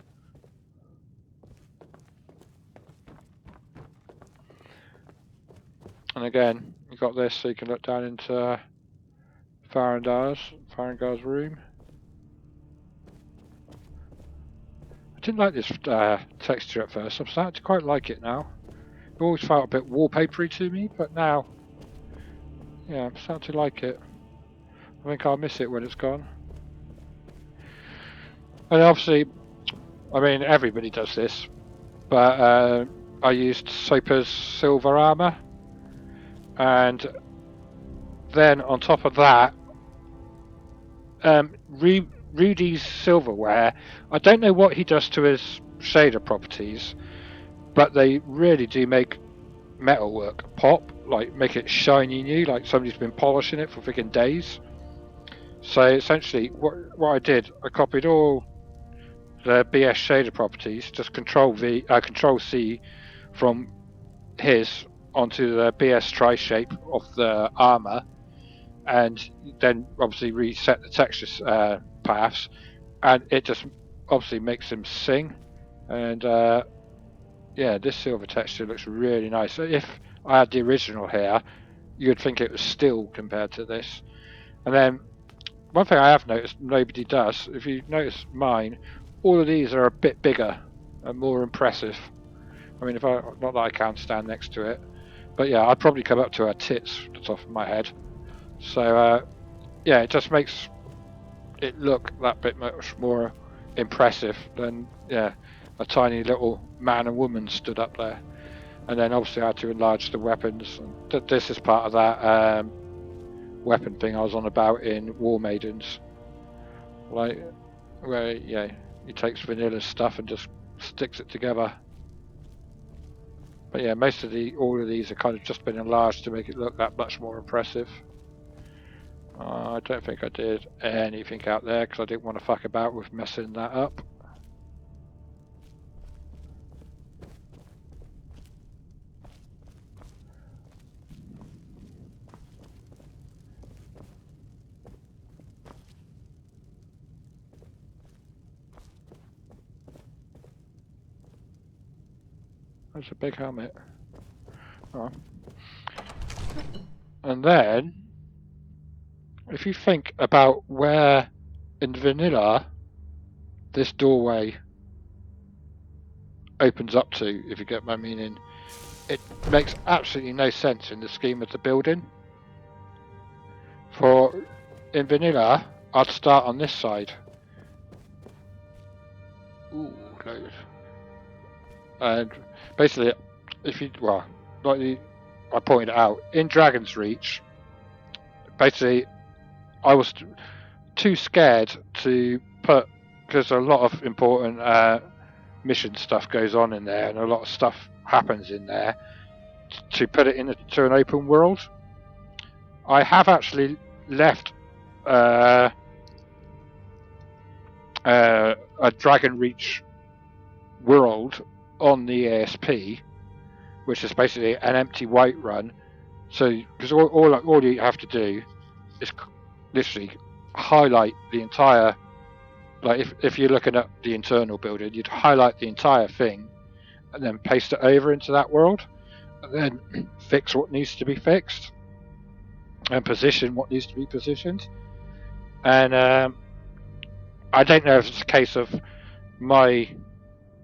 And again, you got this, so you can look down into Farengar's room. I didn't like this texture at first. I'm starting to quite like it now. It always felt a bit wallpapery to me, but now, yeah, I'm starting to like it. I think I'll miss it when it's gone. And obviously, I mean, everybody does this, but I used Sopa's silver armour, and then on top of that, Rudy's silverware. I don't know what he does to his shader properties, but they really do make metalwork pop, like make it shiny new, like somebody's been polishing it for freaking days. So essentially, what I did, I copied all the BS shader properties, just Control C from his onto the BS tri-shape of the armor, and then obviously reset the texture paths, and it just obviously makes them sing. And yeah, this silver texture looks really nice. If I had the original here, you'd think it was still compared to this. And then one thing I have noticed nobody does, if you notice mine, all of these are a bit bigger and more impressive. I mean, not that I can stand next to it, but yeah, I'd probably come up to her tits at the top of my head. So yeah, it just makes it look that bit much more impressive than, yeah, a tiny little man and woman stood up there. And then obviously I had to enlarge the weapons. This is part of that weapon thing I was on about in War Maidens, like where, yeah, he takes vanilla stuff and just sticks it together. But yeah, all of these have kind of just been enlarged to make it look that much more impressive. I don't think I did anything out there because I didn't want to fuck about with messing that up. That's a big helmet. Oh. And then, if you think about where in vanilla this doorway opens up to, if you get my meaning, it makes absolutely no sense in the scheme of the building. For in vanilla, I'd start on this side. Ooh, loads. And basically, if you, well, like I pointed out, in Dragon's Reach, basically I was too scared to put, because a lot of important mission stuff goes on in there and a lot of stuff happens in there, to put it into an open world. I have actually left a Dragon Reach world on the ESP, which is basically an empty Whiterun. So, because all you have to do is literally highlight the entire, like if you're looking at the internal building, you'd highlight the entire thing and then paste it over into that world, and then fix what needs to be fixed and position what needs to be positioned. And I don't know if it's a case of my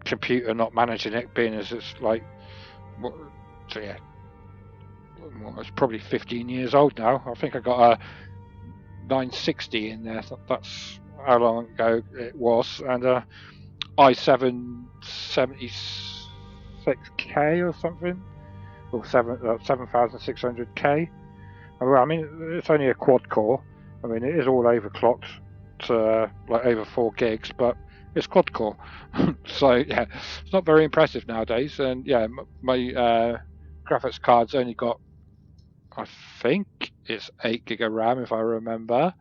computer not managing it, being as it's like, so yeah, well, it's probably 15 years old now. I think I got a 960 in there. That's how long ago it was, and i7 76K or something, or 7600K. Well, I mean, it's only a quad core. I mean, it is all overclocked to like over 4 gigs, but it's quad core. So yeah, it's not very impressive nowadays. And yeah, my graphics card's only got, I think it's 8 gig of RAM if I remember.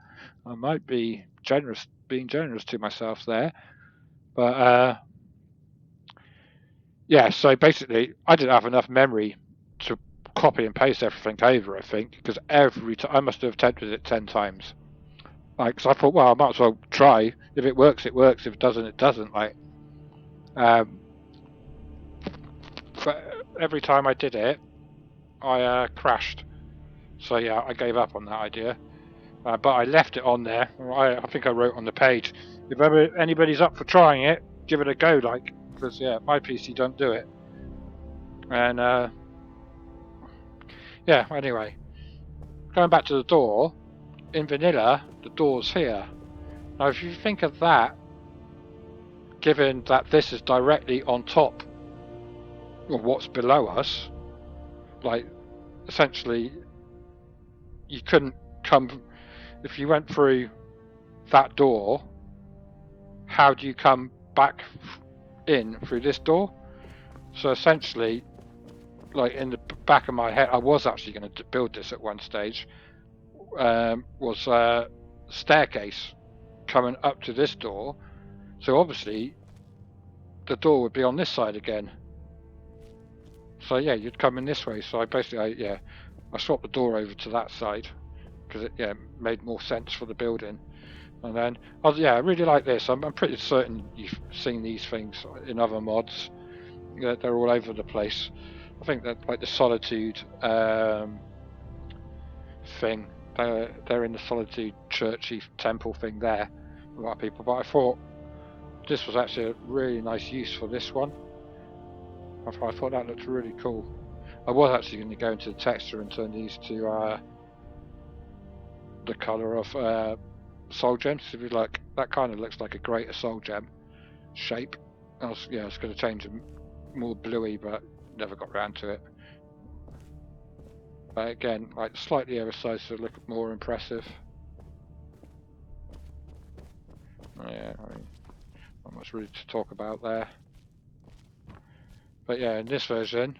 I might be being generous to myself there, but yeah. So basically, I didn't have enough memory to copy and paste everything over. I think because every time I must have attempted it 10 times. Like, cause I thought, well, I might as well try. If it works, it works. If it doesn't, it doesn't. Like, but every time I did it, I crashed. So yeah, I gave up on that idea. But I left it on there. I think I wrote on the page, if ever anybody's up for trying it, give it a go. Like, because yeah, my PC don't do it. And yeah. Anyway, going back to the door. In vanilla, the door's here. Now, if you think of that, given that this is directly on top of what's below us, like, essentially, you couldn't come, if you went through that door, how do you come back in through this door? So essentially, like, in the back of my head, I was actually going to build this at one stage, was a staircase coming up to this door. So obviously the door would be on this side again. So yeah, you'd come in this way. So I basically, I swapped the door over to that side because it made more sense for the building. And then I really like this. I'm pretty certain you've seen these things in other mods. They're all over the place. I think that like the Solitude thing. They're in the Solitude churchy temple thing there, a lot of people, but I thought this was actually a really nice use for this one. I thought that looked really cool. I was actually going to go into the texture and turn these to the colour of soul gems. If you like, that kind of looks like a greater soul gem shape. I was going to change them more bluey, but never got around to it. Again, like slightly oversized to look more impressive. Yeah, I mean, not much really to talk about there. But yeah, in this version,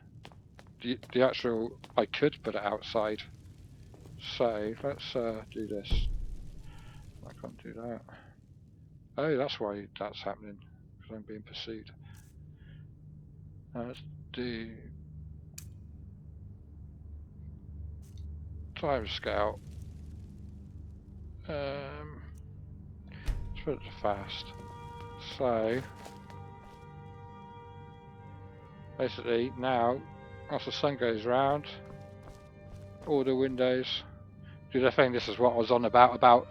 the actual, I could put it outside. So let's do this. I can't do that. Oh, that's why that's happening, because I'm being pursued. Let's do time scale. Let's put it to fast. So basically now, as the sun goes round, all the windows do their thing. This is what I was on about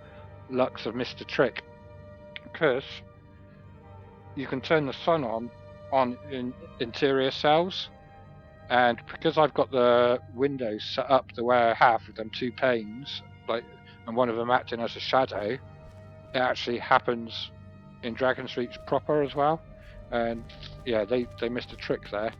Lux of Mr. Trick, because you can turn the sun on in interior cells. And because I've got the windows set up the way I have with them 2 panes, like, and one of them acting as a shadow, it actually happens in Dragon's Reach proper as well. And yeah, they missed a trick there.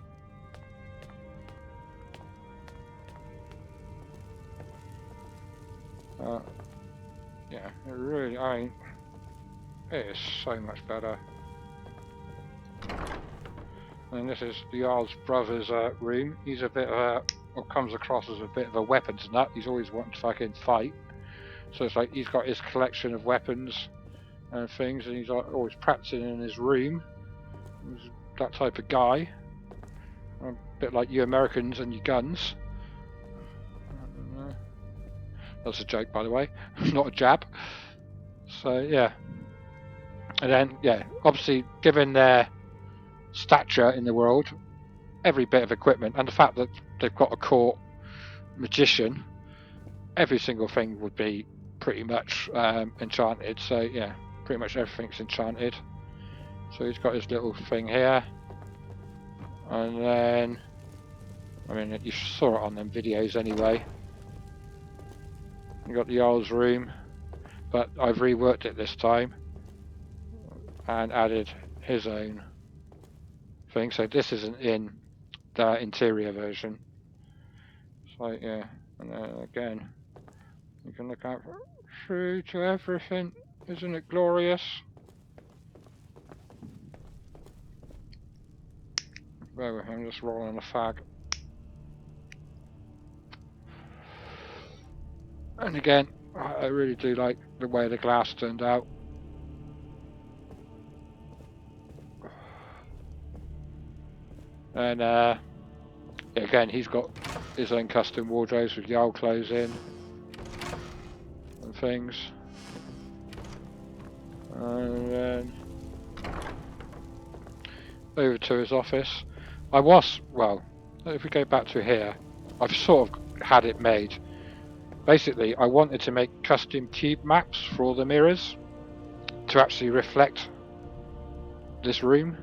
Yeah, it really, I mean, it is so much better. And this is the Jarl's brother's room. He's a bit of a, or comes across as a bit of a weapons nut. He's always wanting to fucking fight. So it's like he's got his collection of weapons and things, and he's always practicing in his room. He's that type of guy. A bit like you Americans and your guns. That's a joke, by the way, not a jab. So yeah, and then yeah, obviously given their stature in the world, every bit of equipment, and the fact that they've got a court magician, every single thing would be pretty much enchanted. So yeah, pretty much everything's enchanted. So he's got his little thing here, and then I mean you saw it on them videos anyway. You got the Jarl's room, but I've reworked it this time and added his own thing. So this isn't in the interior version. So yeah, and then again, you can look out through to everything. Isn't it glorious? Bear with me, I'm just rolling a fag. And again, I really do like the way the glass turned out. And again, he's got his own custom wardrobes with Jarl clothes in and things. And then over to his office. Well, if we go back to here, I've sort of had it made. Basically, I wanted to make custom cube maps for all the mirrors to actually reflect this room,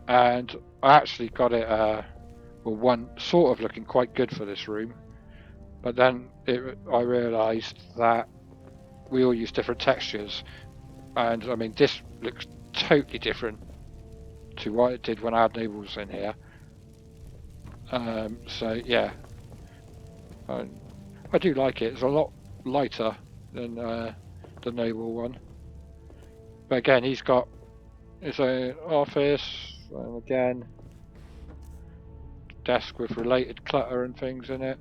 and I actually got it one sort of looking quite good for this room, but then I realised that we all use different textures, and I mean this looks totally different to what it did when I had Nobles in here. So yeah, I do like it. It's a lot lighter than the Noble one. But again, he's got his own office, and again, desk with related clutter and things in it.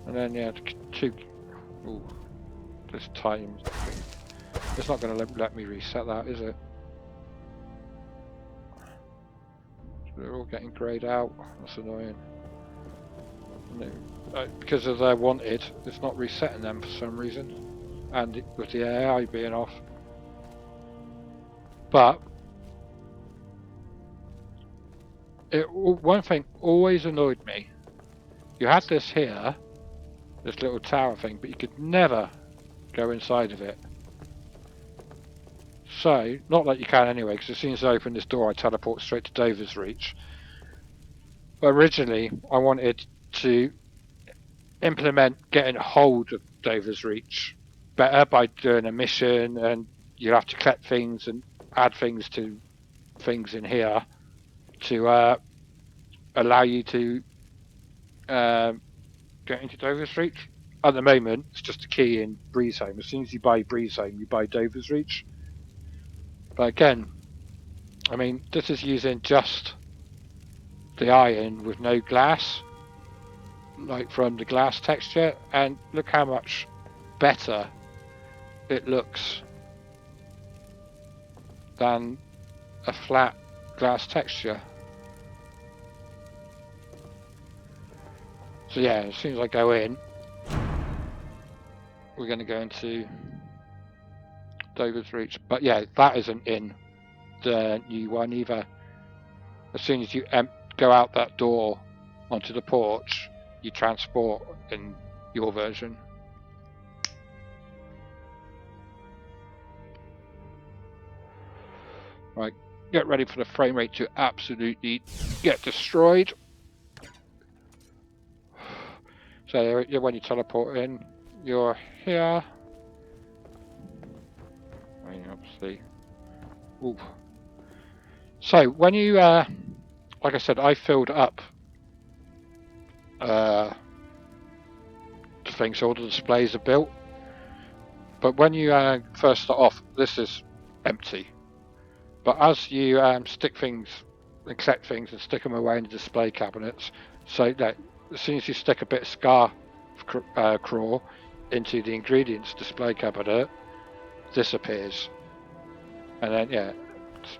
And then yeah, ooh, this time, it's not going to let me reset that, is it? They're all getting greyed out. That's annoying. No, because of their wanted, it's not resetting them for some reason, and with the AI being off. But one thing always annoyed me. You had this here, this little tower thing, but you could never go inside of it. So, not that you can anyway, because as soon as I open this door I teleport straight to Dover's Reach. But originally I wanted to implement getting hold of Dover's Reach better by doing a mission, and you have to collect things and add things to things in here to allow you to get into Dover's Reach. At the moment it's just a key in Breezehome. As soon as you buy Breezehome you buy Dover's Reach. But again, I mean, this is using just the iron with no glass, like from the glass texture, and look how much better it looks than a flat glass texture. So yeah, as soon as I go in, we're going to go into Dover's Reach. But yeah, that isn't in the new one either. As soon as you go out that door onto the porch, you transport in your version. Right, get ready for the frame rate to absolutely get destroyed. So when you teleport in, you're here. I mean, obviously. Ooh. So when you, like I said, I filled up things, all the displays are built. But when you first start off, this is empty. But as you stick things and collect things and stick them away in the display cabinets, so that as soon as you stick a bit of scar crawl into the ingredients display cabinet, this appears. And then, yeah,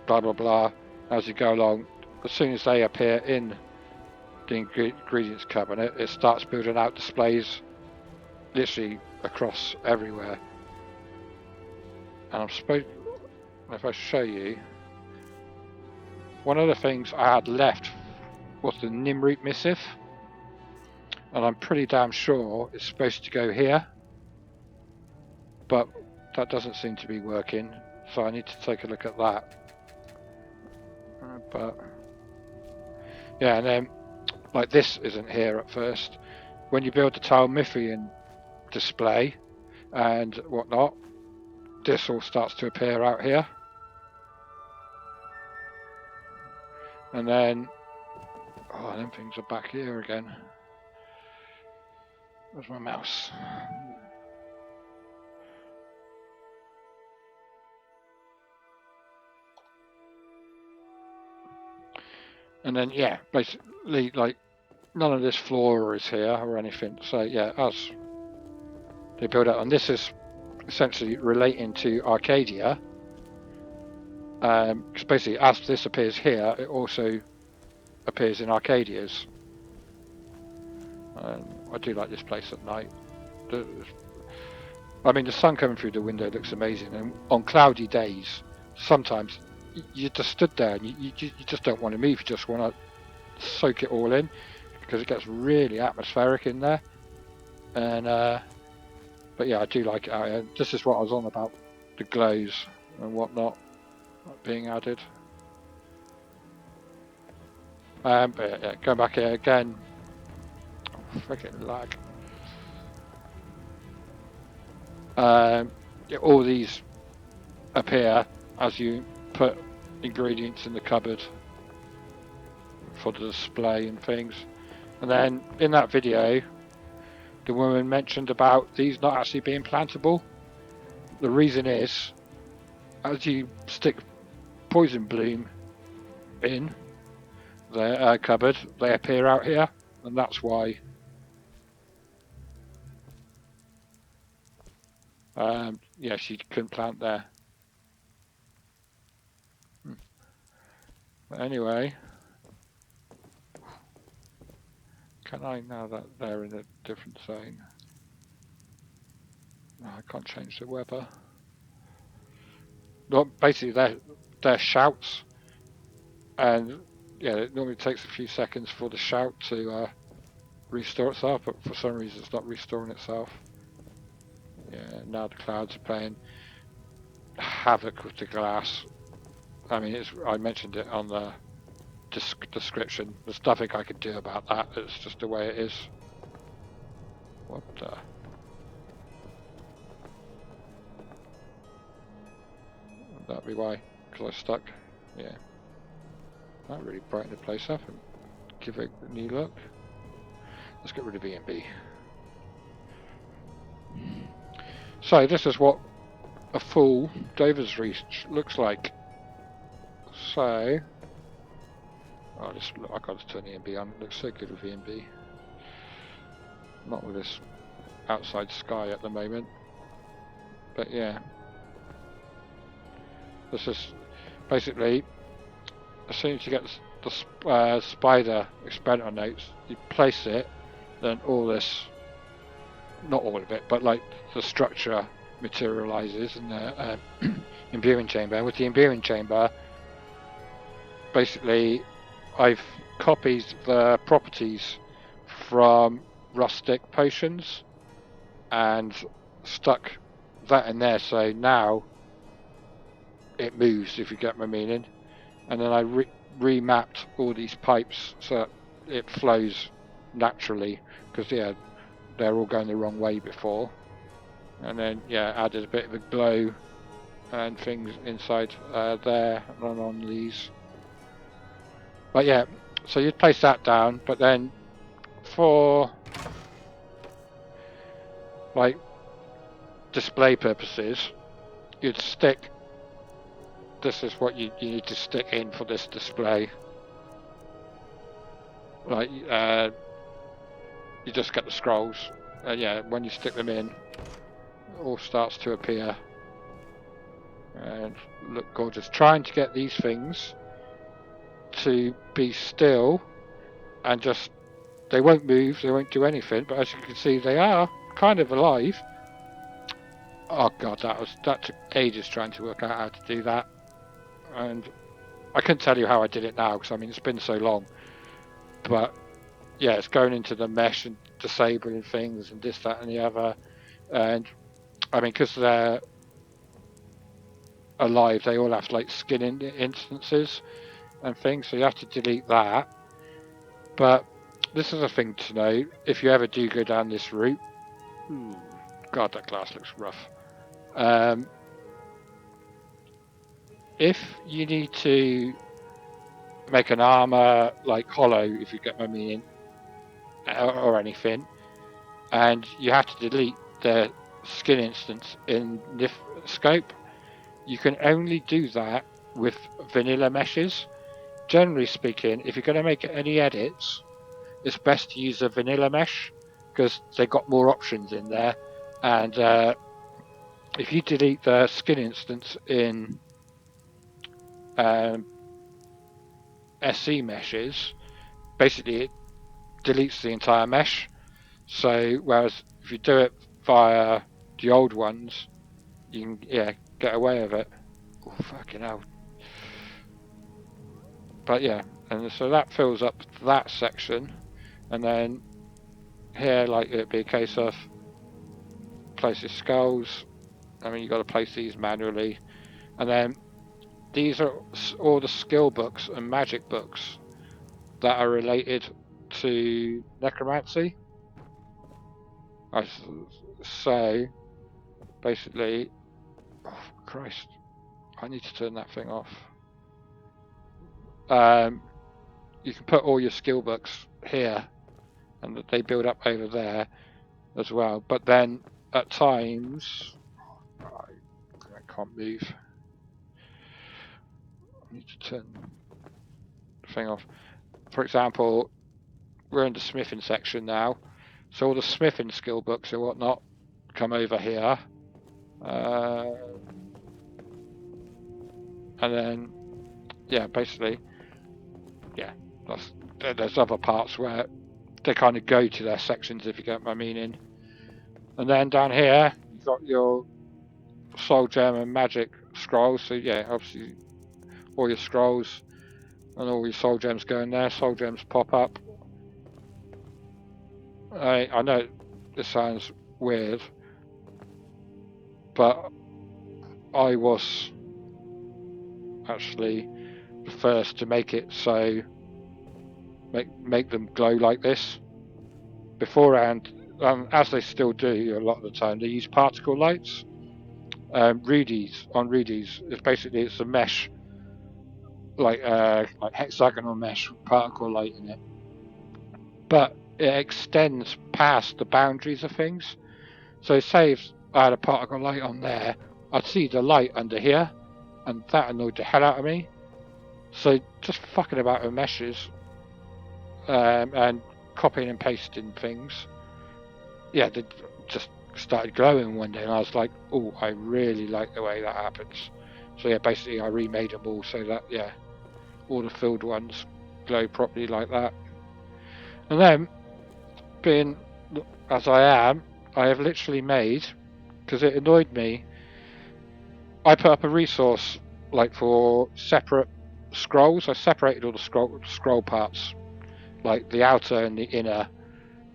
blah blah blah, as you go along, as soon as they appear in the ingredients cabinet, it starts building out displays literally across everywhere. And I'm supposed, if I show you, one of the things I had left was the Nimroot missive, and I'm pretty damn sure it's supposed to go here, but that doesn't seem to be working, so I need to take a look at that. But yeah, and then like this isn't here at first. When you build the Talmithian display and whatnot, this all starts to appear out here. And then, oh, them things are back here again. Where's my mouse? And then, yeah, basically, like, none of this flora is here or anything. So, yeah, as they build out, and this is essentially relating to Arcadia. Because basically, as this appears here, it also appears in Arcadia's. I do like this place at night. I mean, the sun coming through the window looks amazing, and on cloudy days, sometimes you just stood there and you just don't want to move. You just want to soak it all in, because it gets really atmospheric in there. And but yeah, I do like it out here. This is what I was on about, the glows and whatnot being added. But yeah, going back here again. Oh, freaking lag. Yeah, all these appear as you put ingredients in the cupboard for the display and things. And then in that video, the woman mentioned about these not actually being plantable. The reason is, as you stick poison bloom in the cupboard, they appear out here, and that's why. Yeah, she couldn't plant there. But anyway, can I, now that they're in a different zone? No, I can't change the weather. No, basically they're shouts, and yeah, it normally takes a few seconds for the shout to restore itself, but for some reason it's not restoring itself. Yeah, now the clouds are playing havoc with the glass. I mean, I mentioned it on the description. There's nothing I can do about that. It's just the way it is. What the? Would that be why? Because I stuck? Yeah. That really brightened the place up and give it a new look. Let's get rid of B&B. So this is what a full Dover's Reach looks like. So, I got to turn the ENB on. It looks so good with ENB. Not with this outside sky at the moment, but yeah. This is basically, as soon as you get the spider experiment notes, you place it, then all this, not all of it, but like the structure materializes in the imbuing chamber. And with the imbuing chamber, basically I've copied the properties from rustic potions and stuck that in there, so now it moves, if you get my meaning. And then I remapped all these pipes so it flows naturally, because yeah, they're all going the wrong way before. And then yeah, added a bit of a glow and things inside there and on these. But yeah, so you'd place that down, but then for like display purposes, you'd stick. This is what you need to stick in for this display. Like you just get the scrolls. Yeah, when you stick them in, it all starts to appear and look gorgeous. Trying to get these things to be still and just, they won't move, they won't do anything, but as you can see they are kind of alive. Oh god, that took ages trying to work out how to do that, and I couldn't tell you how I did it now because I mean it's been so long. But yeah, it's going into the mesh and disabling things and this, that and the other, and I mean because they're alive they all have like skin instances and things, so you have to delete that. But this is a thing to know if you ever do go down this route. God, that glass looks rough. If you need to make an armor like hollow, if you get my meaning, or anything, and you have to delete the skin instance in NIF scope, you can only do that with vanilla meshes. Generally speaking, if you're going to make any edits, it's best to use a vanilla mesh because they've got more options in there. And if you delete the skin instance in SE meshes, basically it deletes the entire mesh. So whereas if you do it via the old ones, you can get away with it. Oh fucking hell. But yeah, and so that fills up that section, and then here like it'd be a case of place your skulls. I mean you got to place these manually, and then these are all the skill books and magic books that are related to necromancy. So basically, oh Christ, I need to turn that thing off. You can put all your skill books here, and they build up over there as well. But then at times, I can't move. I need to turn the thing off. For example, we're in the smithing section now, so all the smithing skill books and whatnot come over here. And then, yeah, basically, yeah, there's other parts where they kind of go to their sections, if you get my meaning. And then down here, you've got your soul gem and magic scrolls. So yeah, obviously, all your scrolls and all your soul gems go in there. Soul gems pop up. I know this sounds weird, but I was actually the first to make it so make them glow like this. Beforehand, as they still do a lot of the time, they use particle lights. Rudy's it's a mesh, like hexagonal mesh with particle light in it, but it extends past the boundaries of things. So say if I had a particle light on there, I'd see the light under here, and that annoyed the hell out of me. So just fucking about with meshes and copying and pasting things, yeah, they just started glowing one day, and I was like, oh, I really like the way that happens. So yeah, basically I remade them all so that yeah, all the filled ones glow properly like that. And then, being as I am, I have literally made, because it annoyed me, I put up a resource like for separate scrolls. I separated all the scroll parts, like the outer and the inner,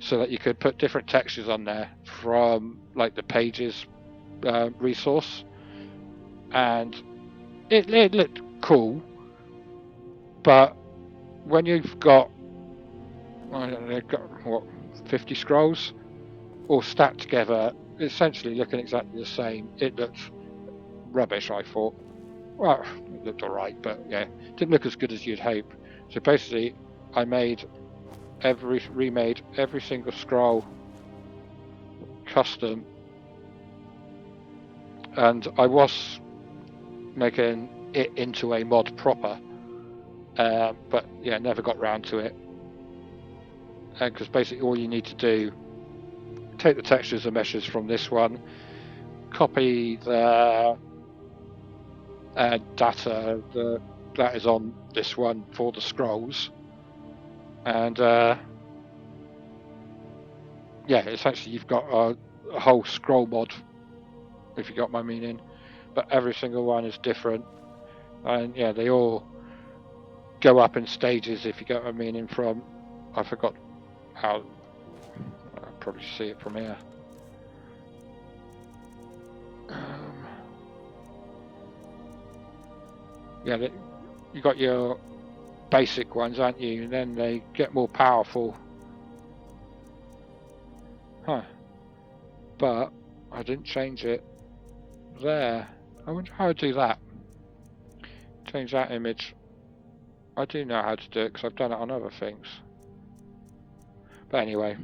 so that you could put different textures on there from like the pages resource, and it looked cool. But when you've got, I don't know, what, 50 scrolls all stacked together, essentially looking exactly the same, it looked rubbish. I thought, well, it looked alright, but yeah, it didn't look as good as you'd hope. So basically, I made remade every single scroll custom, and I was making it into a mod proper, but yeah, never got round to it, because basically all you need to do, take the textures and meshes from this one, copy the data that is on this one for the scrolls, and yeah, essentially you've got a whole scroll mod, if you got my meaning, but every single one is different, and yeah, they all go up in stages, if you get my meaning. From, I forgot how, I'll probably see it from here. Yeah, you got your basic ones, aren't you? And then they get more powerful. Huh. But I didn't change it there. I wonder how I do that. Change that image. I do know how to do it because I've done it on other things. But anyway.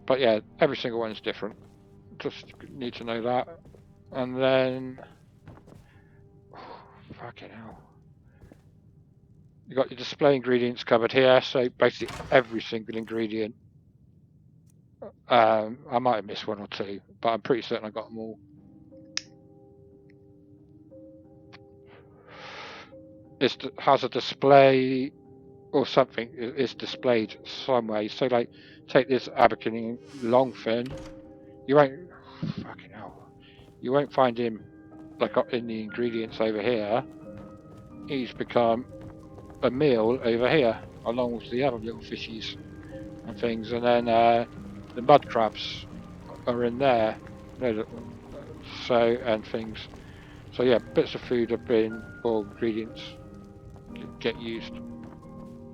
But yeah, every single one is different. Just need to know that. And then... fucking hell. You got your display ingredients covered here, so basically every single ingredient. I might have missed one or two, but I'm pretty certain I got them all. It has a display or something is displayed some way. So like, take this Abercrombie longfin. You won't, fucking hell, you won't find him like in the ingredients over here. He's become a meal over here, along with the other little fishies and things. And then the mud crabs are in there. So, and things. So yeah, bits of food have been, or ingredients get used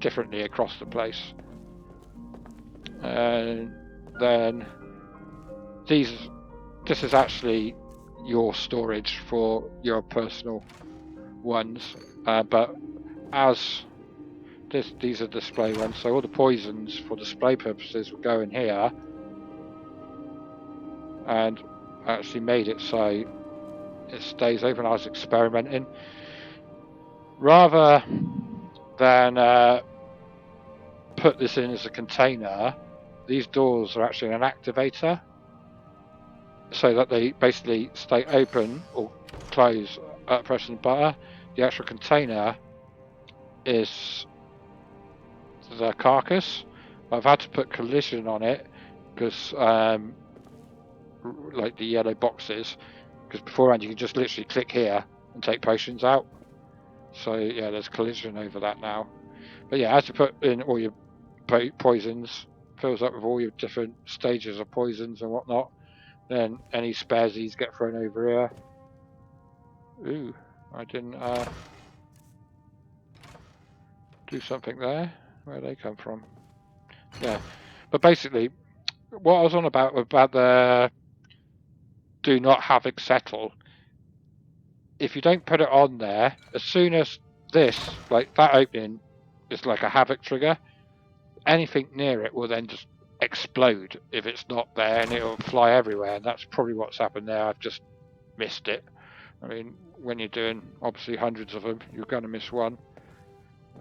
differently across the place. And then this is actually your storage for your personal ones, but as these are display ones, so all the poisons for display purposes will go in here, and I actually made it so it stays open. I was experimenting rather than put this in as a container. These doors are actually an activator, so that they basically stay open or close at pressing the button. The actual container is the carcass. I've had to put collision on it because like the yellow boxes, because beforehand you can just literally click here and take potions out. So yeah, there's collision over that now. But yeah, as you put in all your poisons, fills up with all your different stages of poisons and whatnot. Then any spares these get thrown over here. Ooh, I didn't do something there. Where'd they come from? Yeah, but basically, what I was on about the do not havoc settle. If you don't put it on there, as soon as this, like that opening, is like a havoc trigger, anything near it will then just explode if it's not there, and it'll fly everywhere. And that's probably what's happened there. I've just missed it. I mean, when you're doing obviously hundreds of them, you're going to miss one.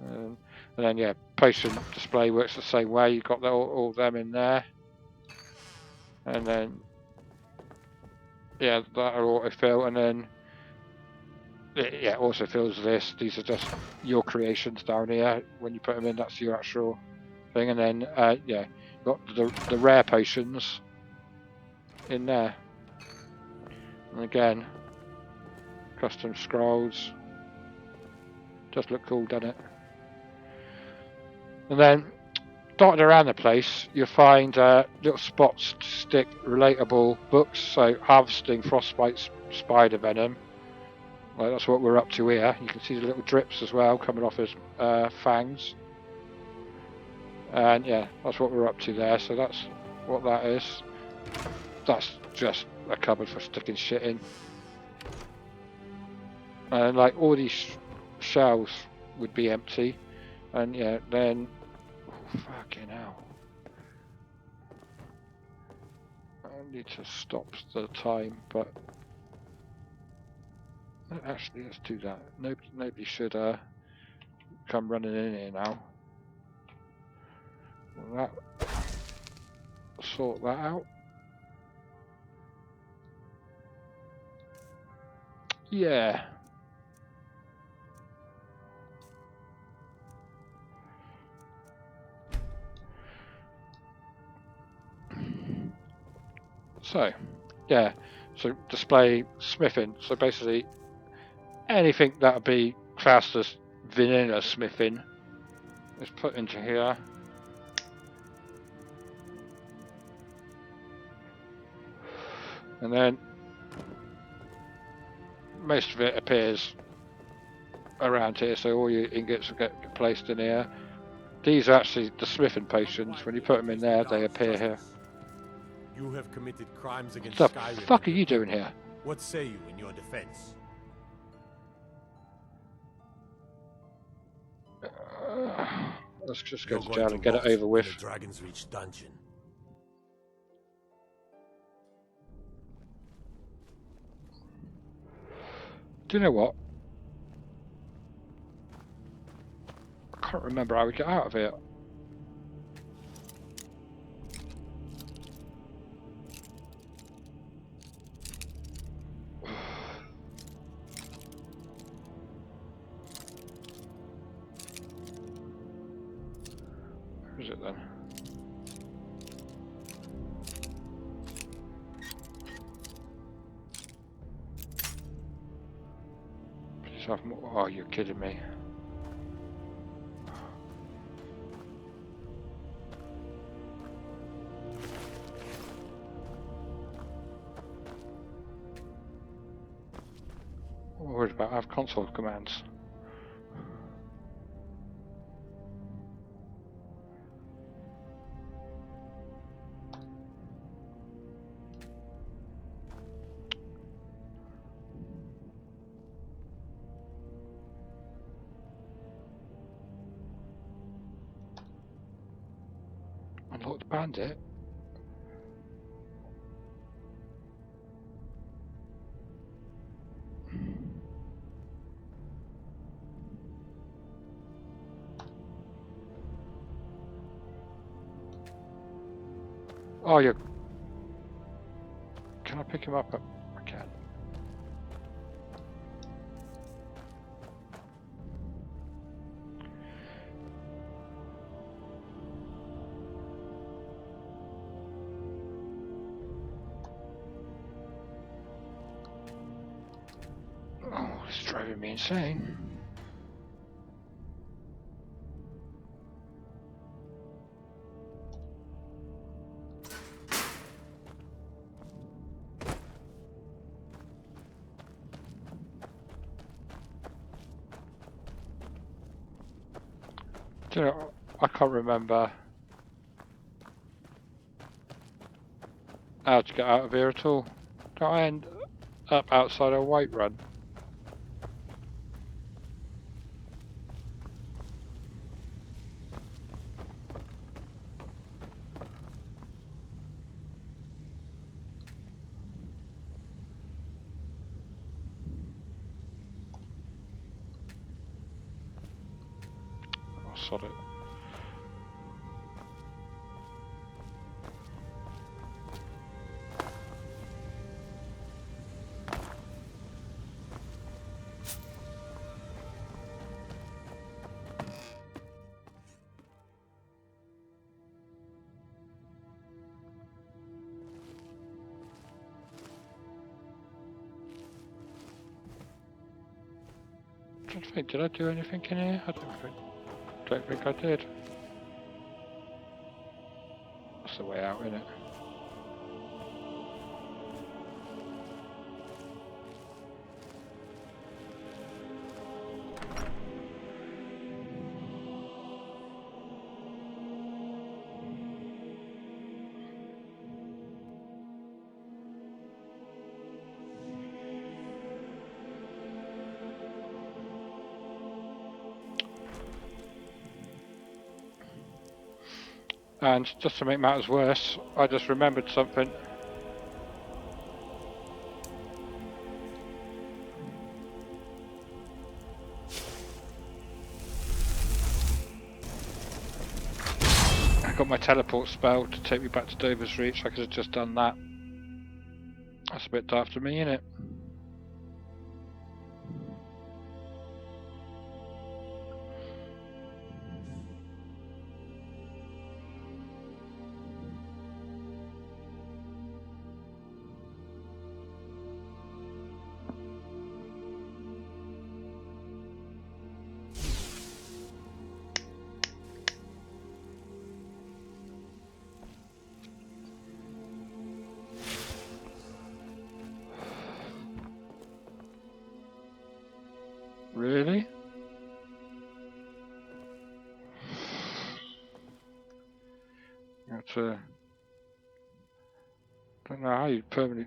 And then yeah, potion display works the same way. You've got all them in there, and then yeah, that'll autofill, and then yeah, also fills this. These are just your creations down here. When you put them in, that's your actual thing. And then yeah, got the rare potions in there. And again, custom scrolls. Just look cool, doesn't it? And then dotted around the place, you'll find little spots to stick relatable books. So harvesting frostbite spider venom. Well, that's what we're up to here. You can see the little drips as well coming off his fangs. And yeah, that's what we're up to there. So that's what that is. That's just a cupboard for sticking shit in. And like all these shelves would be empty. And yeah, then Fucking hell. I need to stop the time, but actually let's do that. Nobody should come running in here now. Will that sort that out? Yeah. So, yeah. So display smithing. So basically, anything that would be classed as vanilla smithing is put into here. And then most of it appears around here, so all your ingots will get placed in here. These are actually the smithing potions. When you put them in there, they appear here. You have committed crimes against What the Skyrim. fuck are and you your doing people. here? What say you in your defense? Let's just go You're to going jail to and get it rot over with. in the Dragon's Reach dungeon. Do you know what? I can't remember how we get out of here. Where is it then? Please have more. Oh, you're kidding me. I'm worried about I have console commands. Unlock the bandit. Oh, you. Can I pick him up? I can. Oh, it's driving me insane. Do you know, I can't remember how to get out of here at all. Don't I end up outside a Whiterun? Oh, sod it. I don't think, did I do anything in here? I don't think I did. That's the way out, isn't it? And just to make matters worse, I just remembered something. I got my teleport spell to take me back to Dover's Reach. I could have just done that. That's a bit daft of me, isn't it? Really? That's don't know how you permanently.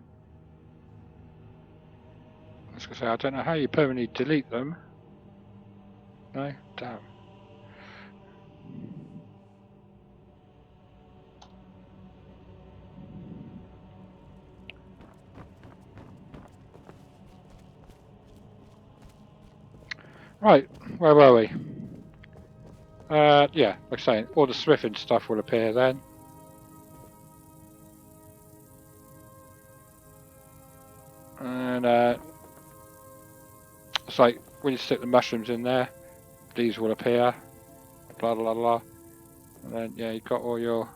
I was gonna say I don't know how you permanently delete them. No, damn. Right, where were we? Yeah, like I say, all the smithing stuff will appear then. And it's like when you stick the mushrooms in there, these will appear. Blah blah blah. And then yeah, you've got all your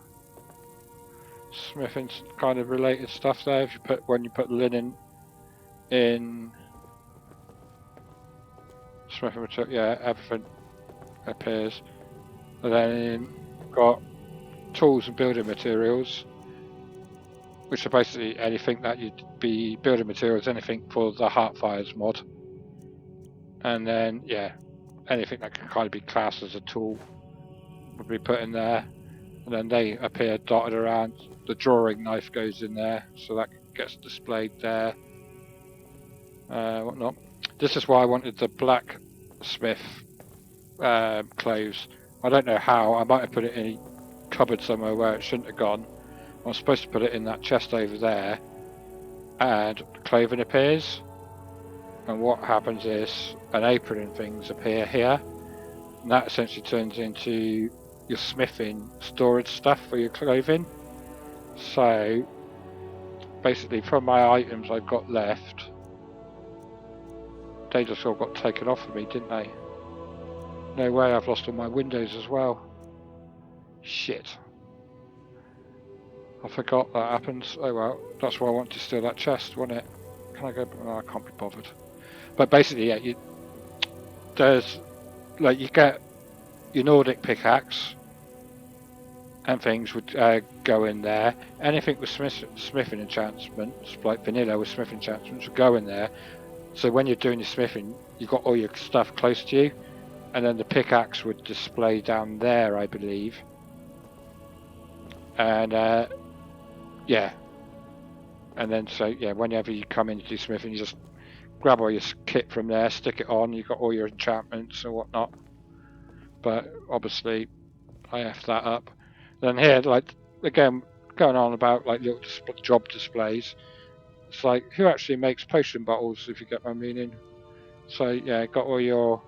smithing kind of related stuff there. If you put when you put linen in smithing material, yeah, everything appears. And then got tools and building materials, which are basically anything that you'd be building materials, anything for the Heartfires mod. And then yeah, anything that can kind of be classed as a tool would be put in there. And then they appear dotted around. The drawing knife goes in there, so that gets displayed there. Whatnot. This is why I wanted the blacksmith clothes. I don't know how. I might have put it in a cupboard somewhere where it shouldn't have gone. I was supposed to put it in that chest over there, and clothing appears. And what happens is an apron and things appear here, and that essentially turns into your smithing storage stuff for your clothing. So basically from my items I've got left, they just all got taken off of me, didn't they? No way, I've lost all my windows as well. Shit. I forgot that happens. Oh well, that's why I want to steal that chest, wasn't it? Can I go? Oh, I can't be bothered. But basically, yeah, there's like you get your Nordic pickaxe and things would go in there. Anything with smithing enchantments, like vanilla with smithing enchantments, would go in there. So when you're doing your smithing, you've got all your stuff close to you, and then the pickaxe would display down there, I believe. And yeah, and then so yeah, whenever you come in to do smithing, you just grab all your kit from there, stick it on. You've got all your enchantments and whatnot. But obviously, I effed that up. Then here, like again, going on about like little job displays. It's like who actually makes potion bottles, if you get my meaning. So yeah, got all your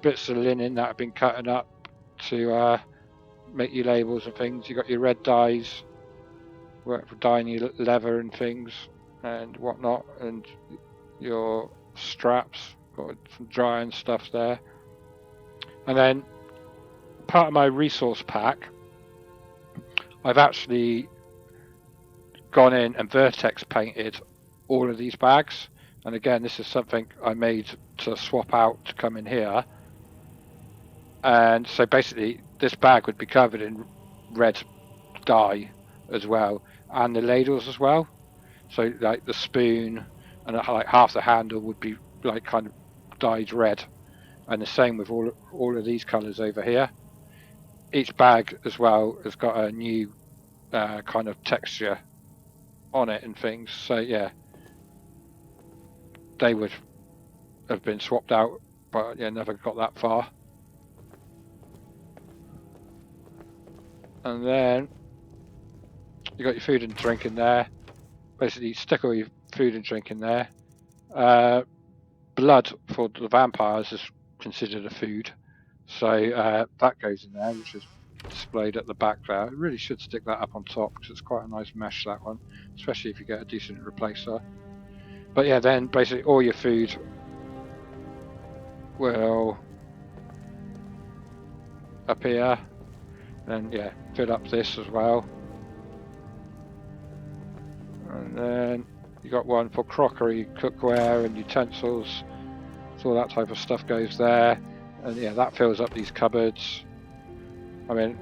bits of linen that have been cutting up to make your labels and things. You got your red dyes, work for dyeing your leather and things and whatnot, and your straps. Got some drying stuff there. And then part of my resource pack, I've actually gone in and vertex painted all of these bags. And again, this is something I made to swap out to come in here. And so basically, this bag would be covered in red dye as well, and the ladles as well. So like the spoon and like half the handle would be like kind of dyed red, and the same with all of these colours over here. Each bag as well has got a new kind of texture on it and things. So yeah, they would have been swapped out, but yeah, never got that far. And then you got your food and drink in there. Basically, stick all your food and drink in there. Blood for the vampires is considered a food, so that goes in there, which is displayed at the back there. I really should stick that up on top because it's quite a nice mesh, that one, especially if you get a decent replacer. But yeah, then basically all your food will appear, and yeah, fill up this as well. And then you got one for crockery, cookware, and utensils. So all that type of stuff goes there, and yeah, that fills up these cupboards. I mean,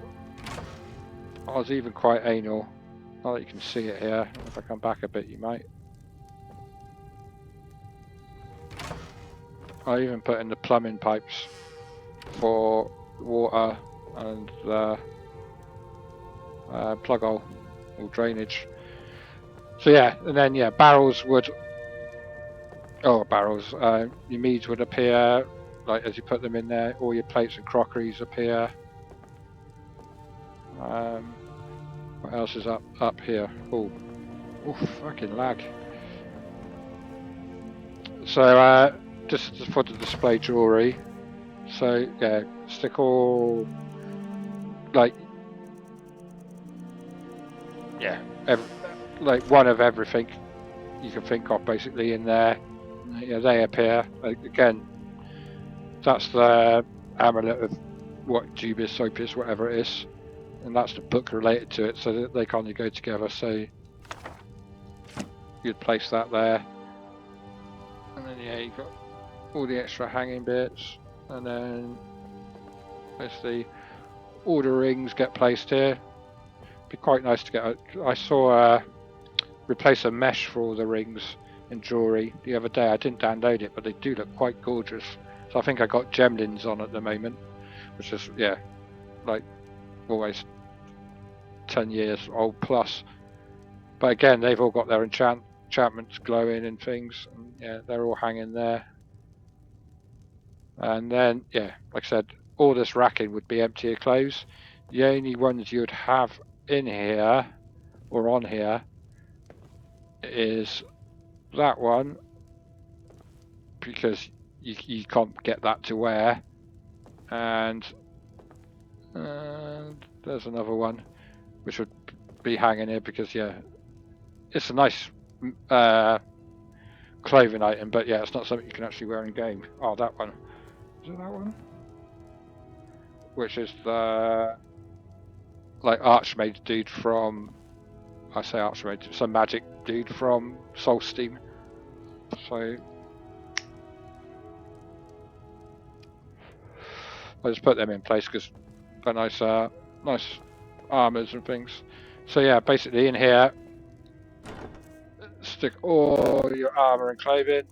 I was even quite anal. Not that you can see it here. If I come back a bit, you might. I even put in the plumbing pipes for water and plug hole or drainage. So yeah, and then yeah, barrels would. Oh, barrels. Your meads would appear, like as you put them in there. All your plates and crockeries appear. What else is up here? Oh, fucking lag. So just for the display jewelry. So yeah, stick all like yeah, like one of everything you can think of basically in there. Yeah, they appear again. That's the amulet of what Jubis, Opus, whatever it is, and that's the book related to it, so that they kind of go together. So you'd place that there, and then yeah, you've got all the extra hanging bits, and then basically all the rings get placed here. Be quite nice to get. I saw replace a mesh for all the rings and jewelry the other day. I didn't download it, but they do look quite gorgeous. So I think I got Gemlins on at the moment, which is yeah, like always 10 years old plus. But again, they've all got their enchantments glowing and things, and yeah, they're all hanging there. And then yeah, like I said, all this racking would be empty of clothes. The only ones you'd have in here or on here is that one, because you can't get that to wear, and there's another one which would be hanging here because yeah, it's a nice clothing item, but yeah, it's not something you can actually wear in game. Oh, that one. Is it that one? Which is the like Archmage dude from, I say Archmage, some magic dude from Soulsteam. So I just put them in place because they're nice, nice armors and things. So yeah, basically in here, stick all your armor and clothing,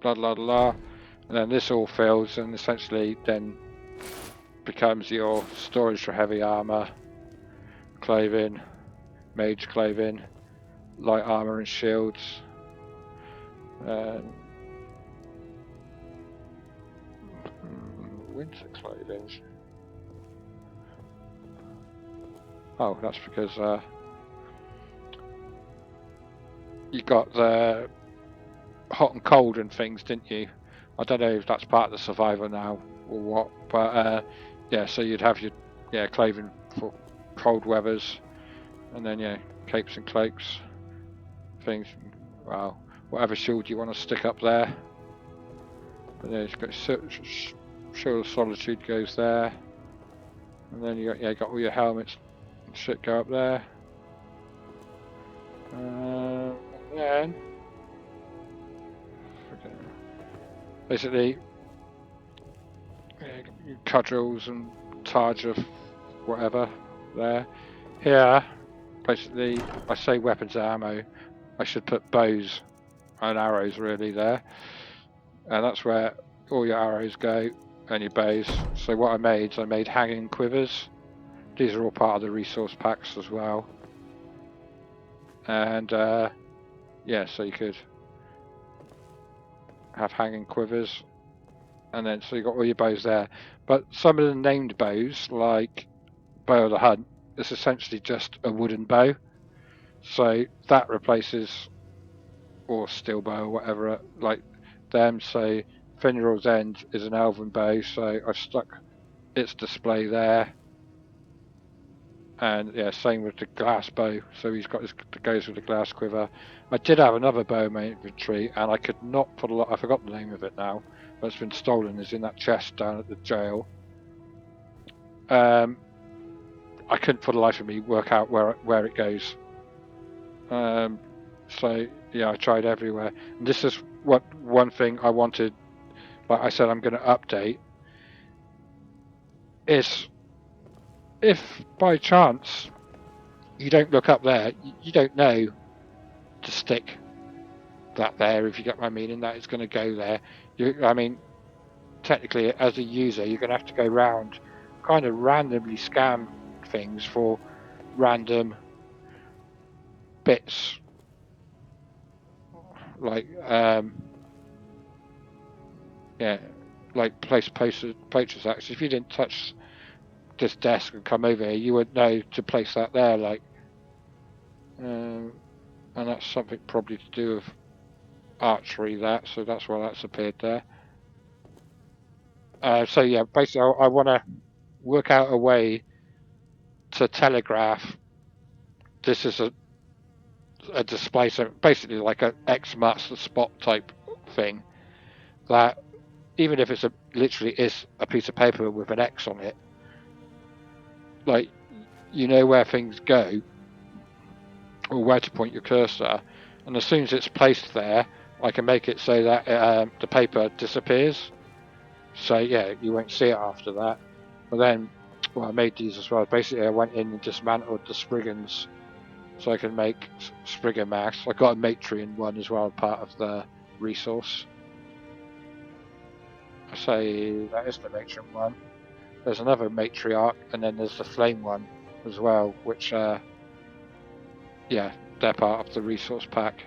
blah blah blah, and then this all fills and essentially then becomes your storage for heavy armor, clothing, mage clothing, light armor and shields. Winter clothing. Oh, that's because you got the hot and cold and things, didn't you? I don't know if that's part of the survivor now or what, but yeah, so you'd have your clothing for cold weathers, and then yeah, capes and cloaks, things. Well, whatever shield you want to stick up there. And then it's got Shield of Solitude goes there, and then you got all your helmets and shit go up there. And then basically cudgels and targe of whatever there. Here, basically, I say weapons and ammo. I should put bows and arrows really there, and that's where all your arrows go and your bows. So what I made hanging quivers. These are all part of the resource packs as well. And yeah, so you could have hanging quivers, and then so you got all your bows there. But some of the named bows, like Bow of the Hunt, it's essentially just a wooden bow. So that replaces, or steel bow or whatever, like them. So Finral's End is an elven bow, so I've stuck its display there. And yeah, same with the glass bow. So he's got his goes with the glass quiver. I did have another bow in my inventory, and I could not put a lot. I forgot the name of it now, but it's been stolen. It's in that chest down at the jail. I couldn't for the life of me work out where it goes. So yeah, I tried everywhere. And this is one thing I wanted. Like I said, I'm going to update. Is if by chance you don't look up there, you don't know to stick that there. If you get my meaning, that it's going to go there. I mean, technically, as a user, you're going to have to go round, kind of randomly scan things for random bits, like yeah, like place posters. Actually, if you didn't touch this desk and come over here, you would know to place that there. Like, and that's something probably to do with archery. So that's why that's appeared there. So yeah, basically, I want to work out a way to telegraph. This is a display, so basically like an X marks the spot type thing. That even if it's literally is a piece of paper with an X on it, like you know where things go or where to point your cursor, and as soon as it's placed there, I can make it so that the paper disappears. So yeah, you won't see it after that. But then, well, I made these as well. Basically, I went in and dismantled the Spriggans, so I can make Spriggan masks. I got a Matrian one as well, part of the resource. I say that is the Matrian one. There's another Matriarch, and then there's the Flame one as well, which yeah, they're part of the resource pack.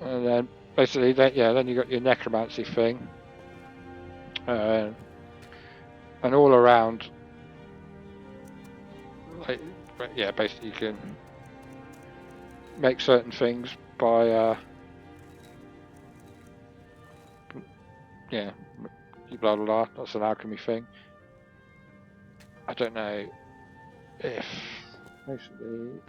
And then basically, then you got your necromancy thing, and all around, like, yeah, basically you can make certain things by yeah, blah blah blah. That's an alchemy thing. I don't know if basically.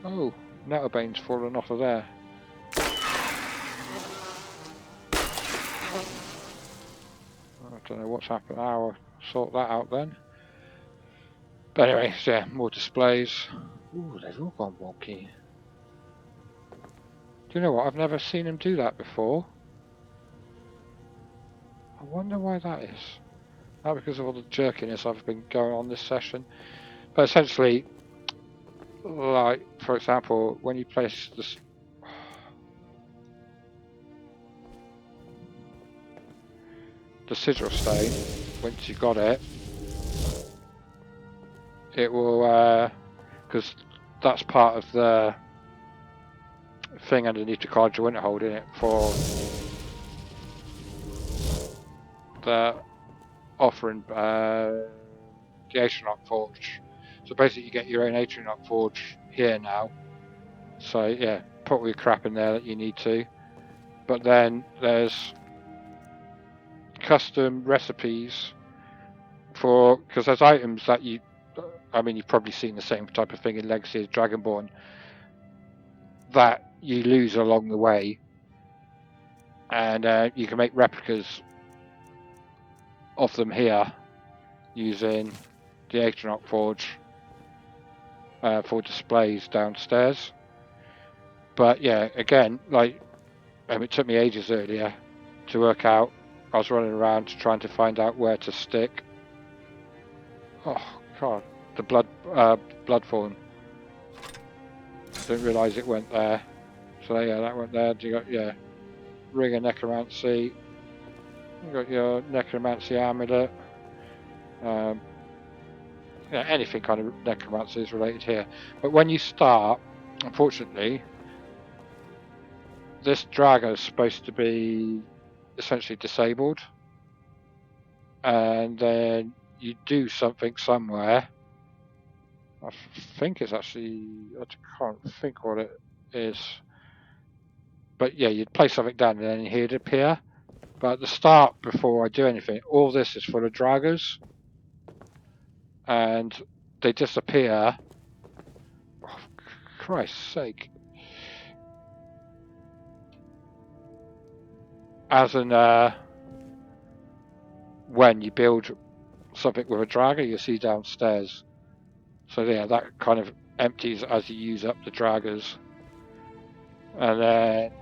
Oh, Netherbane's fallen off of there. I don't know what's happened. I'll sort that out then. But anyway, so yeah, more displays. Ooh, they've all gone wonky. Do you know what? I've never seen him do that before. I wonder why that is. Not because of all the jerkiness I've been going on this session. But essentially, like, for example, when you place this... the sigil stone, once you've got it, it will, because that's part of the thing underneath the card you wouldn't hold in it for the offering the Aeronaught Forge. So basically you get your own Aeronaught Forge here now. So yeah, put all your crap in there that you need to. But then there's custom recipes for, because there's items that you, I mean you've probably seen the same type of thing in Legacy of Dragonborn, that you lose along the way, and you can make replicas of them here using the Aeronaught Forge for displays downstairs. But yeah, again, like, it took me ages earlier to work out. I was running around trying to find out where to stick. Oh god, the bloodthorn. Didn't realise it went there. So yeah, that went there. You got ring of necromancy. You got your necromancy amulet. Anything kind of necromancy is related here. But when you start, unfortunately, this dragon is supposed to be essentially disabled, and then you do something somewhere. I think it's actually, I can't think what it is, but yeah, you'd place something down and then he'd appear. But at the start, before I do anything, all this is full of draggers, and they disappear. Oh, Christ's sake! As in, when you build something with a dragger, you see downstairs. So yeah, that kind of empties as you use up the draggers. And then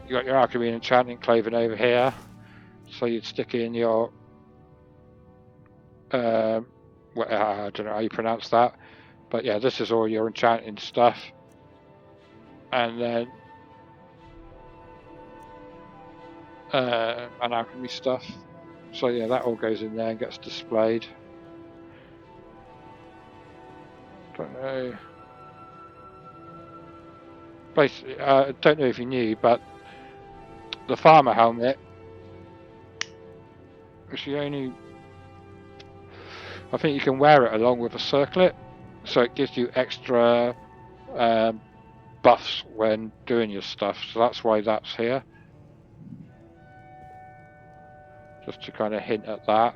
you got your alchemy and enchanting clothing over here. So you'd stick in your I don't know how you pronounce that, but yeah, this is all your enchanting stuff. And then and alchemy stuff. So yeah, that all goes in there and gets displayed. Don't know. Basically, I don't know if you knew, but the farmer helmet is the only. I think you can wear it along with a circlet, so it gives you extra buffs when doing your stuff. So that's why that's here. Just to kind of hint at that.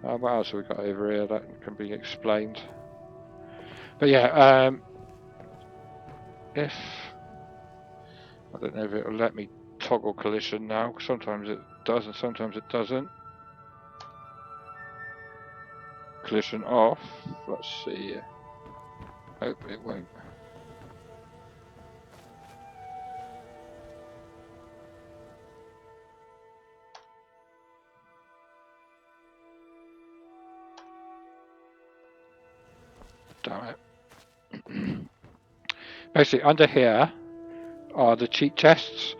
What else have we got over here that can be explained? But yeah, if I don't know if it'll let me toggle collision now. Sometimes it does and sometimes it doesn't. Collision off. Let's see. Hope it won't. Damn it. Basically, under here are the cheat chests.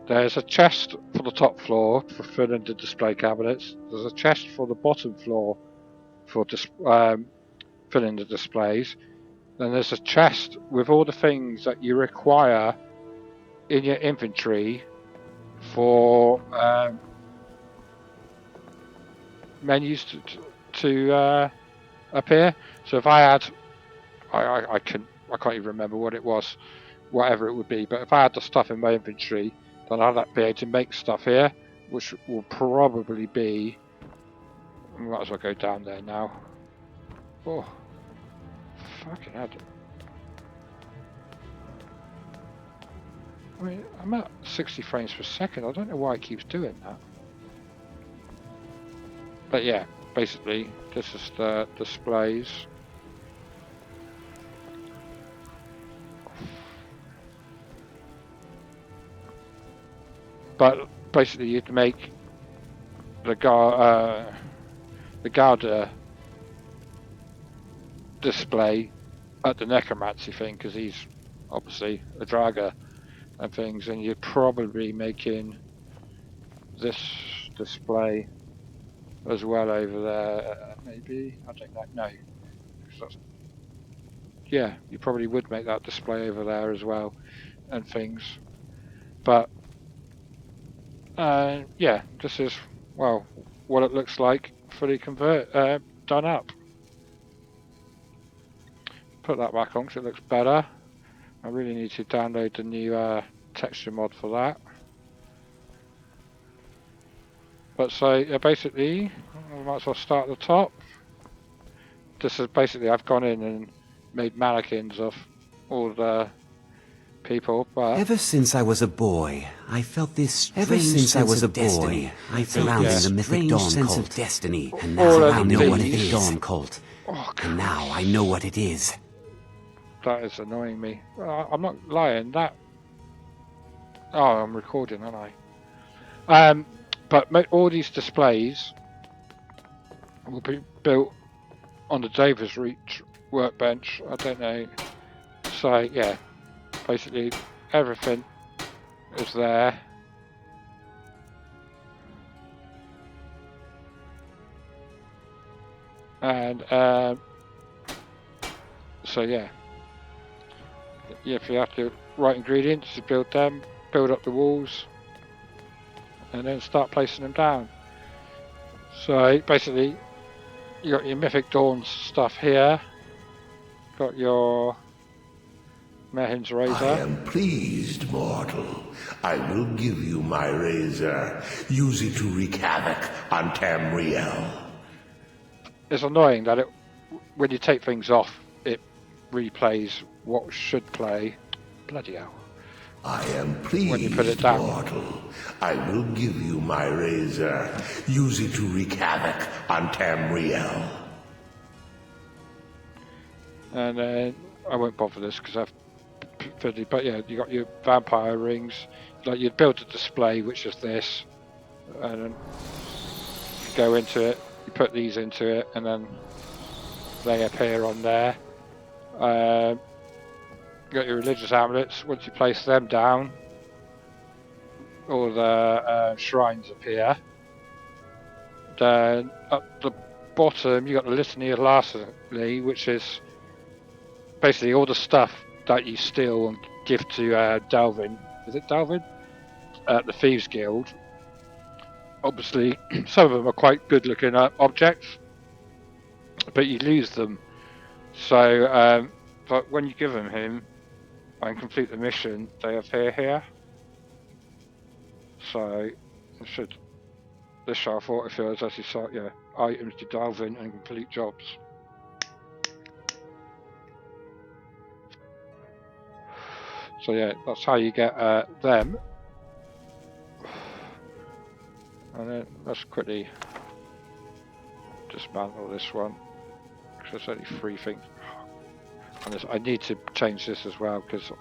There's a chest for the top floor for filling the display cabinets. There's a chest for the bottom floor for filling the displays. Then there's a chest with all the things that you require in your inventory for menus to appear. So if I had, I can't even remember what it was, whatever it would be. But if I had the stuff in my inventory, then I'd be able to make stuff here, which will probably be. I might as well go down there now. Oh, fucking hell. I mean, I'm at 60 frames per second. I don't know why it keeps doing that. But yeah, basically, this is the displays. But basically, you'd make the Garda display at the necromancy thing, because he's obviously a dragger and things, and you're probably making this display as well over there, maybe. I don't know. No. Yeah, you probably would make that display over there as well, and things. But yeah, this is, well, what it looks like fully done up. Put that back on because it looks better. I really need to download the new texture mod for that. But so basically, I might as well start at the top. This is basically, I've gone in and made mannequins of all the people, but Ever since I was a boy, I felt this strange sense of destiny. I felt this the mythic dawn sense of destiny, and now I know what it is. Dawn cult, and now I know what it is. That is annoying me. I'm not lying. That. Oh, I'm recording, aren't I? But all these displays will be built on the Davis Reach workbench. I don't know. So yeah, basically everything is there. And so yeah. If you have the right ingredients to build them, build up the walls, and then start placing them down. So basically, you got your Mythic Dawn stuff here. Got your Mehin's razor. I am pleased, mortal. I will give you my razor. Use it to wreak havoc on Tamriel. It's annoying that when you take things off, it replays what should play. Bloody hell. I am pleased, when you put it down. mortal. I will give you my razor. Use it to wreak havoc on Tamriel. And then I won't bother this because I've fiddly, but yeah, you got your vampire rings. Like you'd build a display, which is this, and then you go into it. You put these into it, and then they appear on there. You got your religious amulets. Once you place them down, all the shrines appear. Then at the bottom, you got the Litany of Lastly, which is basically all the stuff that you steal and give to Dalvin. Is it Dalvin? At the Thieves Guild. Obviously, some of them are quite good-looking objects, but you lose them. So, but when you give them him and complete the mission, they appear here. So, this shall thought it feels as you saw, yeah, items to Dalvin and complete jobs. So yeah, that's how you get them. And then let's quickly dismantle this one, because there's only 3 things. And I need to change this as well, because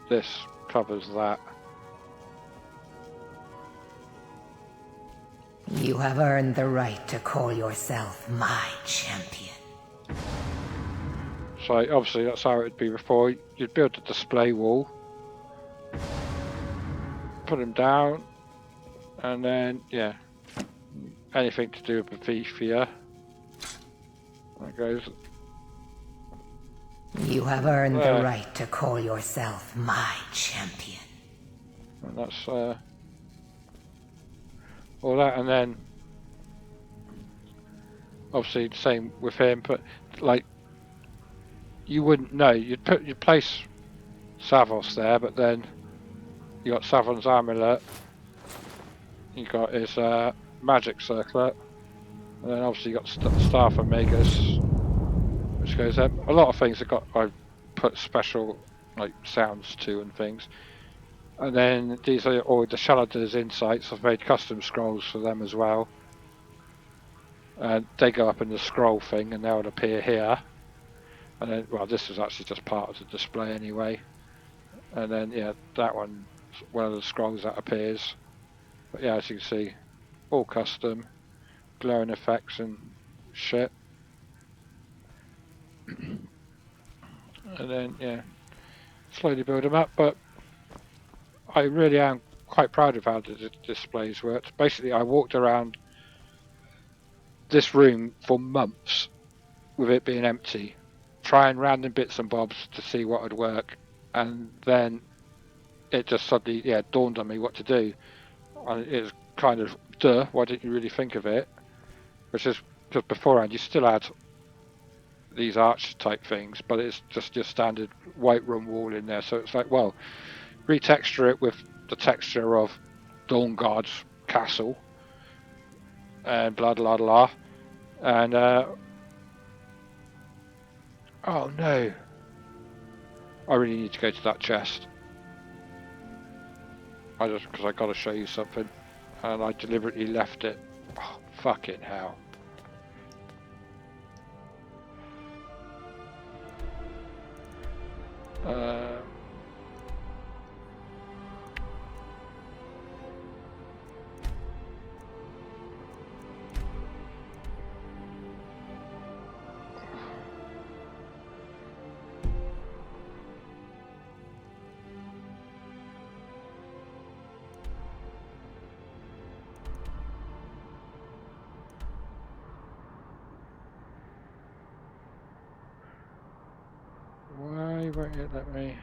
this covers that. You have earned the right to call yourself my champion. So obviously that's how it would be before. You'd build a display wall, put them down, and then yeah, anything to do with the Vethia. That goes. You have earned the right to call yourself my champion. And that's all that, and then obviously the same with him, but like you wouldn't know. You'd place Savos there, but then you got Savon's amulet, you got his magic circlet, and then obviously you got Staff of Magus, which goes up. A lot of things I put special like sounds to and things. And then these are all the Shaladur's insights. I've made custom scrolls for them as well. And they go up in the scroll thing, and they'll appear here. And then, well, this is actually just part of the display anyway. And then, yeah, that one of the scrolls that appears. But yeah, as you can see, all custom, glowing effects and shit. And then, yeah, slowly build them up. But I really am quite proud of how the displays worked. Basically, I walked around this room for months with it being empty, trying random bits and bobs to see what would work, and then it just suddenly, yeah, dawned on me what to do. And it was kind of, duh, why didn't you really think of it? Which is, because beforehand you still had these arch type things, but it's just your standard Whiterun wall in there, so it's like, well, retexture it with the texture of Dawnguard's castle and blah blah blah, and oh no, I really need to go to that chest. Because I got to show you something, and I deliberately left it. Oh, fucking hell. Why won't it let me?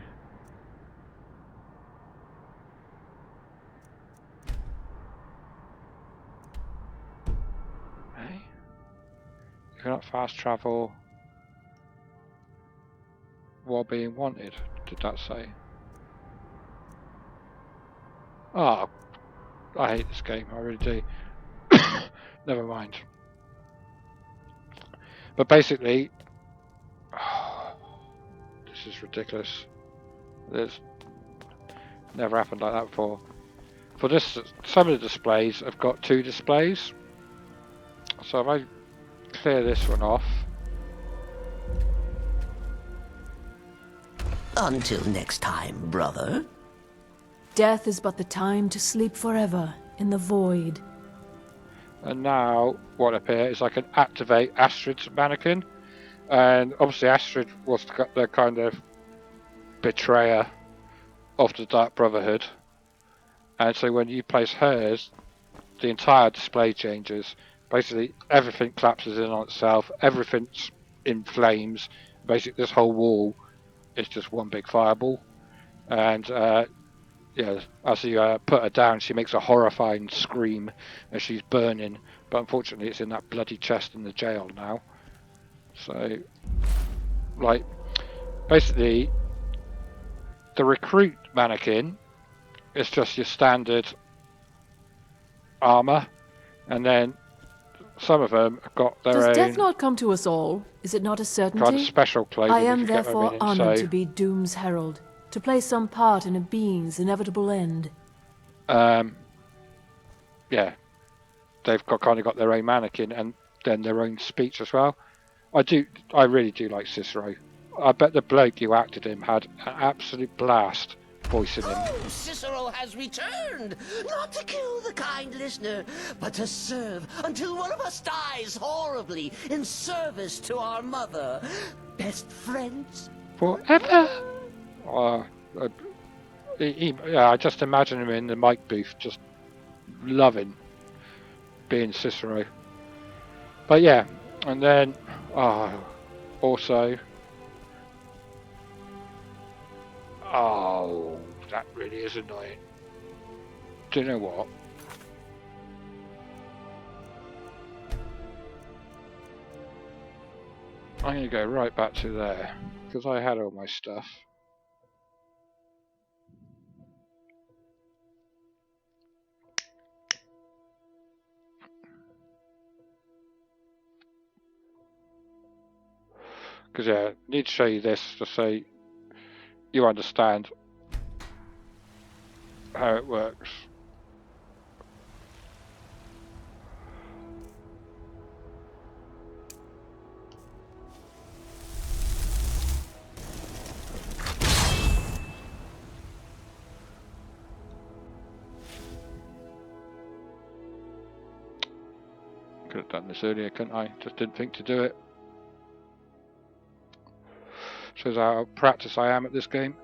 You cannot fast travel while being wanted, did that say? Oh, I hate this game, I really do. Never mind. But basically, this is ridiculous. There's never happened like that before. For this, some of the displays have got 2 displays. So if I clear this one off. Until next time, brother. Death is but the time to sleep forever in the void. And now what up here is I can activate Astrid's mannequin. And obviously Astrid was the kind of betrayer of the Dark Brotherhood. And so when you place hers, the entire display changes. Basically everything collapses in on itself, everything's in flames. Basically this whole wall is just one big fireball. And yeah, as you put her down, she makes a horrifying scream as she's burning. But unfortunately it's in that bloody chest in the jail now. So, like, basically the recruit mannequin is just your standard armor, and then some of them have got their Does own death not come to us all? Is it not a certainty? kind of special clothing. I am if you get what therefore mean. honored So, to be Doom's herald, to play some part in a being's inevitable end. yeah, they've kind of got their own mannequin and then their own speech as well. I really do like Cicero. I bet the bloke who acted him had an absolute blast voicing him. Oh, Cicero has returned! Not to kill the kind listener, but to serve until one of us dies horribly in service to our mother. Best friends? Forever. Yeah, I just imagine him in the mic booth, just loving being Cicero. But yeah, and then also, that really is annoying. Do you know what? I'm going to go right back to there, because I had all my stuff. Because yeah, I need to show you this just so you understand how it works. Could have done this earlier, couldn't I? Just didn't think to do it. Shows how practiced I am at this game.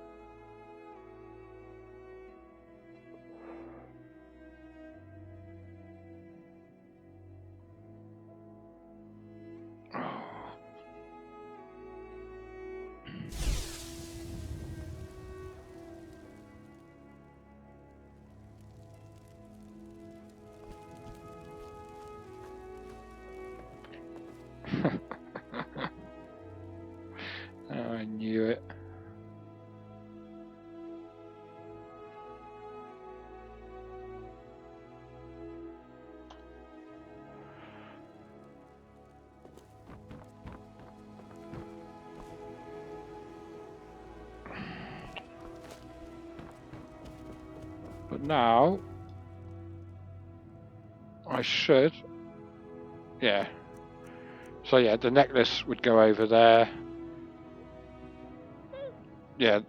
I knew it. But now I should, yeah. So yeah, the necklace would go over there. Yeah,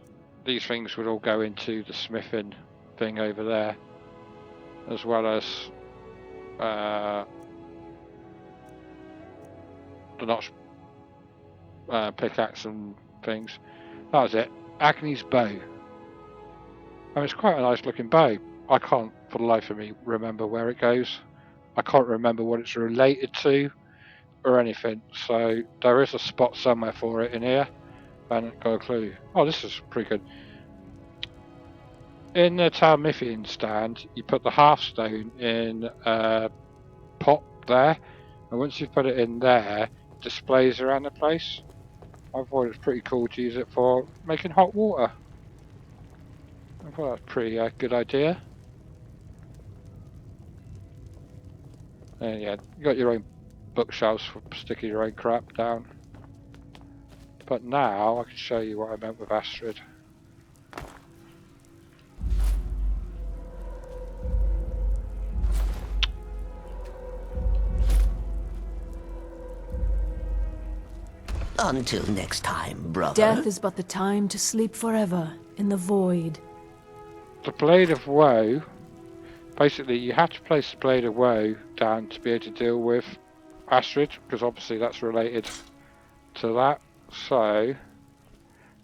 these things would all go into the smithing thing over there, as well as the notch pickaxe and things. That was it. Agnes bow. I mean, it's quite a nice looking bow. I can't for the life of me remember where it goes. I can't remember what it's related to or anything. So there is a spot somewhere for it in here. I haven't got a clue. Oh, this is pretty good. In the Talmithian stand, you put the half-stone in a pot there, and once you put it in there, displays around the place. I thought it was pretty cool to use it for making hot water. I thought that was a pretty good idea. And yeah, you got your own bookshelves for sticking your own crap down. But now I can show you what I meant with Astrid. Until next time, brother. Death is but the time to sleep forever in the void. The Blade of Woe, basically you have to place the Blade of Woe down to be able to deal with Astrid, because obviously that's related to that. So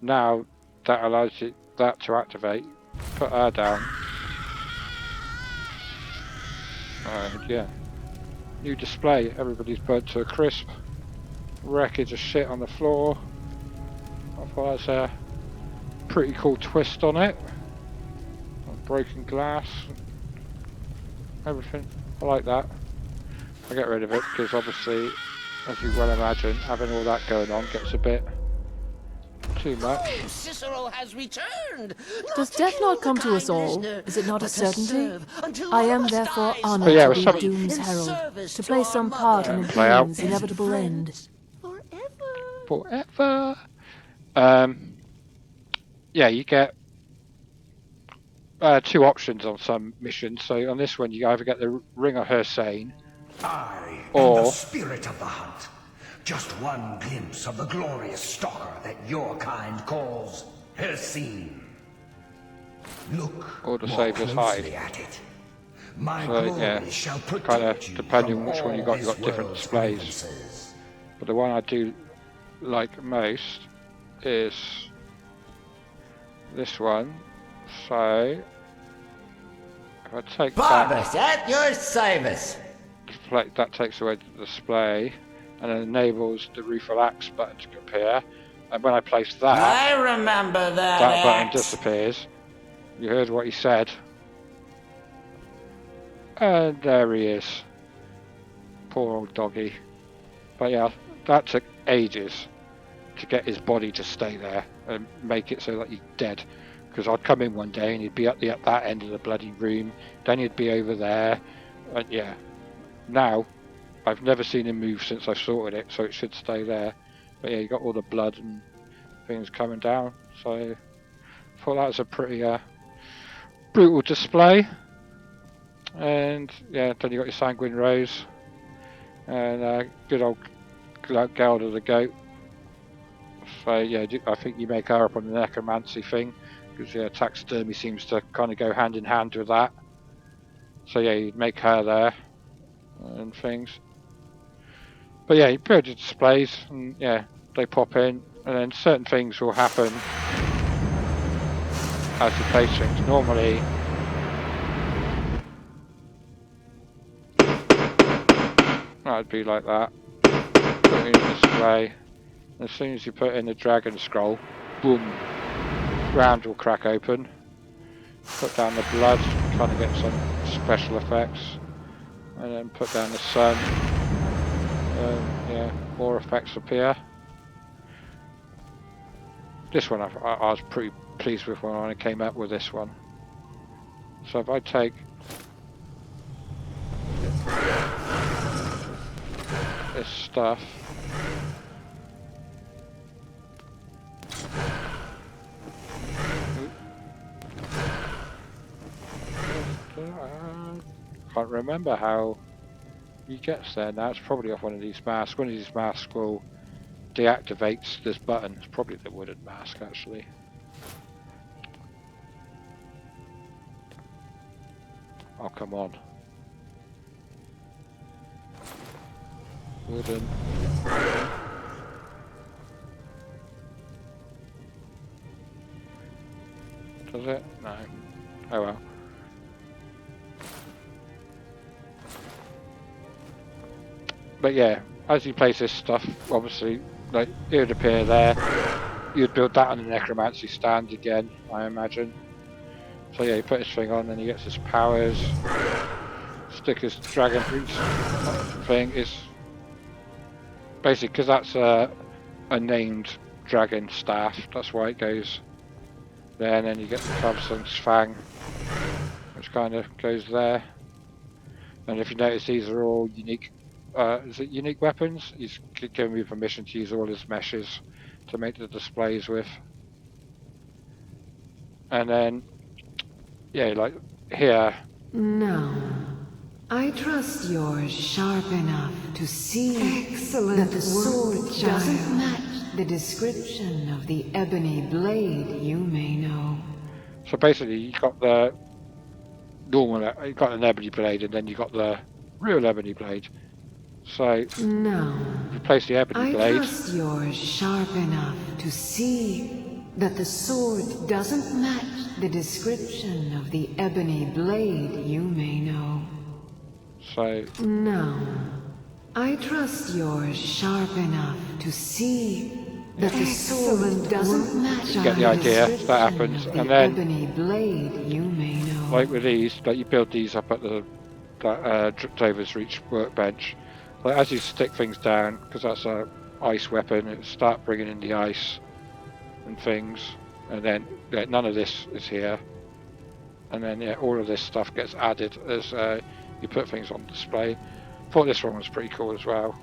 now that allows you that to activate. Put her down. And yeah, new display. Everybody's burnt to a crisp. Wreckage of shit on the floor. I thought that's a pretty cool twist on it. Broken glass. Everything. I like that. I get rid of it because obviously, as you well imagine, having all that going on gets a bit too much. Cicero has returned. Does death not come to us all? Is it not a certainty? I am therefore honored yeah, to be Doom's herald, to play some part in play out. Doom's inevitable end. Forever. Yeah, you get two options on some missions. So on this one, you either get the Ring of Hussein, I or am the spirit of the hunt. Just one glimpse of the glorious stalker that your kind calls Hussein. Look or the more Saviour's closely Hide. at it. My So glory yeah, shall kind of protect you depending from on which one you all got this different world's displays. grievances. But the one I do like most is this one. So if I take Barbus, at your service. that takes away the display and then enables the Rueful Axe button to appear. And when I place that, I remember that button axe. disappears. You heard what he said. And there he is. Poor old doggy. But yeah, that took ages to get his body to stay there and make it so that he's dead. Because I'd come in one day and he'd be at that end of the bloody room, then he'd be over there, and yeah. Now, I've never seen him move since I sorted it, so it should stay there. But yeah, you got all the blood and things coming down, so I thought that was a pretty brutal display. And yeah, then you got your Sanguine Rose, and good old Gelda the Goat. So yeah, I think you make her up on the necromancy thing, because yeah, taxidermy seems to kind of go hand in hand with that. So yeah, you'd make her there and things. But yeah, you build your displays, and yeah, they pop in, and then certain things will happen as you place things. Normally, that'd be like that. Put in a display. As soon as you put in the dragon scroll, boom, ground will crack open. Put down the blood, trying to get some special effects, and then put down the sun. Yeah, more effects appear. This one I was pretty pleased with when I came up with this one. So if I take this stuff, can't remember how he gets there now. It's probably off one of these masks. One of these masks will deactivate this button. It's probably the wooden mask actually. Oh, come on. Wooden. Does it? No. Oh well. But yeah, as you place this stuff, obviously, like it would appear there. You'd build that on the necromancy stand again, I imagine. So yeah, you put this thing on, and he gets his powers. Stick his dragon boots thing is basically because that's a named dragon staff. That's why it goes there, and then you get the Trabzon's Fang, which kind of goes there. And if you notice, these are all unique. Is it unique weapons? He's given me permission to use all his meshes to make the displays with. And then, yeah, like here. No. I trust you're sharp enough to see that the sword doesn't match the description of the ebony blade you may know. So basically, you got the normal, you got an ebony blade, and then you got the real ebony blade. So no, replace the ebony blade. I trust you're sharp enough to see that the sword doesn't match the description of the ebony blade you may know. So no, I trust you're sharp enough to see that the sword doesn't match. You get the idea. That happens, and then ebony blade you may know. Like with these, like you build these up at the Dover's Reach workbench. Like as you stick things down, because that's a ice weapon, it start bringing in the ice and things, and then none of this is here, and then all of this stuff gets added as you put things on display. Thought this one was pretty cool as well.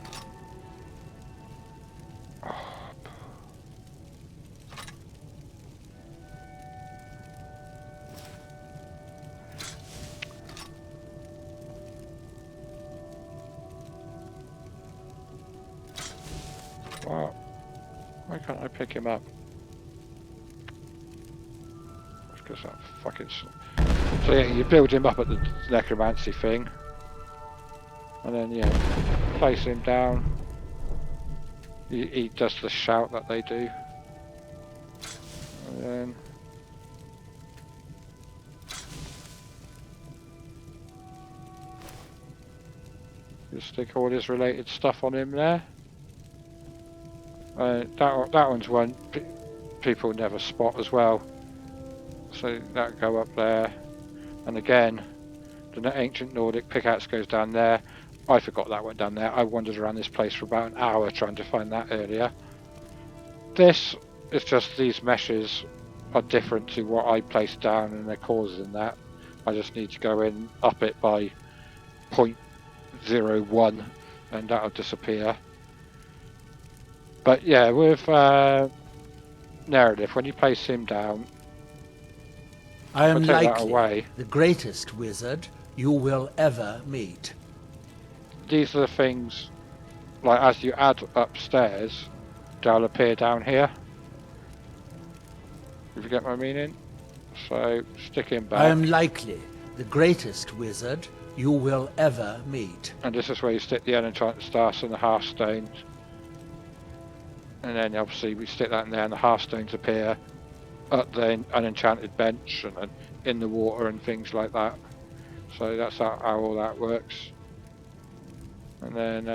Wow, why can't I pick him up? Because that fucking. So yeah, you build him up at the necromancy thing, and then place him down. He does the shout that they do, and then you stick all his related stuff on him there. That one's one people never spot as well. So that go up there, and again, the ancient Nordic pickaxe goes down there. I forgot that went down there. I wandered around this place for about an hour trying to find that earlier. This is just these meshes are different to what I placed down, and they're causing that. I just need to go in, up it by 0.01, and that'll disappear. But yeah, with narrative, when you place him down, I am likely the greatest wizard you will ever meet. These are the things, like as you add upstairs, they'll appear down here. If you get my meaning. So stick him back. I am likely the greatest wizard you will ever meet. And this is where you stick the unenchanted stars and the hearthstones. And then obviously we stick that in there, and the hearthstones appear at the unenchanted bench and in the water and things like that. So that's how all that works. And then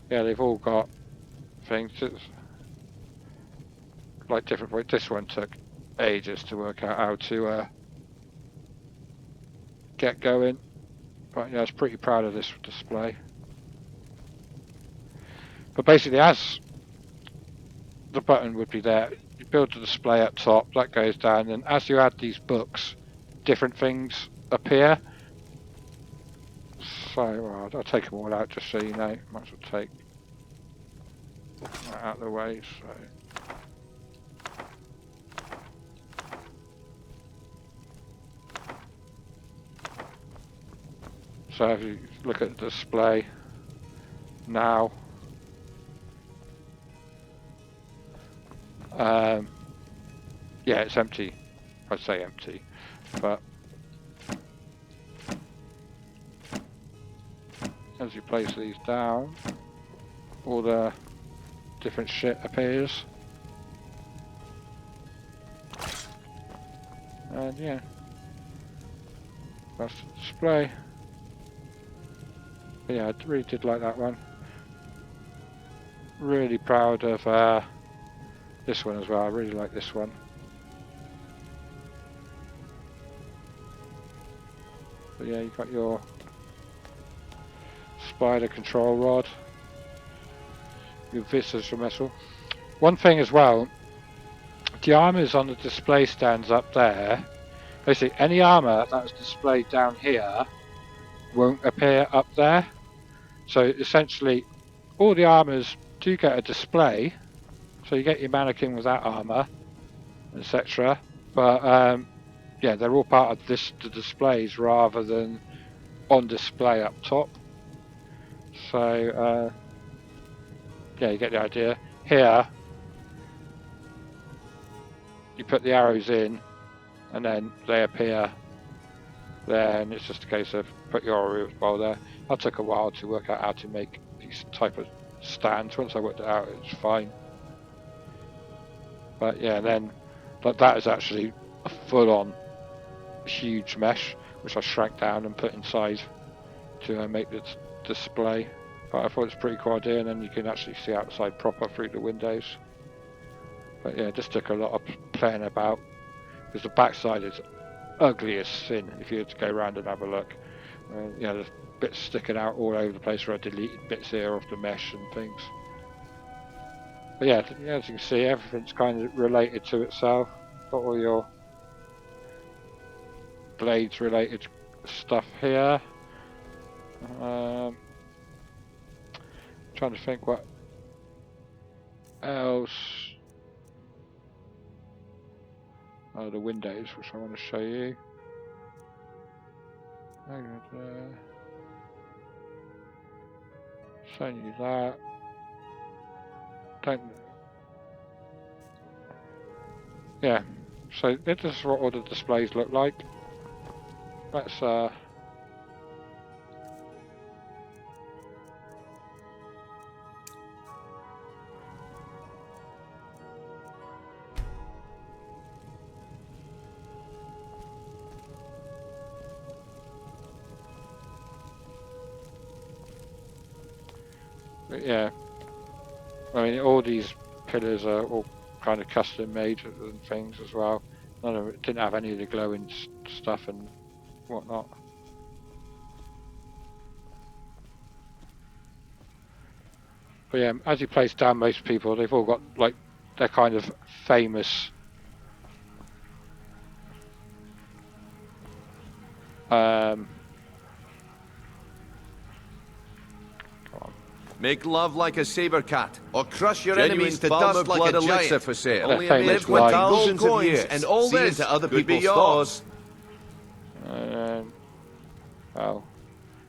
yeah, they've all got things. It's like different points. This one took ages to work out how to get going, but yeah, I was pretty proud of this display. But basically, as the button would be there, you build the display up top, that goes down, and as you add these books, different things appear. So, well, I'll take them all out just so you know. Might as well take that out of the way. So if you look at the display now, yeah, it's empty. I'd say empty, but as you place these down, all the different shit appears. And yeah, that's the display. But yeah, I really did like that one. Really proud of this one as well. I really like this one. But yeah, you got your spider control rod. Your visitors metal. One thing as well, the armors on the display stands up there. Basically, any armor that's displayed down here won't appear up there. So essentially, all the armors do get a display. So you get your mannequin with that armor, etc. But yeah, they're all part of the displays rather than on display up top. So yeah, you get the idea. Here, you put the arrows in, and then they appear there, and it's just a case of put your arrow bowl there. That took a while to work out how to make these type of stands. Once I worked it out, it's fine. But yeah, then that is actually a full-on huge mesh, which I shrank down and put inside to make the display. But I thought it's a pretty cool idea, and then you can actually see outside proper through the windows. But yeah, it just took a lot of playing about, because the backside is ugly as sin if you had to go around and have a look. You know, there's bits sticking out all over the place where I deleted bits here of the mesh and things. But yeah, as you can see, everything's kind of related to itself. Got all your blades related stuff here. Trying to think what else. Oh, the windows, which I want to show you. Showing you that. Yeah, so this is what all the displays look like. Let's but yeah, I mean, all these pillars are all kind of custom made and things as well. None of it didn't have any of the glowing stuff and whatnot. But yeah, as you place down, most people, they've all got like their kind of famous Make love like a saber cat, or crush your Genuine enemies to dust like a elixir giant. for sale. Only They're live famous with like- thousands of coins, years, and all see this into other could be people's yours. well,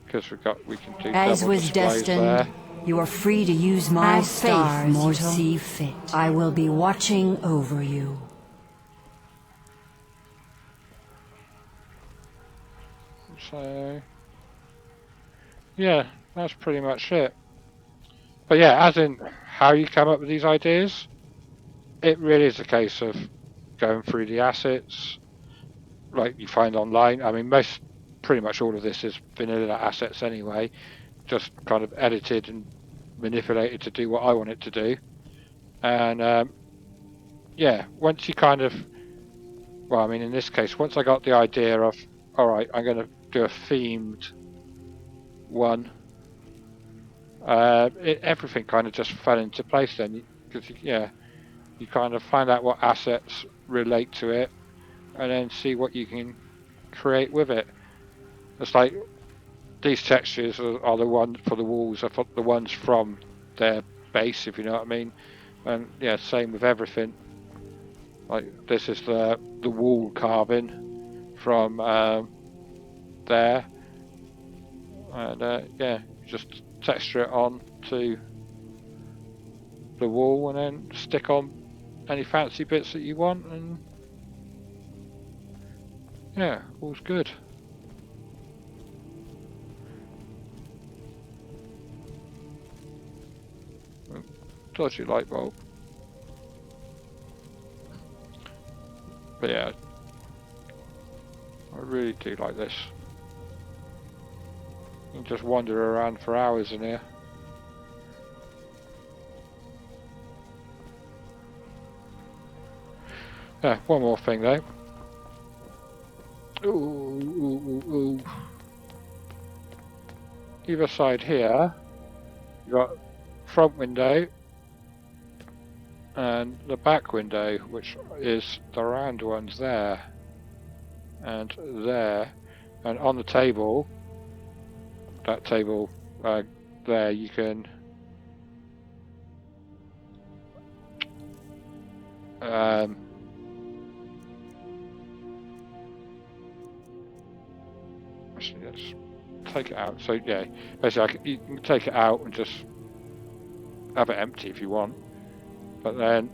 because we can do As double was displays destined, there. you are free to use my Have stars faith, you mortal. see fit. I will be watching over you. So yeah, that's pretty much it. But yeah, as in how you come up with these ideas, it really is a case of going through the assets like you find online. I mean, pretty much all of this is vanilla assets anyway, just kind of edited and manipulated to do what I want it to do. And yeah, once you kind of, well, I mean, in this case, once I got the idea of, all right, I'm going to do a themed one, everything kind of just fell into place then, because yeah, you kind of find out what assets relate to it, and then see what you can create with it. It's like these textures are the ones for the walls, are the ones from their base, if you know what I mean. And yeah, same with everything. Like this is the wall carving from there, and yeah, just texture it on to the wall and then stick on any fancy bits that you want, and yeah, all's good. Dodgy light bulb. But yeah, I really do like this. You can just wander around for hours in here. Yeah, one more thing though. Ooh. either side here, you've got front window and the back window, which is the round ones there and there, and on the table, that table there, you can actually, let's take it out. So yeah, basically you can take it out and just have it empty if you want, but then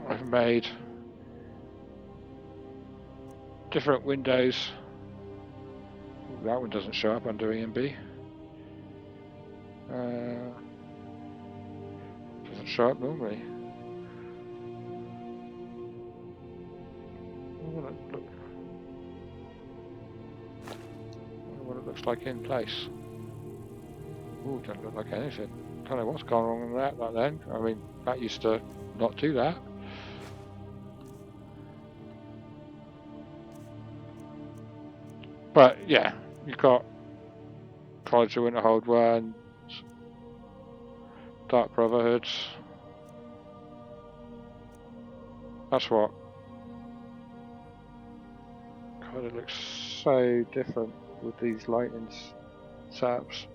I've made different windows. Ooh, that one doesn't show up under EMB. Doesn't show up normally. What it looks like in place. Ooh, doesn't look like anything. Don't know what's gone wrong with that then. I mean, that used to not do that. But yeah, you've got College of Winterhold 1, Dark Brotherhoods. That's what. God, it looks so different with these lighting setups.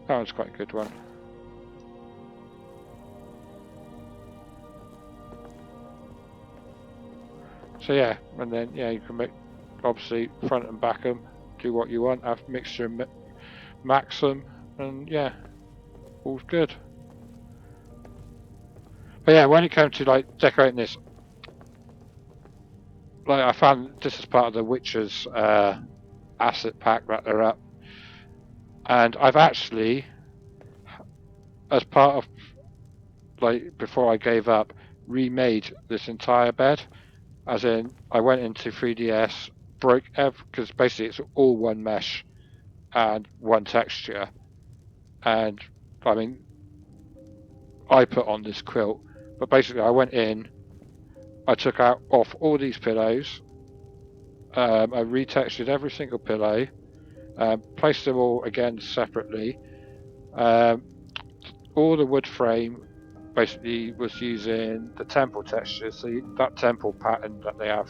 That one's quite a good one. So yeah, and then yeah, you can make obviously front and back them, do what you want, have mixture and max them, and yeah, all's good. But yeah, when it comes to like decorating this, like I found this is part of the Witcher's asset pack that they're up, and I've actually, as part of like before I gave up, remade this entire bed. As in, I went into 3DS, broke because basically it's all one mesh and one texture, and I mean, I put on this quilt, but basically I went in, I took off all these pillows, I retextured every single pillow, placed them all again separately. All the wood frame basically was using the temple texture, so that temple pattern that they have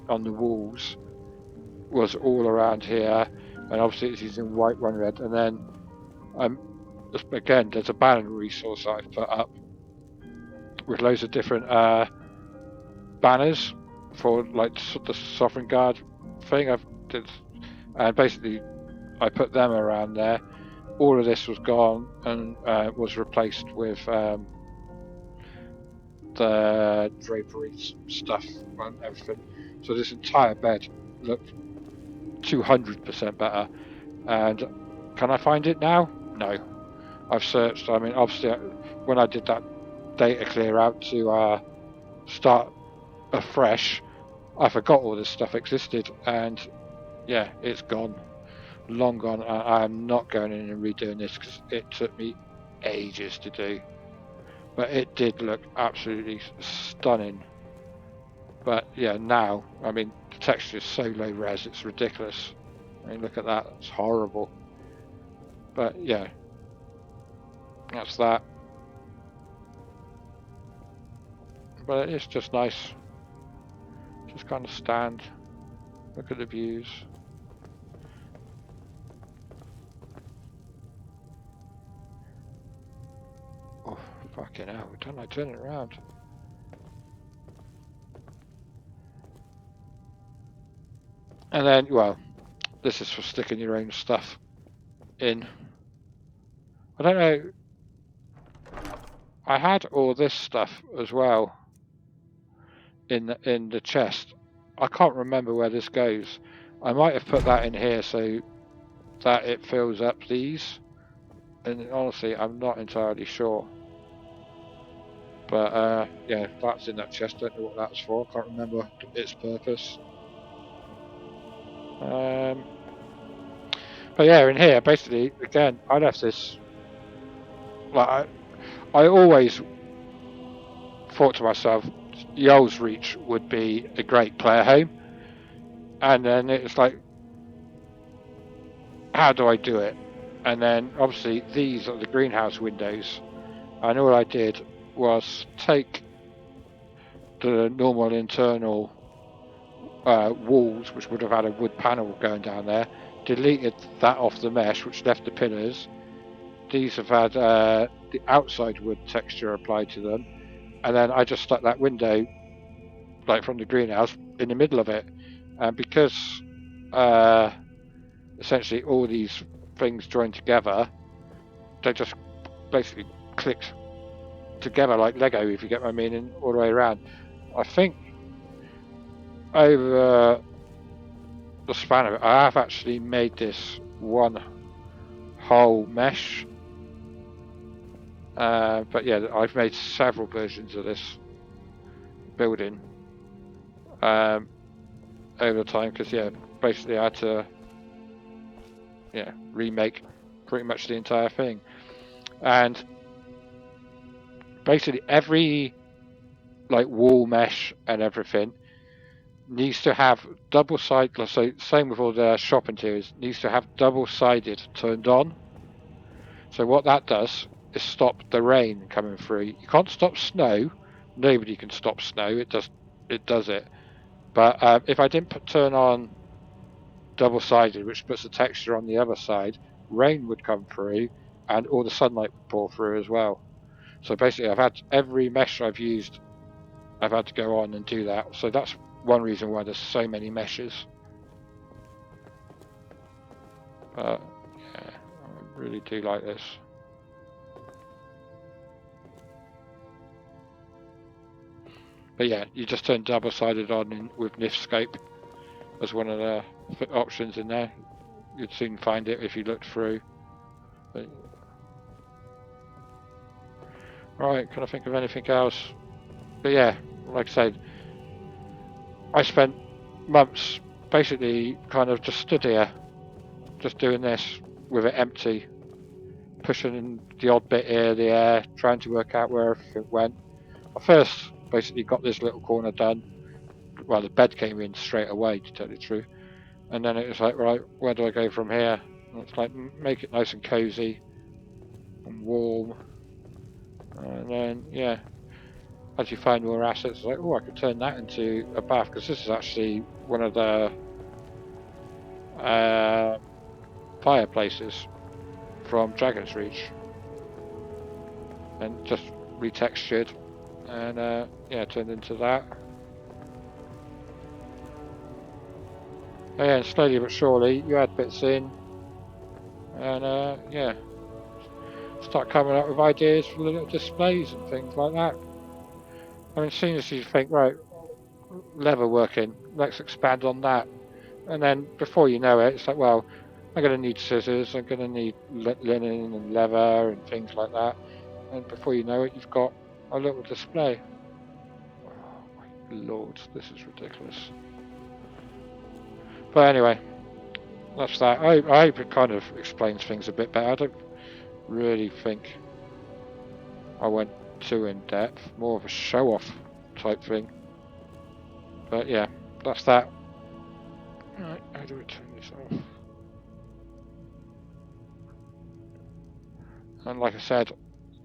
on the walls was all around here, and obviously it's using Whiterun red. And then again, there's a banner resource that I've put up with loads of different banners for like the Sovereign Guard thing. And basically I put them around there. All of this was gone and was replaced with the drapery stuff and everything. So this entire bed looked 200% better. And can I find it now? No. I've searched. I mean, obviously, when I did that data clear out to start afresh, I forgot all this stuff existed, and yeah, it's gone. Long gone. I'm not going in and redoing this because it took me ages to do. But it did look absolutely stunning. But yeah, now, I mean, the texture is so low res, it's ridiculous. I mean, look at that, it's horrible. But yeah, that's that. But it's just nice. Just kind of stand, look at the views. Oh, fucking hell, don't I turn it around? And then, well, this is for sticking your own stuff in. I don't know. I had all this stuff as well in the chest. I can't remember where this goes. I might have put that in here so that it fills up these. And honestly, I'm not entirely sure. But yeah, that's in that chest. Don't know what that's for. Can't remember its purpose. But yeah, in here, basically, again, I left this. Like I always thought to myself, Yoel's Reach would be a great player home, And then it's like, how do I do it? And then obviously these are the greenhouse windows, and all I did was take the normal internal walls, which would have had a wood panel going down there, deleted that off the mesh, which left the pillars. These have had the outside wood texture applied to them, and then I just stuck that window, like from the greenhouse, in the middle of it. And because essentially all these things joined together, they just basically clicked together like Lego, if you get my meaning, all the way around. I think over the span of it, I have actually made this one whole mesh. But yeah, I've made several versions of this building over the time, because yeah, basically I had to remake pretty much the entire thing. And basically every like wall mesh and everything needs to have double-sided, so same with all the shop interiors, needs to have double-sided turned on. So what that does is stop the rain coming through. You can't stop snow. Nobody can stop snow. It does it. But if I didn't turn on double-sided, which puts the texture on the other side, rain would come through and all the sunlight would pour through as well. So basically I've had every mesh I've used, I've had to go on and do that. So that's one reason why there's so many meshes. But yeah, I really do like this. But yeah, you just turn double-sided on with Nifscape as one of the options in there. You'd soon find it if you looked through. But... Right, can I think of anything else? But yeah, like I said, I spent months basically kind of just stood here, just doing this with it empty, pushing the odd bit here, there, trying to work out where everything went. I first basically got this little corner done. Well, the bed came in straight away, to tell you the truth. And then it was like, right, where do I go from here? And it's like, make it nice and cozy and warm. And then, yeah, as you find more assets, it's like, oh, I could turn that into a bath, because this is actually one of the fireplaces from Dragon's Reach. And just retextured and yeah, turned into that. Yeah, and slowly but surely you add bits in and yeah, start coming up with ideas for little displays and things like that. I mean, as soon as you think, right, leather working, let's expand on that, and then before you know it, it's like, well, I'm going to need scissors, I'm going to need linen and leather and things like that, and before you know it, you've got a little display. Oh my lord, this is ridiculous. But anyway, that's that. I hope it kind of explains things a bit better. I don't really think I went too in depth, more of a show-off type thing. But yeah, that's that. Right, how do we turn this off? And like I said,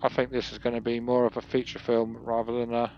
I think this is going to be more of a feature film rather than a